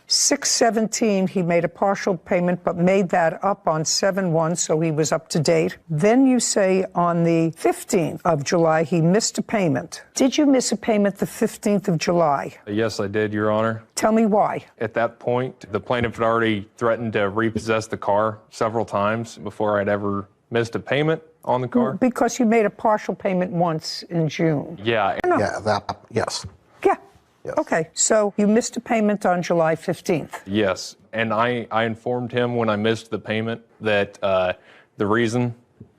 6/17, he made a partial payment, but made that up on 7/1, so he was up to date. Then you say on the 15th of July, he missed a payment. Did you miss a payment the 15th of July? Yes, I did, Your Honor. Tell me why. At that point, the plaintiff had already threatened to repossess the car several times before I'd ever missed a payment on the car. Because you made a partial payment once in June. Yeah. No. Yes. Yeah. Yes. Okay, so you missed a payment on July 15th. Yes, and I informed him when I missed the payment that the reason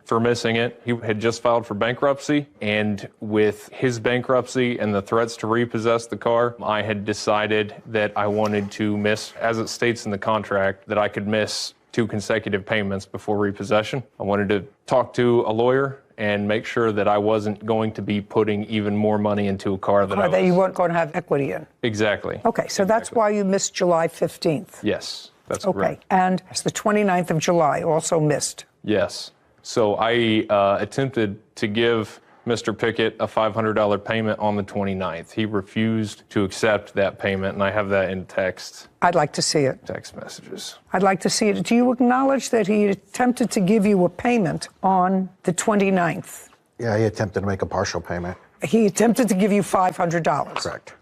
for missing it, he had just filed for bankruptcy, and with his bankruptcy and the threats to repossess the car, I had decided that I wanted to miss, as it states in the contract, that I could miss 2 consecutive payments before repossession. I wanted to talk to a lawyer and make sure that I wasn't going to be putting even more money into a car that you weren't going to have equity in. Exactly. Okay, so that's why you missed July 15th. Yes, that's okay. correct. And it's the 29th of July, also missed. Yes. So I attempted to give Mr. Pickett a $500 payment on the 29th. He refused to accept that payment, and I have that in text. I'd like to see it. Text messages. I'd like to see it. Do you acknowledge that he attempted to give you a payment on the 29th? Yeah, he attempted to make a partial payment. He attempted to give you $500. Correct.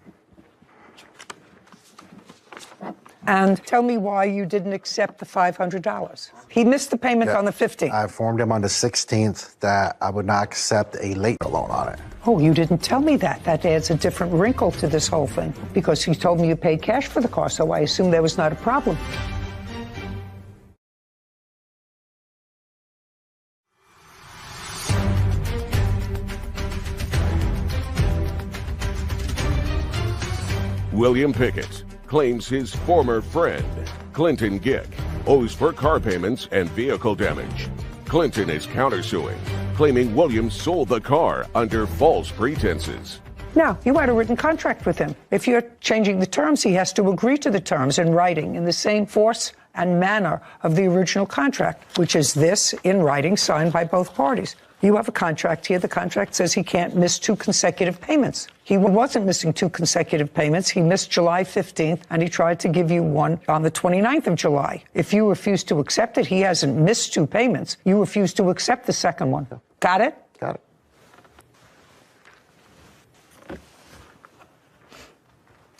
And tell me why you didn't accept the $500. He missed the payment on the 15th. I informed him on the 16th that I would not accept a late loan on it. Oh, you didn't tell me that. That adds a different wrinkle to this whole thing, because he told me you paid cash for the car, so I assume there was not a problem. William Pickett claims his former friend, Clinton Gick, owes for car payments and vehicle damage. Clinton is countersuing, claiming William sold the car under false pretenses. Now, you had a written contract with him. If you're changing the terms, he has to agree to the terms in writing in the same force and manner of the original contract, which is this in writing signed by both parties. You have a contract here. The contract says he can't miss 2 consecutive payments. He wasn't missing 2 consecutive payments. He missed July 15th, and he tried to give you one on the 29th of July. If you refuse to accept it, he hasn't missed 2 payments. You refuse to accept the second one. Got it? Got it.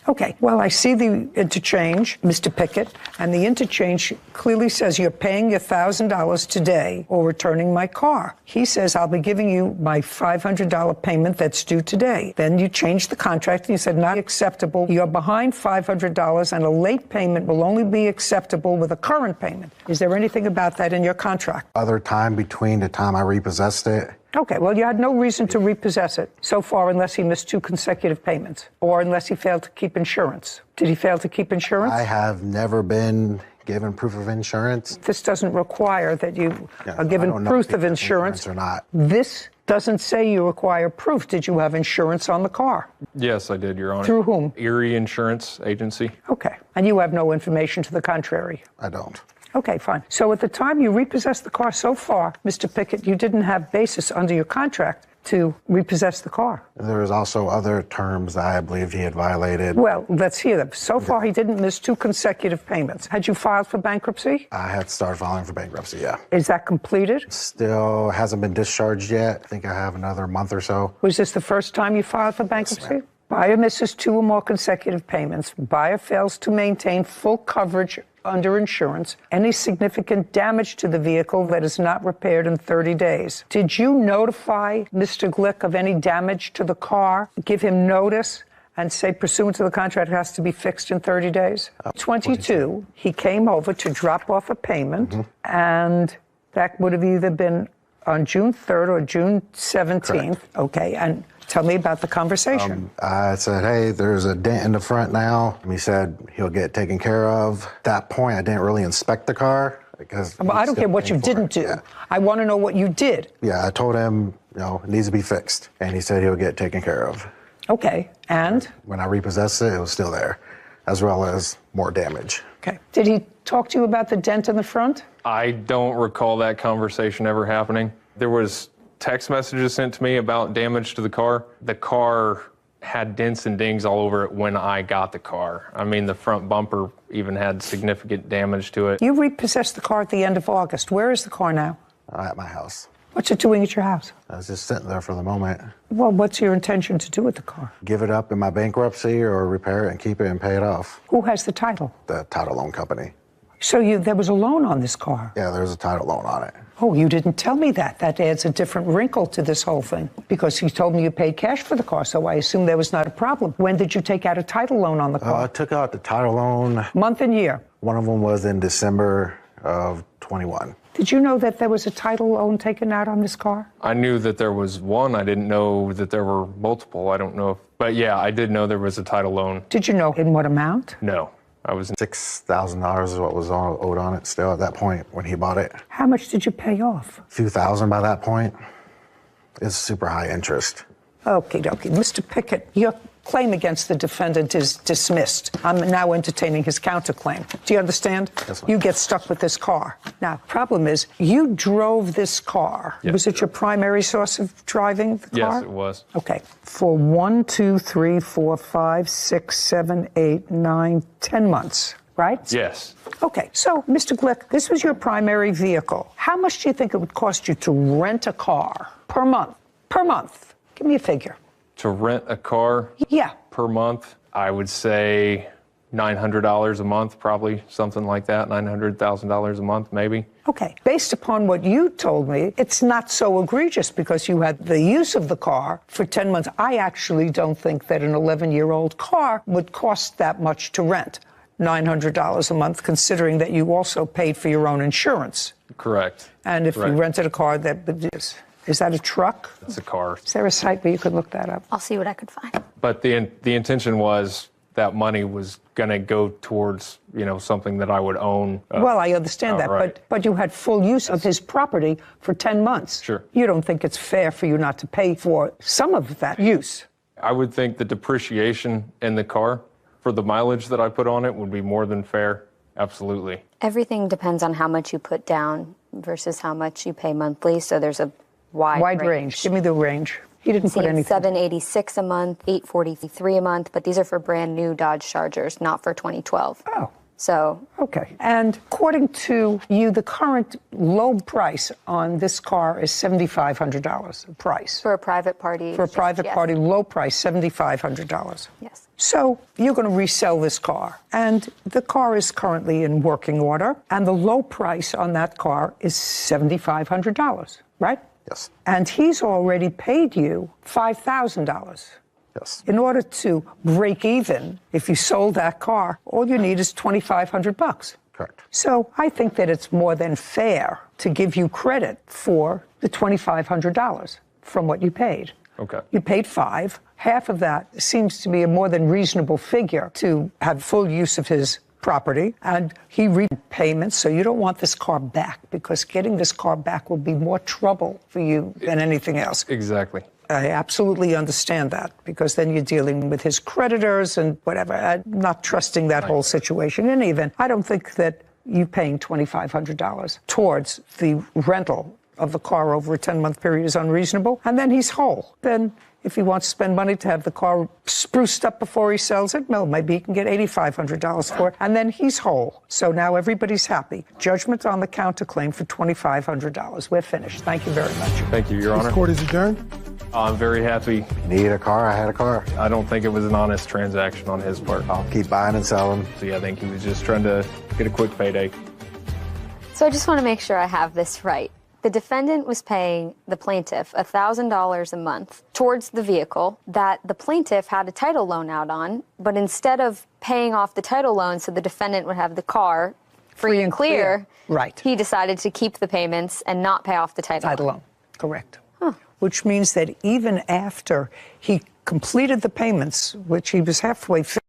Okay, well, I see the interchange, Mr. Pickett, and the interchange clearly says you're paying your $1,000 today or returning my car. He says, I'll be giving you my $500 payment that's due today. Then you changed the contract and you said, not acceptable. You're behind $500 and a late payment will only be acceptable with a current payment. Is there anything about that in your contract? Other time between the time I repossessed it. Okay, well, you had no reason to repossess it so far unless he missed 2 consecutive payments or unless he failed to keep insurance. Did he fail to keep insurance? I have never been given proof of insurance. This doesn't require that you are given proof of insurance. Or not. This doesn't say you require proof. Did you have insurance on the car? Yes, I did, Your Honor. Through whom? Erie Insurance Agency. Okay, and you have no information to the contrary? I don't. Okay, fine. So at the time you repossessed the car so far, Mr. Pickett, you didn't have basis under your contract to repossess the car. There was also other terms that I believed he had violated. Well, let's hear them. So far, he didn't miss 2 consecutive payments. Had you filed for bankruptcy? I had started filing for bankruptcy, yeah. Is that completed? Still hasn't been discharged yet. I think I have another month or so. Was this the first time you filed for bankruptcy? Yes, buyer misses 2 or more consecutive payments. Buyer fails to maintain full coverage under insurance, any significant damage to the vehicle that is not repaired in 30 days. Did you notify Mr. Glick of any damage to the car, give him notice, and say, pursuant to the contract, it has to be fixed in 30 days? 22, he came over to drop off a payment, and that would have either been on June 3rd or June 17th. Correct. Okay, and Tell me about the conversation. I said, hey, there's a dent in the front now. He said he'll get it taken care of. At that point, I didn't really inspect the car. Because well, I don't care what you didn't do. Yeah. I want to know what you did. Yeah, I told him, it needs to be fixed. And he said he'll get it taken care of. Okay, and? When I repossessed it, it was still there, as well as more damage. Okay. Did he talk to you about the dent in the front? I don't recall that conversation ever happening. There was text messages sent to me about damage to the car. The car had dents and dings all over it when I got the car. I mean, the front bumper even had significant damage to it. You repossessed the car at the end of August. Where is the car now? At my house. What's it doing at your house? I was just sitting there for the moment. Well, what's your intention to do with the car? Give it up in my bankruptcy or repair it and keep it and pay it off. Who has the title? The title loan company. So there was a loan on this car? Yeah, there's a title loan on it. Oh, you didn't tell me that. That adds a different wrinkle to this whole thing. Because you told me you paid cash for the car, so I assume there was not a problem. When did you take out a title loan on the car? I took out the title loan. Month and year? One of them was in December of 21. Did you know that there was a title loan taken out on this car? I knew that there was one. I didn't know that there were multiple. I don't know. But yeah, I did know there was a title loan. Did you know in what amount? No. I was $6,000 is what was owed on it still at that point when he bought it. How much did you pay off? A few thousand by that point. It's super high interest. Okie dokie. Mr. Pickett, your claim against the defendant is dismissed. I'm now entertaining his counterclaim. Do you understand? Yes, ma'am. You get stuck with this car. Now, problem is, you drove this car. Yes. Was it your primary source of driving the car? Yes, it was. Okay. For 1, 2, 3, 4, 5, 6, 7, 8, 9, 10 months, right? Yes. Okay. So, Mr. Glick, this was your primary vehicle. How much do you think it would cost you to rent a car per month? Per month. Give me a figure. To rent a car? Yeah. Per month, I would say $900 a month, probably something like that. $900,000 a month, maybe. Okay. Based upon what you told me, it's not so egregious because you had the use of the car for 10 months. I actually don't think that an 11-year-old car would cost that much to rent. $900 a month, considering that you also paid for your own insurance. Correct. And if you rented a car is that a truck? It's a car. Is there a site where you could look that up? I'll see what I could find. But the intention was that money was going to go towards, something that I would own. Well, I understand that, right. but you had full use of his property for 10 months. Sure. You don't think it's fair for you not to pay for some of that use? I would think the depreciation in the car for the mileage that I put on it would be more than fair. Absolutely. Everything depends on how much you put down versus how much you pay monthly, so there's a wide range. Give me the range. He didn't put anything. $786 a month, $843 a month, but these are for brand new Dodge Chargers, not for 2012. Oh. So. Okay. And according to you, the current low price on this car is $7,500 price. For a private party. For a private party, low price, $7,500. Yes. So you're going to resell this car, and the car is currently in working order, and the low price on that car is $7,500, right? Yes. And he's already paid you $5,000. Yes. In order to break even, if you sold that car, all you need is $2,500. Correct. So I think that it's more than fair to give you credit for the $2,500 from what you paid. Okay. You paid $5,000. Half of that seems to be a more than reasonable figure to have full use of his property, and he repayments, so you don't want this car back, because getting this car back will be more trouble for you than anything else. Exactly. I absolutely understand that, because then you're dealing with his creditors and whatever. I'm not trusting that whole situation. In any event, I don't think that you paying $2,500 towards the rental of the car over a 10-month period is unreasonable, and then he's whole. Then if he wants to spend money to have the car spruced up before he sells it, well, maybe he can get $8,500 for it, and then he's whole. So now everybody's happy. Judgment on the counterclaim for $2,500. We're finished. Thank you very much. Thank you, Your Honor. This court is adjourned. I'm very happy. Need a car? I had a car. I don't think it was an honest transaction on his part. I'll keep buying and selling. So yeah, I think he was just trying to get a quick payday. So I just want to make sure I have this right. The defendant was paying the plaintiff $1,000 a month towards the vehicle that the plaintiff had a title loan out on, but instead of paying off the title loan so the defendant would have the car free and clear, right, he decided to keep the payments and not pay off the title loan. Correct. Huh. which means that even after he completed the payments, which he was halfway through,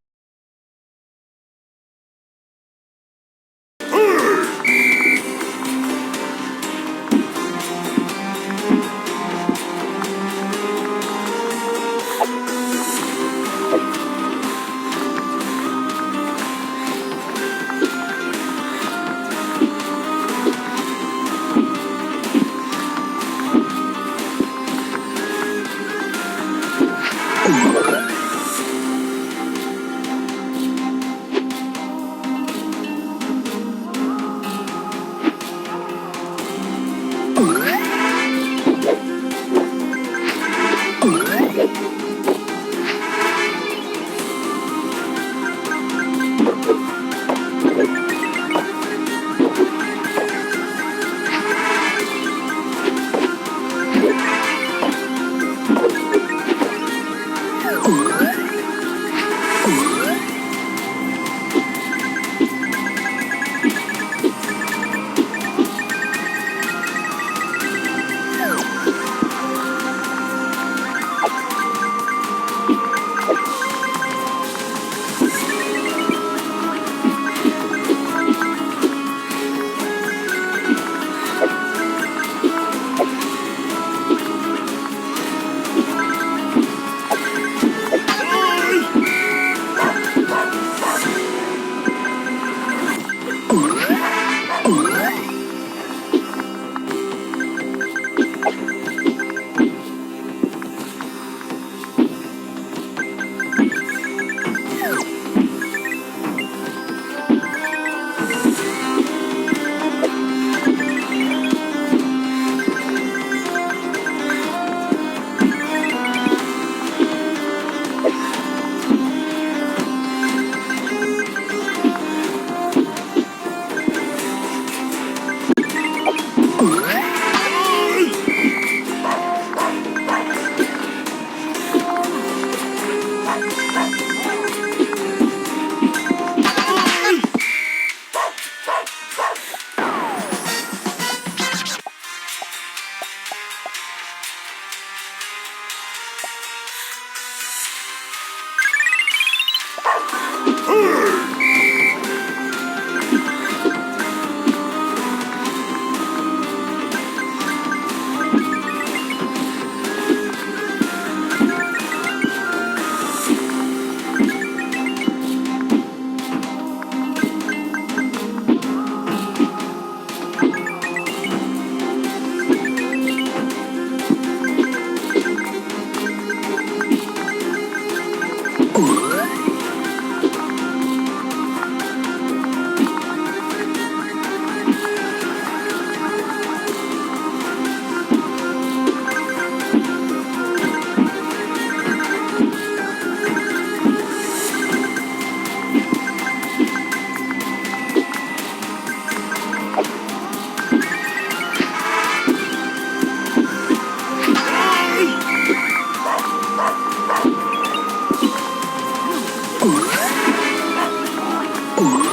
Ooh.